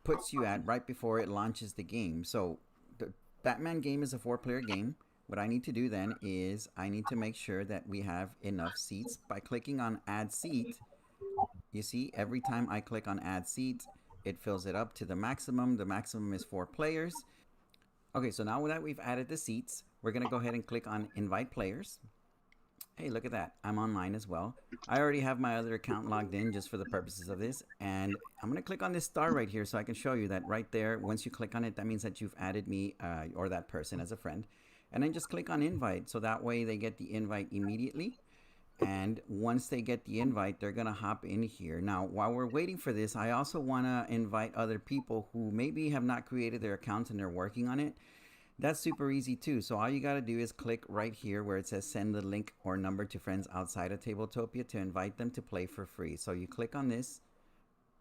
puts you at right before it launches the game. So the Batman game is a 4-player game. What I need to do then is I need to make sure that we have enough seats. By clicking on add seat, you see every time I click on add seat, it fills it up to the maximum. The maximum is 4 players. Okay, so now that we've added the seats, we're gonna go ahead and click on invite players. Hey, look at that, I'm online as well. I already have my other account logged in just for the purposes of this. And I'm gonna click on this star right here so I can show you that right there. Once you click on it, that means that you've added me or that person as a friend. And then just click on invite, so that way they get the invite immediately. And once they get the invite, they're gonna hop in here. Now, while we're waiting for this, I also wanna invite other people who maybe have not created their accounts and they're working on it. That's super easy too. So all you gotta do is click right here where it says send the link or number to friends outside of Tabletopia to invite them to play for free. So you click on this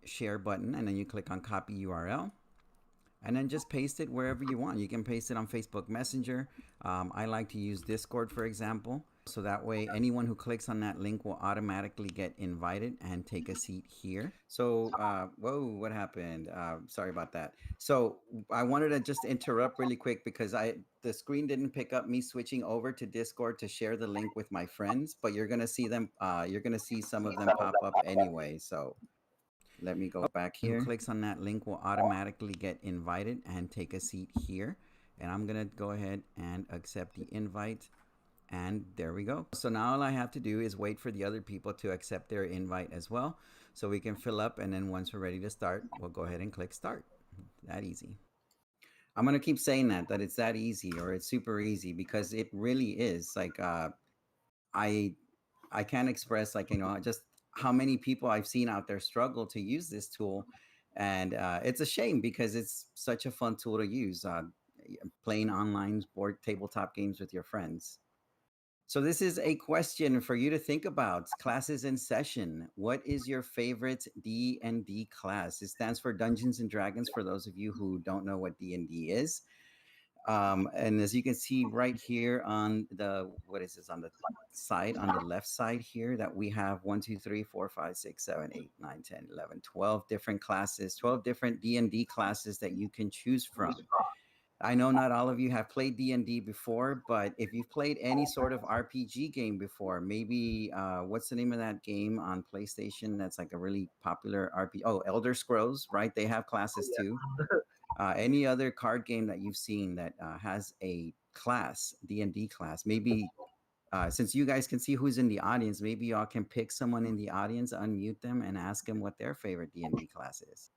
share button and then you click on copy URL. And then just paste it wherever you want. You can paste it on Facebook Messenger. I like to use Discord, for example. So that way, anyone who clicks on that link will automatically get invited and take a seat here. So, whoa, what happened? Sorry about that. So I wanted to just interrupt really quick because the screen didn't pick up me switching over to Discord to share the link with my friends, but you're gonna see them. You're gonna see some of them pop up anyway. So let me go back here. Who clicks on that link will automatically get invited and take a seat here. And I'm gonna go ahead and accept the invite. And there we go. So now all I have to do is wait for the other people to accept their invite as well. So we can fill up, and then once we're ready to start, we'll go ahead and click start. That easy. I'm gonna keep saying that it's that easy, or it's super easy, because it really is. Like I can't express, like, you know, just how many people I've seen out there struggle to use this tool. And it's a shame because it's such a fun tool to use, playing online board tabletop games with your friends. So this is a question for you to think about. Classes in session. What is your favorite D&D class? It stands for Dungeons and Dragons, for those of you who don't know what D&D is. And as you can see right here on the, what is this, on the side, on the left side here, that we have 1, 2, 3, 4, 5, 6, 7, 8, 9, 10, 11, 12 different classes, 12 different D&D classes that you can choose from. I know not all of you have played D&D before, but if you've played any sort of RPG game before, maybe, what's the name of that game on PlayStation that's like a really popular RPG? Oh, Elder Scrolls, right? They have classes too. Any other card game that you've seen that has a class, D&D class, maybe, since you guys can see who's in the audience, maybe y'all can pick someone in the audience, unmute them, and ask them what their favorite D&D class is.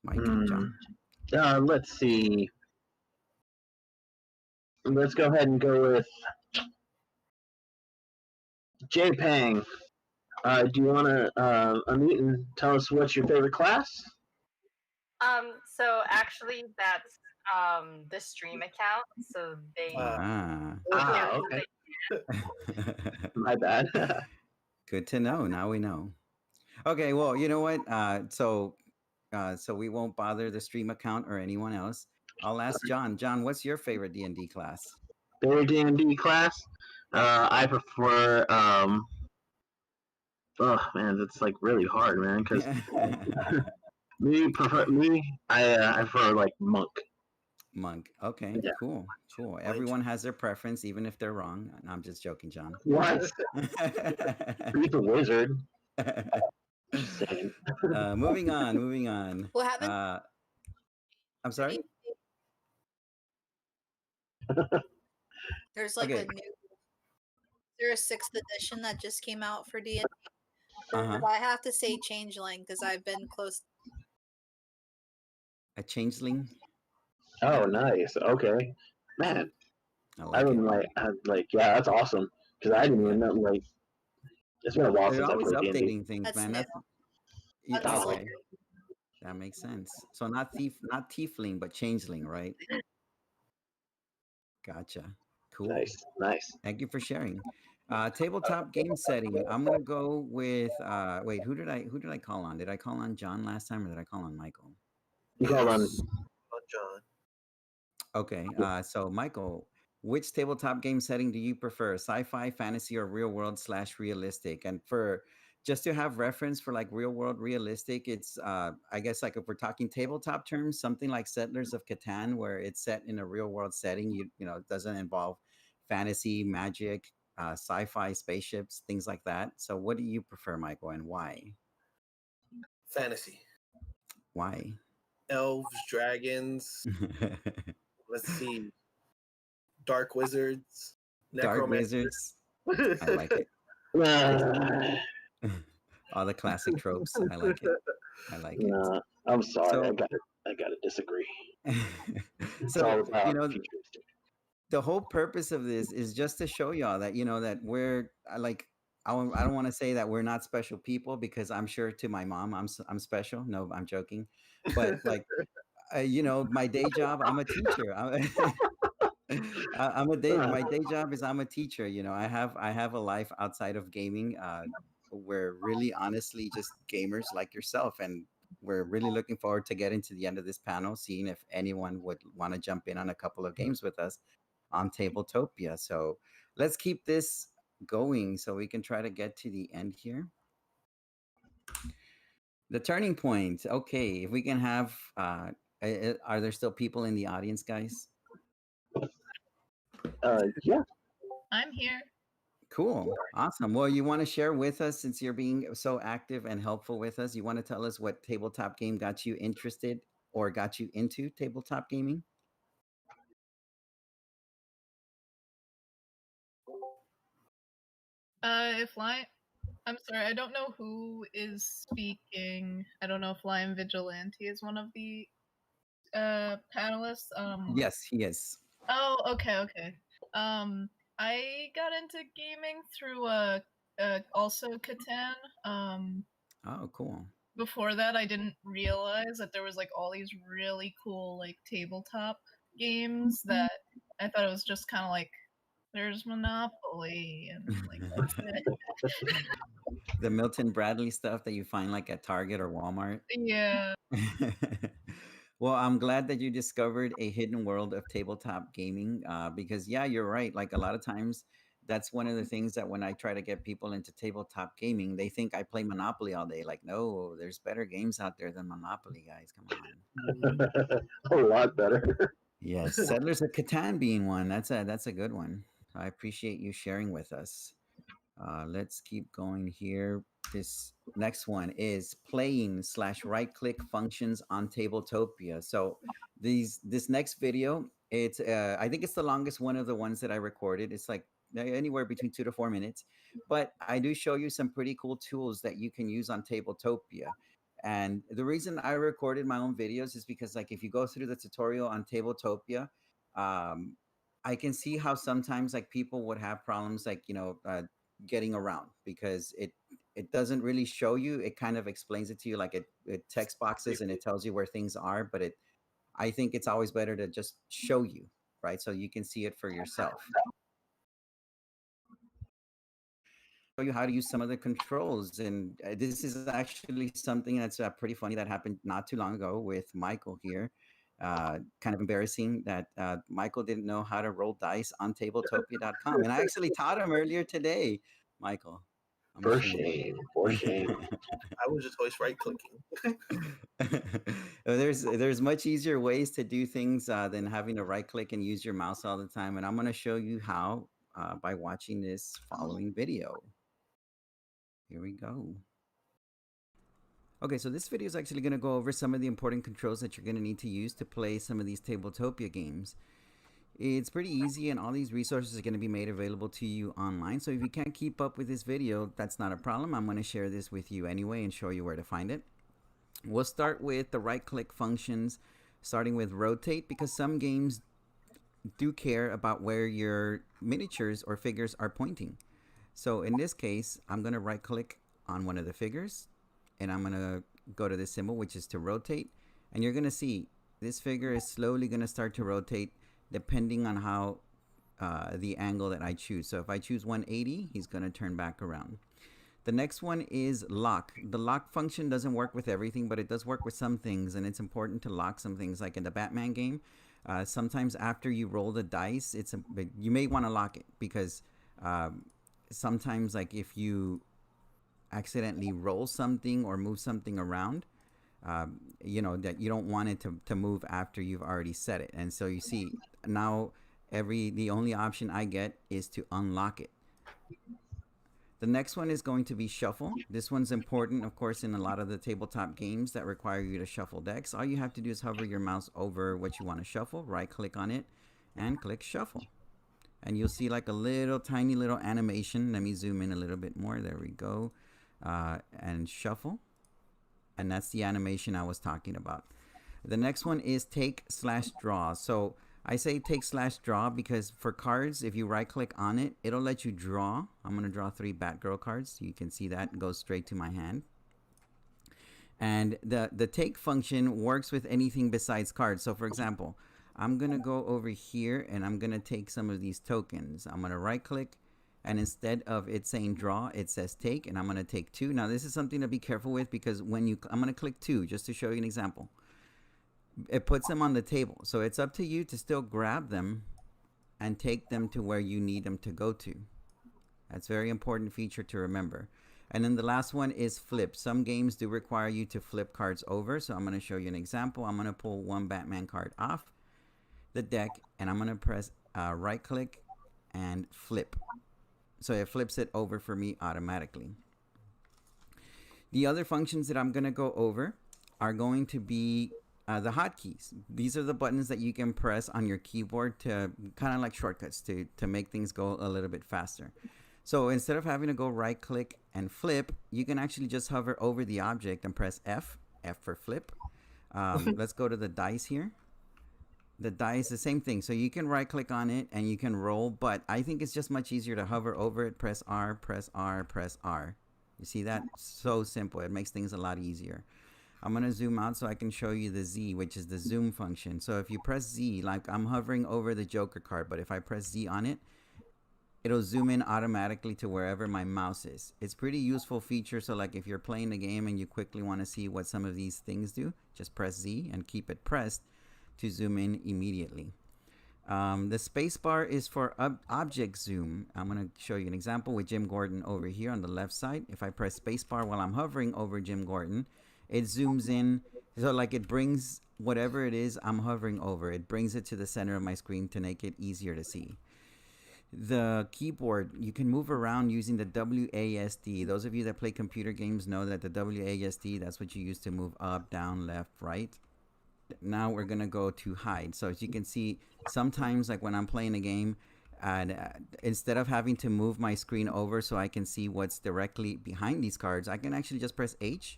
Mike, John. Let's see. Let's go ahead and go with Jay Pang. Do you want to unmute and tell us what's your favorite class? So actually, that's the stream account. So they. Okay. My bad. Good to know. Now we know. Okay. Well, you know what? So we won't bother the stream account or anyone else. I'll ask John. John, what's your favorite D&D class? Favorite D&D class? I prefer. Oh man, that's like really hard, man. Because I prefer like monk. Monk. Okay. Yeah. Cool. Cool. Everyone has their preference, even if they're wrong. No, I'm just joking, John. What? He's a wizard. Moving on. What happened? I'm sorry? There's like Okay. a new, there's a 6th edition that just came out for D&D. Uh-huh. But I have to say Changeling because I've been close. A changeling? Oh, nice. Okay, man. I would like, yeah, that's awesome. Because I didn't even know, like, it's been a while They're since I always played D&D. updating things, That's man. new. Yeah, That's okay. That makes sense. So not tiefling, but changeling, right? Gotcha. Cool. Nice. Thank you for sharing. Tabletop game setting. I'm gonna go with wait, who did I call on? Did I call on John last time or did I call on Michael? You called on John. Okay, so Michael, which tabletop game setting do you prefer? Sci-fi, fantasy, or real world / realistic? And for just to have reference for like real world realistic, it's I guess like if we're talking tabletop terms, something like Settlers of Catan, where it's set in a real world setting. You know, it doesn't involve fantasy, magic, sci-fi, spaceships, things like that. So what do you prefer, Michael, and why? Fantasy. Why? Elves, dragons. Let's see. Dark wizards. Dark wizards. I like it. All the classic tropes. I like it. I like it. No, I'm sorry. So- I gotta disagree. It's So all about you know, futuristic. the whole purpose of this is just to show y'all that that we're like I don't want to say that we're not special people, because I'm sure to my mom I'm special. No, I'm joking. But like my day job, I'm a teacher. My day job is I'm a teacher. I have a life outside of gaming. We're really honestly just gamers like yourself, and we're really looking forward to getting to the end of this panel, seeing if anyone would want to jump in on a couple of games with us on Tabletopia. So let's keep this going so we can try to get to the end here. The turning point. Okay, if we can have are there still people in the audience, guys? Yeah. I'm here. Cool. Awesome. Well, you want to share with us, since you're being so active and helpful with us, you want to tell us what tabletop game got you interested or got you into tabletop gaming? I'm sorry, I don't know who is speaking. I don't know if Lion Vigilante is one of the panelists. Yes, he is. Oh, okay. I got into gaming through also Catan. Oh, cool. Before that, I didn't realize that there was like all these really cool like tabletop games that I thought it was just kind of like there's Monopoly and like that's it. The Milton Bradley stuff that you find like at Target or Walmart. Yeah. Well, I'm glad that you discovered a hidden world of tabletop gaming, because yeah, you're right. Like a lot of times, that's one of the things that when I try to get people into tabletop gaming, they think I play Monopoly all day. Like, no, there's better games out there than Monopoly, guys. Come on. A lot better. Yes, Settlers of Catan being one. That's a good one. I appreciate you sharing with us. Let's keep going here. This next one is playing / right-click functions on Tabletopia. So this next video, it's I think it's the longest one of the ones that I recorded. It's like anywhere between 2 to 4 minutes, but I do show you some pretty cool tools that you can use on Tabletopia. And the reason I recorded my own videos is because, like, if you go through the tutorial on Tabletopia, I can see how sometimes like people would have problems, like getting around, because it doesn't really show you. It kind of explains it to you, like it text boxes and it tells you where things are, but I think it's always better to just show you, right? So you can see it for yourself. Show you how to use some of the controls, and this is actually something that's pretty funny that happened not too long ago with Michael here. Kind of embarrassing that Michael didn't know how to roll dice on tabletopia.com, and I actually taught him earlier today. Michael, For shame. I was just always right clicking. There's much easier ways to do things than having to right click and use your mouse all the time, and I'm going to show you how by watching this following video. Here we go. Okay, so this video is actually going to go over some of the important controls that you're going to need to use to play some of these Tabletopia games. It's pretty easy, and all these resources are going to be made available to you online. So if you can't keep up with this video, that's not a problem. I'm going to share this with you anyway and show you where to find it. We'll start with the right-click functions, starting with rotate, because some games do care about where your miniatures or figures are pointing. So in this case, I'm going to right-click on one of the figures, and I'm going to go to this symbol, which is to rotate. And you're going to see this figure is slowly going to start to rotate depending on how the angle that I choose. So if I choose 180, he's going to turn back around. The next one is lock. The lock function doesn't work with everything, but it does work with some things, and it's important to lock some things. Like in the Batman game, sometimes after you roll the dice, you may want to lock it because sometimes, like if you accidentally roll something or move something around, that you don't want it to move after you've already set it. And so you see now the only option I get is to unlock it. The next one is going to be shuffle. This one's important, of course, in a lot of the tabletop games that require you to shuffle decks. All you have to do is hover your mouse over what you want to shuffle, right click on it, and click shuffle. And you'll see like a tiny little animation. Let me zoom in a little bit more. There we go. And shuffle. And that's the animation I was talking about. The next one is take/draw. So I say take/draw because for cards, if you right click on it, it'll let you draw. I'm going to draw 3 Batgirl cards. You can see that goes straight to my hand. And the take function works with anything besides cards. So for example, I'm going to go over here and I'm going to take some of these tokens. I'm going to right click, and instead of it saying draw, it says take, and I'm going to take 2. Now this is something to be careful with because I'm going to click 2 just to show you an example. It puts them on the table. So it's up to you to still grab them and take them to where you need them to go to. That's a very important feature to remember. And then the last one is flip. Some games do require you to flip cards over. So I'm going to show you an example. I'm going to pull 1 Batman card off the deck, and I'm going to press right click and flip. So it flips it over for me automatically. The other functions that I'm going to go over are going to be the hotkeys. These are the buttons that you can press on your keyboard to kind of like shortcuts to make things go a little bit faster. So instead of having to go right click and flip, you can actually just hover over the object and press F for flip. Let's go to the dice here. The dice, the same thing. So you can right click on it and you can roll, but I think it's just much easier to hover over it, press R, press R, press R. You see that? So simple. It makes things a lot easier. I'm going to zoom out so I can show you the Z, which is the zoom function. So if you press Z, like I'm hovering over the Joker card, but if I press Z on it, it'll zoom in automatically to wherever my mouse is. It's pretty useful feature. So like if you're playing a game and you quickly want to see what some of these things do, just press Z and keep it pressed to zoom in immediately. The space bar is for object zoom. I'm going to show you an example with Jim Gordon over here on the left side. If I press space bar while I'm hovering over Jim Gordon, it zooms in. So like it brings whatever it is I'm hovering over, it brings it to the center of my screen to make it easier to see. The keyboard, you can move around using the WASD. Those of you that play computer games know that the WASD, that's what you use to move up, down, left, right. Now we're going to go to hide. So as you can see, sometimes like when I'm playing a game, and instead of having to move my screen over so I can see what's directly behind these cards, I can actually just press H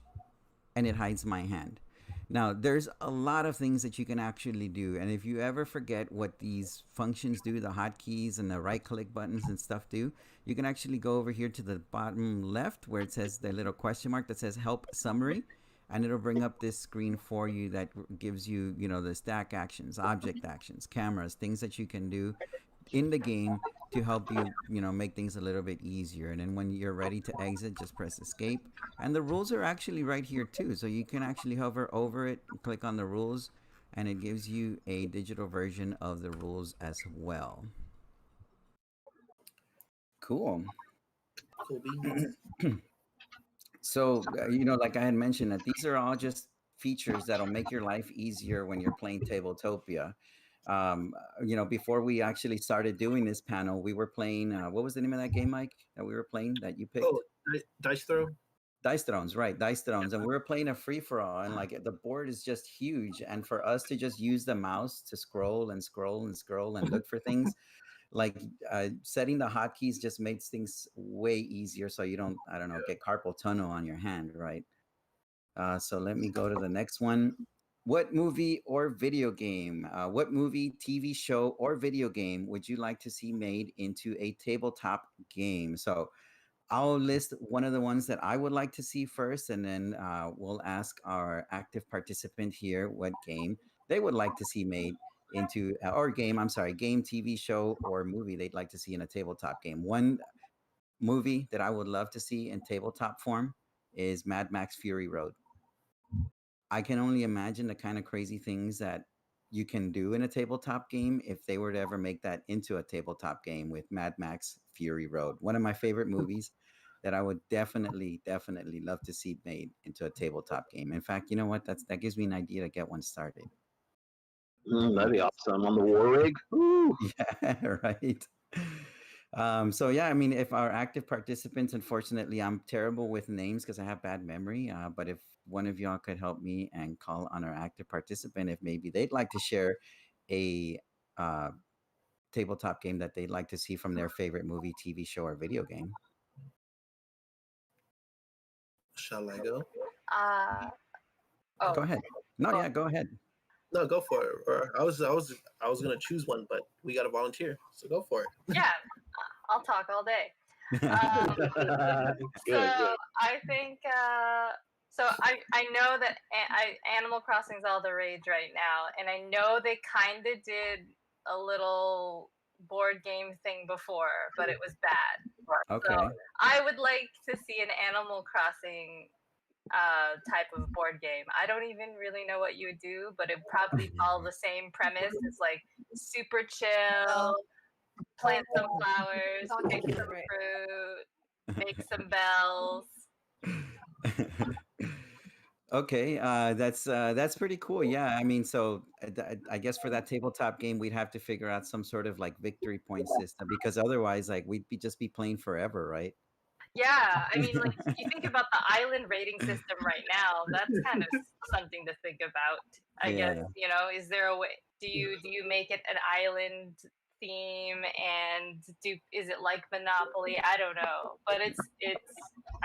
and it hides my hand. Now, there's a lot of things that you can actually do. And if you ever forget what these functions do, the hotkeys and the right click buttons and stuff do, you can actually go over here to the bottom left where it says the little question mark that says help summary. And it'll bring up this screen for you that gives you, the stack actions, object actions, cameras, things that you can do in the game to help you, make things a little bit easier. And then when you're ready to exit, just press escape. And the rules are actually right here too. So you can actually hover over it, click on the rules, and it gives you a digital version of the rules as well. Cool. So, like I had mentioned, that these are all just features that'll make your life easier when you're playing Tabletopia. Before we actually started doing this panel, we were playing, what was the name of that game, Mike, that we were playing that you picked? Oh, Dice Throw? Dice Thrones, right, Dice Thrones. And we were playing a free-for-all, and like the board is just huge. And for us to just use the mouse to scroll and scroll and scroll and look for things, like setting the hotkeys just makes things way easier so you don't, get carpal tunnel on your hand, right? So let me go to the next one. What movie or video game, what movie, TV show, or video game would you like to see made into a tabletop game? So I'll list one of the ones that I would like to see first, and then we'll ask our active participant here what game they would like to see made into or game. I'm sorry, game, TV show, or movie they'd like to see in a tabletop game. One movie that I would love to see in tabletop form is Mad Max Fury Road. I can only imagine the kind of crazy things that you can do in a tabletop game if they were to ever make that into a tabletop game with Mad Max Fury Road. One of my favorite movies that I would definitely love to see made into a tabletop game. In fact, you know what? That gives me an idea to get one started. That'd be awesome on the war rig. Ooh. Yeah, right. So yeah, I mean, if our active participants, unfortunately, I'm terrible with names because I have bad memory. But if one of y'all could help me and call on our active participant, if maybe they'd like to share a tabletop game that they'd like to see from their favorite movie, TV show, or video game. Shall I go? Go ahead. No, yeah, go ahead. No, go for it. Or I was gonna choose one, but we got to volunteer, so go for it. Yeah, I'll talk all day. So I think so. I know that Animal Crossing's all the rage right now, and I know they kind of did a little board game thing before, but it was bad. Okay. So I would like to see an Animal Crossing type of board game. I don't even really know what you would do, but it probably follow the same premise. It's like super chill, plant some flowers, pick some fruit, make some bells. Okay, that's pretty cool. Yeah, I mean, so I guess for that tabletop game, we'd have to figure out some sort of like victory point system because otherwise, like we'd just be playing forever, right? Yeah, I mean, like you think about the island rating system right now. That's kind of something to think about. I guess is there a way? Do you make it an island theme and is it like Monopoly? I don't know, but it's.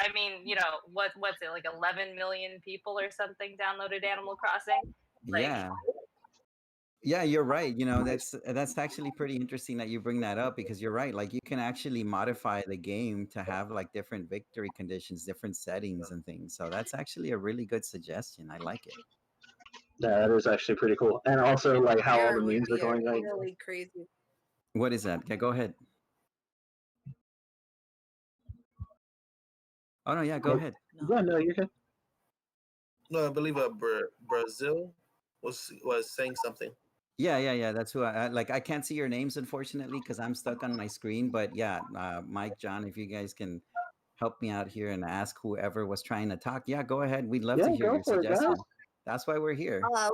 I mean, what's it like? 11 million people or something downloaded Animal Crossing. Like, Yeah, you're right. That's actually pretty interesting that you bring that up because you're right. Like you can actually modify the game to have like different victory conditions, different settings and things. So that's actually a really good suggestion. I like it. Yeah, that is actually pretty cool. And also like how all the memes are going. Like, really crazy. What is that? Okay, go ahead. Oh no, yeah, go ahead. Yeah, no, you're good. No, I believe Brazil was saying something. Yeah. That's who I like. I can't see your names unfortunately because I'm stuck on my screen. But yeah, Mike, John, if you guys can help me out here and ask whoever was trying to talk, yeah, go ahead. We'd love to hear your suggestion. That's why we're here. I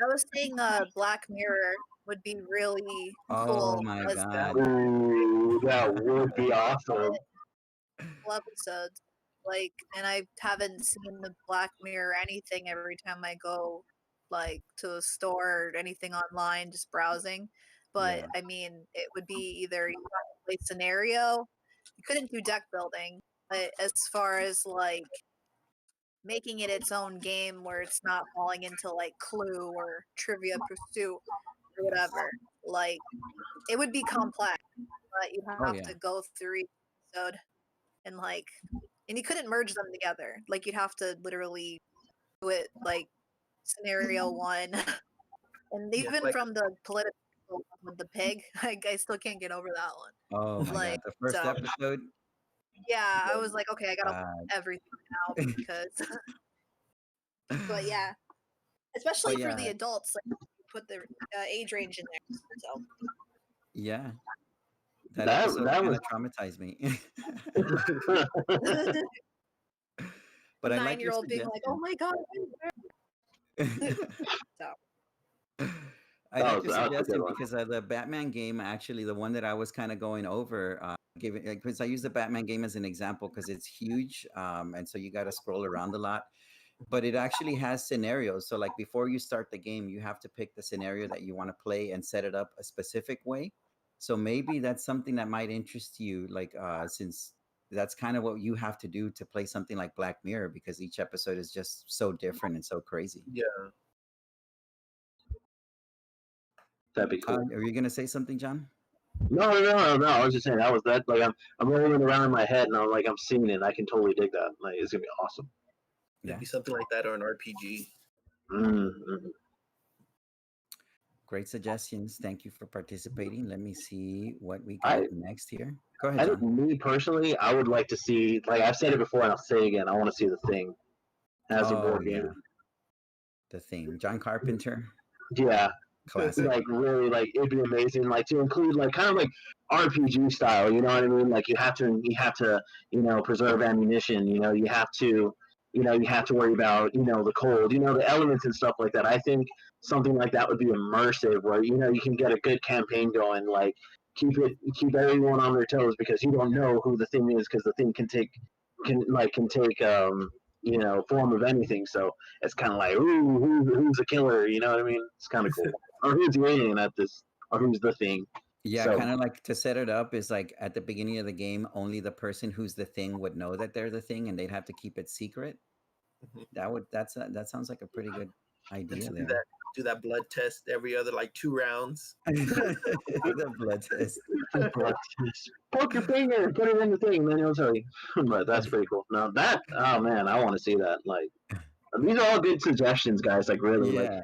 was saying Black Mirror would be really cool. Oh my god. Ooh, that would be awesome. Episodes, like, and I haven't seen the Black Mirror anything every time I go like to a store or anything online, just browsing. But I mean, it would be either you have to play scenario. You couldn't do deck building, but as far as like making it its own game where it's not falling into like Clue or Trivia Pursuit or whatever, like it would be complex, but you have to go through each episode and you couldn't merge them together. Like you'd have to literally do it like scenario one. And even from the political with the pig, I still can't get over that one. Oh my god, the first episode. Yeah, I was like, okay, I gotta learn everything now because. But yeah, especially for the adults, like put the age range in there. So. Yeah. That was traumatized me. But I like your 9-year-old being like, "Oh my god!" So. I like your suggestion because the Batman game, actually, the one that I was kind of going over, because I use the Batman game as an example because it's huge, and so you got to scroll around a lot. But it actually has scenarios. So, like before you start the game, you have to pick the scenario that you want to play and set it up a specific way. So maybe that's something that might interest you, like since that's kind of what you have to do to play something like Black Mirror because each episode is just so different and so crazy. Yeah. That'd be cool. Are you gonna say something, John? No. I was just saying that was that. Like I'm rolling around in my head and I'm seeing it. And I can totally dig that. Like it's gonna be awesome. Yeah. It'd be something like that or an RPG. Mm-hmm. Great suggestions. Thank you for participating. Let me see what we I- got next here. Go ahead, I John. think me personally, I would like to see, like I've said it before and I'll say it again, I want to see The Thing as a board game. The Thing. John Carpenter. Yeah. Classic. Like really, like it'd be amazing, like to include like kind of like RPG style. You know what I mean? Like you have to, preserve ammunition. You have to, you have to worry about, the cold, the elements and stuff like that. I think something like that would be immersive, where you can get a good campaign going. Like keep everyone on their toes because you don't know who the Thing is, because the Thing can take form of anything. So it's kind of like, ooh, who's the killer? You know what I mean? It's kind of cool. Or who's the alien at this? Or who's the Thing? Yeah, So- kind of like to set it up is like at the beginning of the game, only the person who's the Thing would know that they're the Thing, and they'd have to keep it secret. That sounds like a pretty good idea do there. that, do that blood test every other like 2 rounds. The blood test. Poke your finger, put it in the thing, then he'll tell you. But that's pretty cool. Now oh man, I want to see that. Like, these are all good suggestions, guys. Like, really, like, Yeah.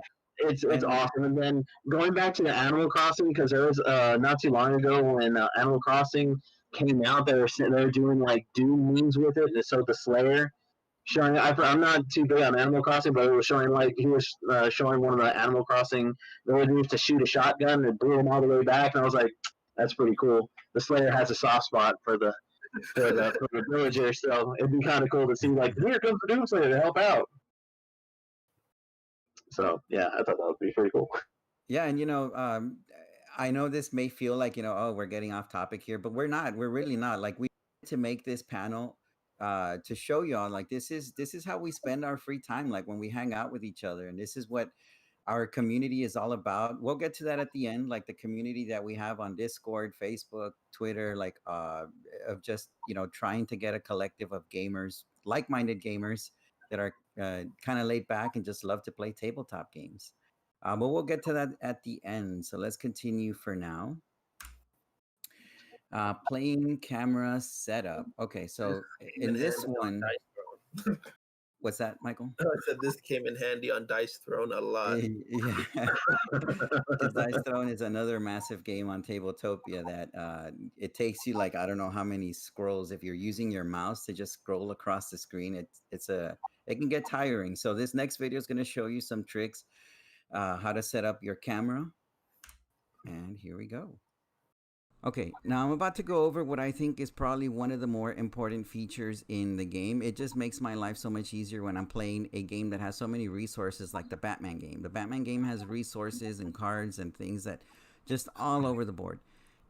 it's awesome. And then going back to the Animal Crossing, because there was not too long ago when Animal Crossing came out, they were doing like Doom memes with it. And so the Slayer showing, I'm not too big on Animal Crossing, but it was showing like he was showing one of the Animal Crossing villagers to shoot a shotgun and it blew him all the way back, and I was like, that's pretty cool. The Slayer has a soft spot for the villager, so it'd be kind of cool to see like, here comes the Doom Slayer to help out. So yeah, I thought that would be pretty cool. Yeah, and I know this may feel like oh, we're getting off topic here, but we're not. We're really not. Like, we to make this panel to show y'all like this is how we spend our free time, like when we hang out with each other, and this is what our community is all about. We'll get to that at the end, like the community that we have on Discord, Facebook, Twitter, like of just trying to get a collective of gamers, like-minded gamers that are kind of laid back and just love to play tabletop games. But we'll get to that at the end. So let's continue for now. Playing camera setup. Okay, so in this one, what's that, Michael? I said this came in handy on Dice Throne a lot. Yeah. Dice Throne is another massive game on Tabletopia that it takes you like I don't know how many scrolls if you're using your mouse to just scroll across the screen. It can get tiring. So this next video is going to show you some tricks how to set up your camera. And here we go. Okay, now I'm about to go over what I think is probably one of the more important features in the game. It just makes my life so much easier when I'm playing a game that has so many resources like the Batman game. The Batman game has resources and cards and things that just all over the board.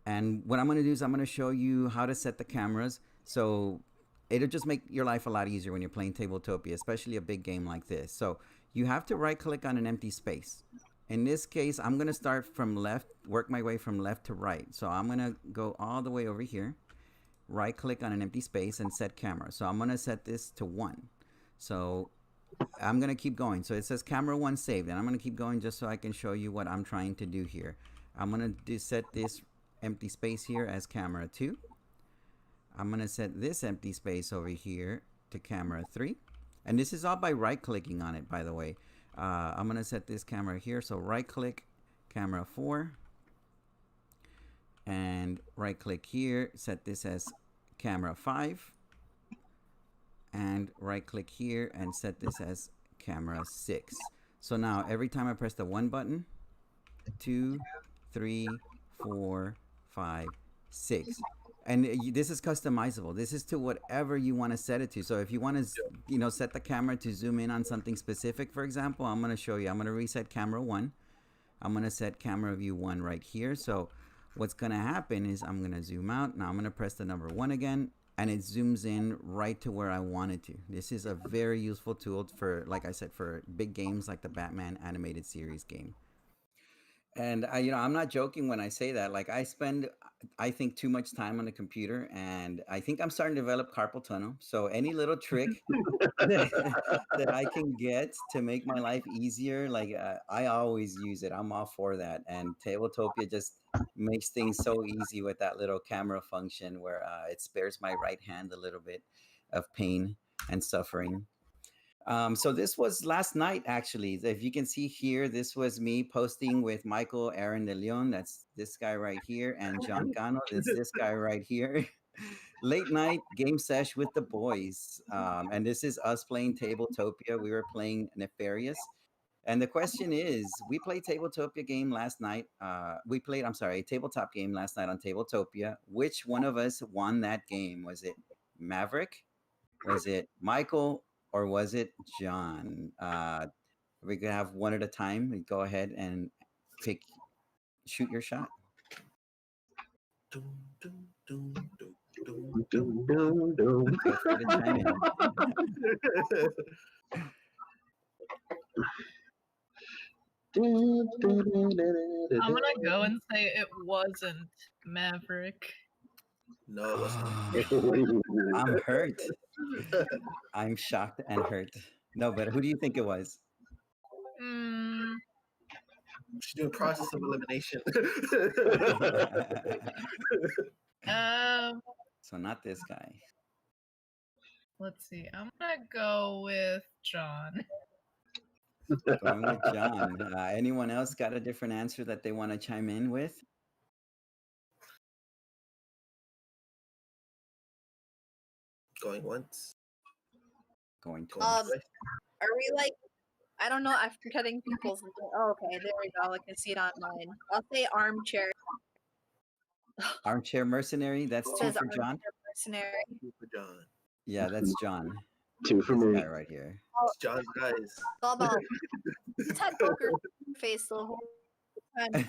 And what I'm going to do is I'm going to show you how to set the cameras. So it'll just make your life a lot easier when you're playing Tabletopia, especially a big game like this. So you have to right click on an empty space. In this case, I'm going to start from left, work my way from left to right. So I'm going to go all the way over here, right click on an empty space and set camera. So I'm going to set this to 1. So I'm going to keep going. So it says camera 1 saved, and I'm going to keep going just so I can show you what I'm trying to do here. I'm going to set this empty space here as camera 2. I'm going to set this empty space over here to camera 3. And this is all by right clicking on it, by the way. I'm going to set this camera here. So right click camera 4 and right click here, set this as camera 5 and right click here and set this as camera 6. So now every time I press the 1 button, 2, 3, 4, 5, 6. And this is customizable. This is to whatever you want to set it to. So if you want to, set the camera to zoom in on something specific, for example, I'm going to show you. I'm going to reset camera 1. I'm going to set camera view 1 right here. So what's going to happen is I'm going to zoom out. Now I'm going to press the number 1 again, and it zooms in right to where I want it to. This is a very useful tool for, like I said, for big games like the Batman animated series game. And I'm not joking when I say that. Like, I think too much time on the computer, and I think I'm starting to develop carpal tunnel. So any little trick that I can get to make my life easier, like I always use it. I'm all for that. And Tabletopia just makes things so easy with that little camera function where it spares my right hand a little bit of pain and suffering. So this was last night, actually. If you can see here, this was me posting with Michael Aaron de Leon. That's this guy right here, and John Cano. That's this guy right here. Late night game sesh with the boys, and this is us playing Tabletopia. We were playing Nefarious, and the question is, we played Tabletopia game last night. I'm sorry, a tabletop game last night on Tabletopia. Which one of us won that game? Was it Maverick? Was it Michael? Or was it John? We could have one at a time. We go ahead and shoot your shot. I'm gonna go and say it wasn't Maverick. No, it wasn't. I'm hurt. I'm shocked and hurt. No, but who do you think it was? She's doing process of elimination. So not this guy. Let's see. I'm gonna go with John. Going with John. Anyone else got a different answer that they want to chime in with? Going once. Going twice. Are we like? I don't know. I'm forgetting people's. Oh, okay. There we go. I can see it on mine. I'll say armchair. Armchair mercenary. That's two for John. Mercenary. Two for John. Yeah, that's John. Two for me. Guy right here. It's John's guys. It's all about. He's had poker face the whole time.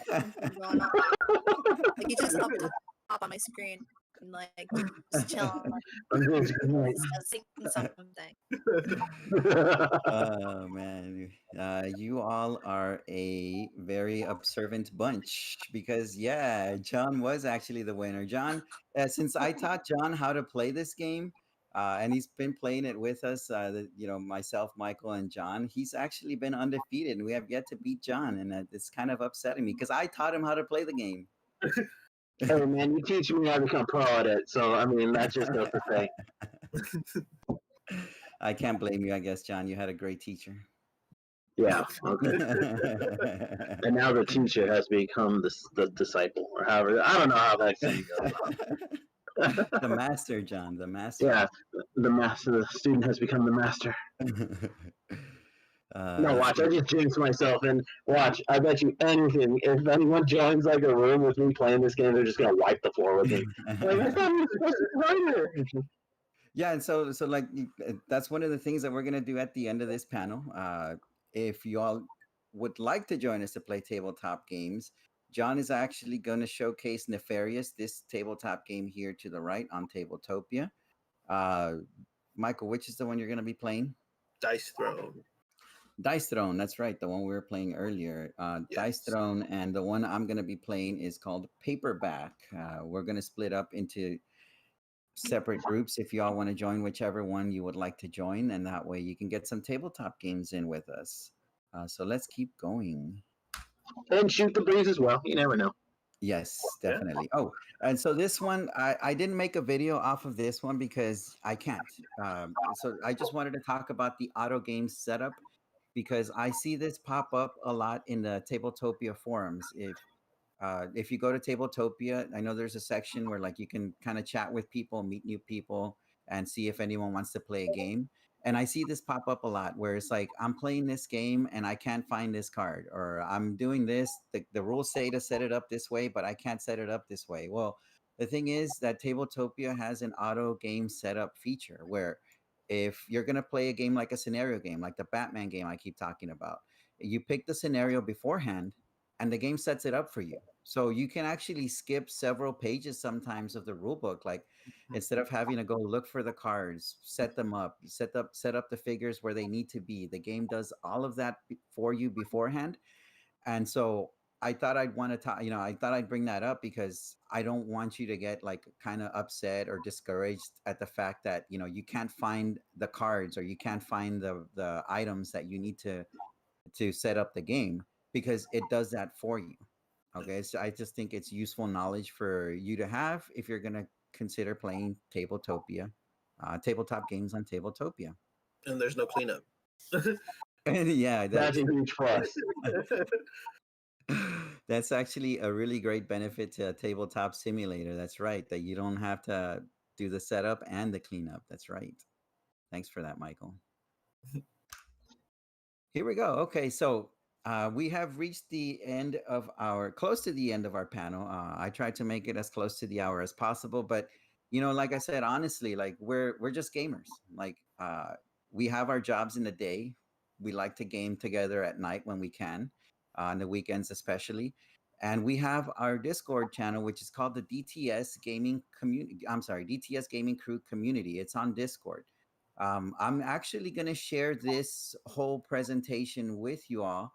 Going on. Like he just up the top on my screen and like just chilling. Like, singing something. Oh man, you all are a very observant bunch because John was actually the winner. John, since I taught John how to play this game, and he's been playing it with us, myself, Michael, and John. He's actually been undefeated, and we have yet to beat John, and it's kind of upsetting me because I taught him how to play the game. Hey man, you teach me how to become pro at it, so I mean that just goes to say. I can't blame you, I guess, John. You had a great teacher. Yeah. Okay. And now the teacher has become the disciple, or however. I don't know how that saying goes. The master, John. The master. Yeah, the master. The student has become the master. No, watch. I just jinxed myself, and watch. I bet you anything. If anyone joins like a room with me playing this game, they're just gonna wipe the floor with me. Like, I thought we were supposed to be right here. Yeah, and so like that's one of the things that we're gonna do at the end of this panel. If you all would like to join us to play tabletop games, John is actually going to showcase Nefarious, this tabletop game here to the right on Tabletopia. Michael, which is the one you're going to be playing? Dice Throne. Dice Throne, that's right, the one we were playing earlier. Yes. Dice Throne, and the one I'm going to be playing is called Paperback. We're going to split up into separate groups if y'all want to join whichever one you would like to join, and that way you can get some tabletop games in with us. So let's keep going. And shoot the breeze as well. You never know. Yes, definitely. Oh, and so this one, I didn't make a video off of this one because I can't. So I just wanted to talk about the auto game setup because I see this pop up a lot in the Tabletopia forums. If you go to Tabletopia, I know there's a section where like you can kind of chat with people, meet new people, and see if anyone wants to play a game. And I see this pop up a lot where it's like, I'm playing this game and I can't find this card, or I'm doing this. The rules say to set it up this way, but I can't set it up this way. Well, the thing is that Tabletopia has an auto game setup feature where if you're going to play a game like a scenario game, like the Batman game I keep talking about, you pick the scenario beforehand and the game sets it up for you. So you can actually skip several pages sometimes of the rule book. Like instead of having to go look for the cards, set them up, set up the figures where they need to be. The game does all of that for you beforehand. And so I thought I'd want to talk, I thought I'd bring that up because I don't want you to get like kind of upset or discouraged at the fact that, you can't find the cards or you can't find the items that you need to set up the game, because it does that for you. Okay, so I just think it's useful knowledge for you to have if you're going to consider playing Tabletopia, tabletop games on Tabletopia. And there's no cleanup. And yeah, That's a huge plus. that's actually a really great benefit to a tabletop simulator. That's right. That you don't have to do the setup and the cleanup. That's right. Thanks for that, Michael. Here we go. Okay, so we have reached the end of close to the end of our panel. I tried to make it as close to the hour as possible, but like I said, honestly, like we're just gamers. Like we have our jobs in the day. We like to game together at night when we can, on the weekends especially. And we have our Discord channel, which is called the DTS Gaming Community. I'm sorry, DTS Gaming Crew Community. It's on Discord. I'm actually going to share this whole presentation with you all.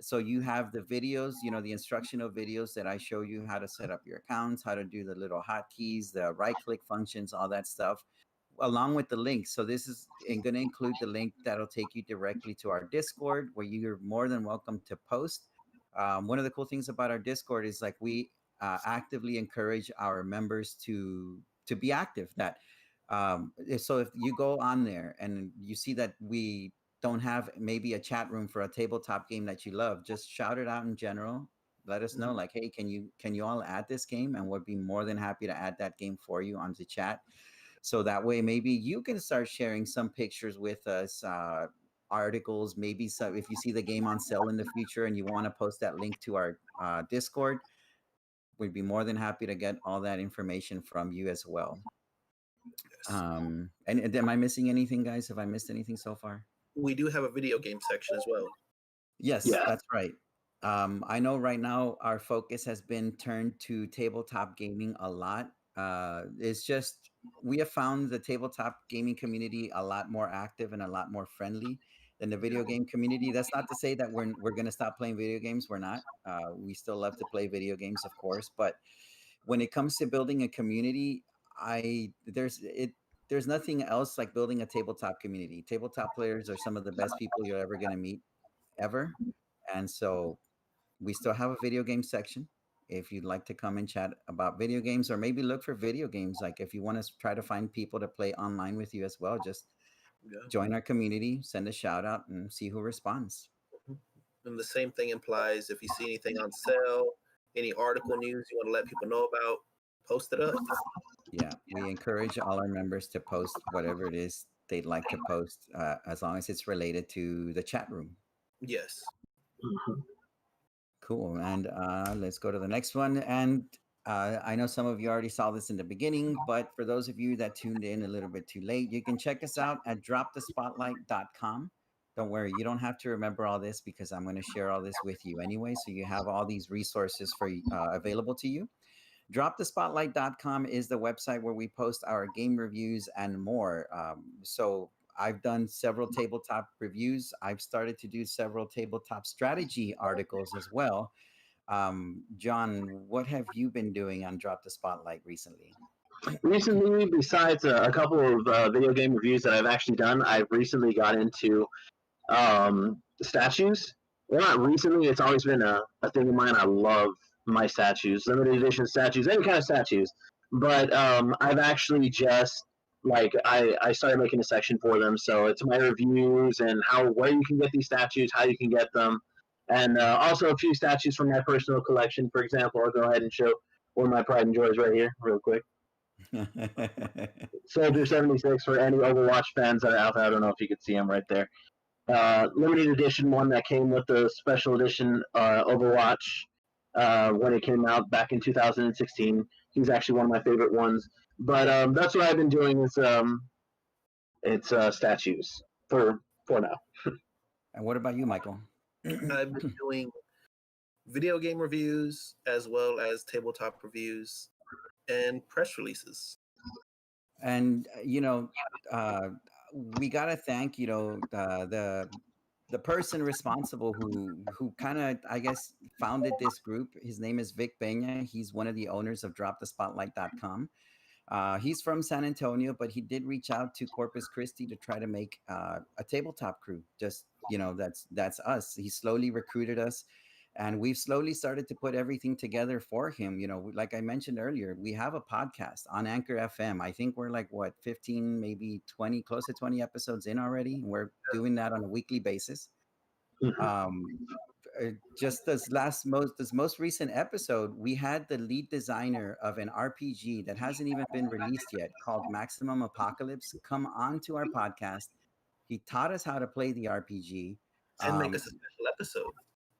So you have the videos, the instructional videos that I show you how to set up your accounts, how to do the little hotkeys, the right-click functions, all that stuff, along with the links. So this is going to include the link that'll take you directly to our Discord, where you're more than welcome to post. One of the cool things about our Discord is like we actively encourage our members to be active. So if you go on there and you see that we don't have maybe a chat room for a tabletop game that you love, just shout it out in general. Let us know, like, hey, can you all add this game? And we'll be more than happy to add that game for you onto chat. So that way, maybe you can start sharing some pictures with us, articles, maybe some, if you see the game on sale in the future and you want to post that link to our Discord, we'd be more than happy to get all that information from you as well. And am I missing anything, guys? Have I missed anything so far? We do have a video game section as well. Yes, that's right. I know right now our focus has been turned to tabletop gaming a lot. It's just we have found the tabletop gaming community a lot more active and a lot more friendly than the video game community. That's not to say that we're going to stop playing video games. We're not. We still love to play video games, of course. But when it comes to building a community, there's nothing else like building a tabletop community. Tabletop players are some of the best people you're ever going to meet ever. And so we still have a video game section. If you'd like to come and chat about video games, or maybe look for video games, like if you want to try to find people to play online with you as well, just join our community, send a shout out, and see who responds. And the same thing implies if you see anything on sale, any article news you want to let people know about, post it up. Yeah, we encourage all our members to post whatever it is they'd like to post, as long as it's related to the chat room. Yes. Cool. And let's go to the next one. And I know some of you already saw this in the beginning, but for those of you that tuned in a little bit too late, you can check us out at dropthespotlight.com. Don't worry, you don't have to remember all this because I'm going to share all this with you anyway. So you have all these resources for available to you. Dropthespotlight.com is the website where we post our game reviews and more. So I've done several tabletop reviews. I've started to do several tabletop strategy articles as well. John, what have you been doing on Drop the Spotlight recently? Recently, besides a couple of video game reviews that I've actually done, I've recently got into statues. Well, not recently. It's always been a thing of mine. I love my statues, limited edition statues, any kind of statues. But I've actually just I started making a section for them, so it's my reviews and where you can get these statues, how you can get them, and also a few statues from my personal collection. For example, I'll go ahead and show one of my pride and joys right here, real quick. Soldier 76 for any Overwatch fans that are out there. I don't know if you could see him right there. Limited edition one that came with the special edition Overwatch when it came out back in 2016. He's actually one of my favorite ones. But that's what I've been doing is it's statues for now. And what about you, Michael? I've been doing video game reviews as well as tabletop reviews and press releases. And we gotta thank the person responsible who kind of, I guess, founded this group. His name is Vic Peña. He's one of the owners of DropTheSpotlight.com. He's from San Antonio, but he did reach out to Corpus Christi to try to make a tabletop crew. Just that's us. He slowly recruited us, And we've slowly started to put everything together for him. You know, like I mentioned earlier, we have a podcast on Anchor FM. I think we're like, what, 15, maybe 20, close to 20 episodes in already. We're doing that on a weekly basis. Just this most recent episode, we had the lead designer of an RPG that hasn't even been released yet, called Maximum Apocalypse, come on to our podcast. He taught us how to play the RPG and make us a special episode.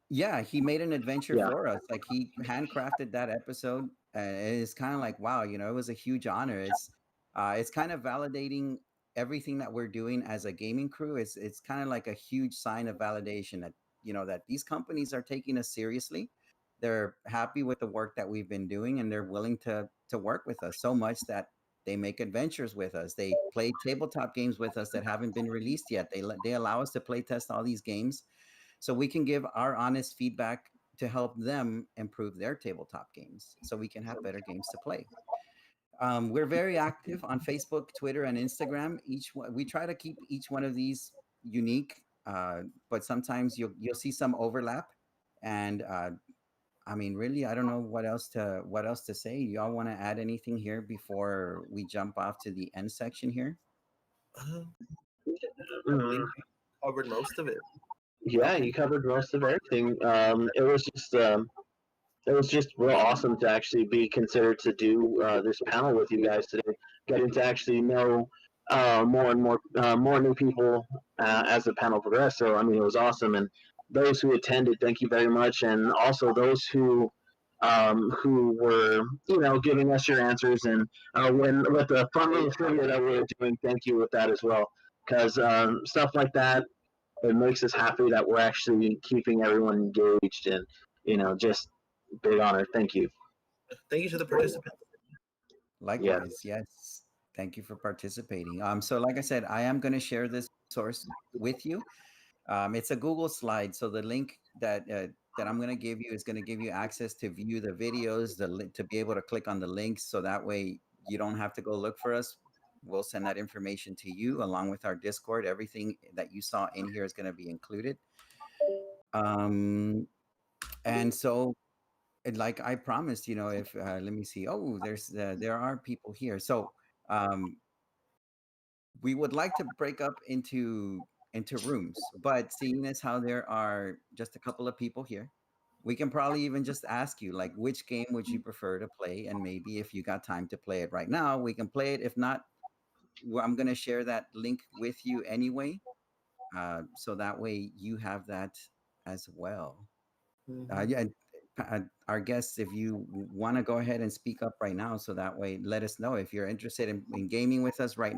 Yeah, he made an adventure for us. Like, he handcrafted that episode, and it's kind of like, wow, you know, it was a huge honor. It's kind of validating everything that we're doing as a gaming crew. It's kind of like a huge sign of validation that, you know, that these companies are taking us seriously. They're happy with the work that we've been doing, and they're willing to work with us so much that they make adventures with us. They play tabletop games with us that haven't been released yet. They allow us to play test all these games, so we can give our honest feedback to help them improve their tabletop games, so we can have better games to play. We're very active on Facebook, Twitter, and Instagram. We try to keep each one of these unique, but sometimes you'll see some overlap. And I mean, really, I don't know what else to say. Y'all want to add anything here before we jump off to the end section here? I believe we covered most of it. Yeah, you covered most of everything. It was just real awesome to actually be considered to do this panel with you guys today. Getting to actually know more and more new people as the panel progressed. So I mean, it was awesome. And those who attended, thank you very much. And also those who were, you know, giving us your answers, and with the fun little trivia that we were doing, thank you with that as well. Because stuff like that, it makes us happy that we're actually keeping everyone engaged, and, you know, just big honor. Thank you. Thank you to the participants. Likewise, yes. Thank you for participating. So like I said, I am going to share this source with you. It's a Google slide, so the link that I'm going to give you is going to give you access to view the videos, to be able to click on the links, so that way you don't have to go look for us. We'll send that information to you along with our Discord. Everything that you saw in here is going to be included. And so, like I promised, you know, if let me see. Oh, there are people here. So we would like to break up into rooms, but seeing as how there are just a couple of people here, we can probably even just ask you, like, which game would you prefer to play? And maybe if you got time to play it right now, we can play it. If not, I'm going to share that link with you anyway, so that way you have that as well. Yeah, our guests, if you want to go ahead and speak up right now, so that way let us know if you're interested in gaming with us right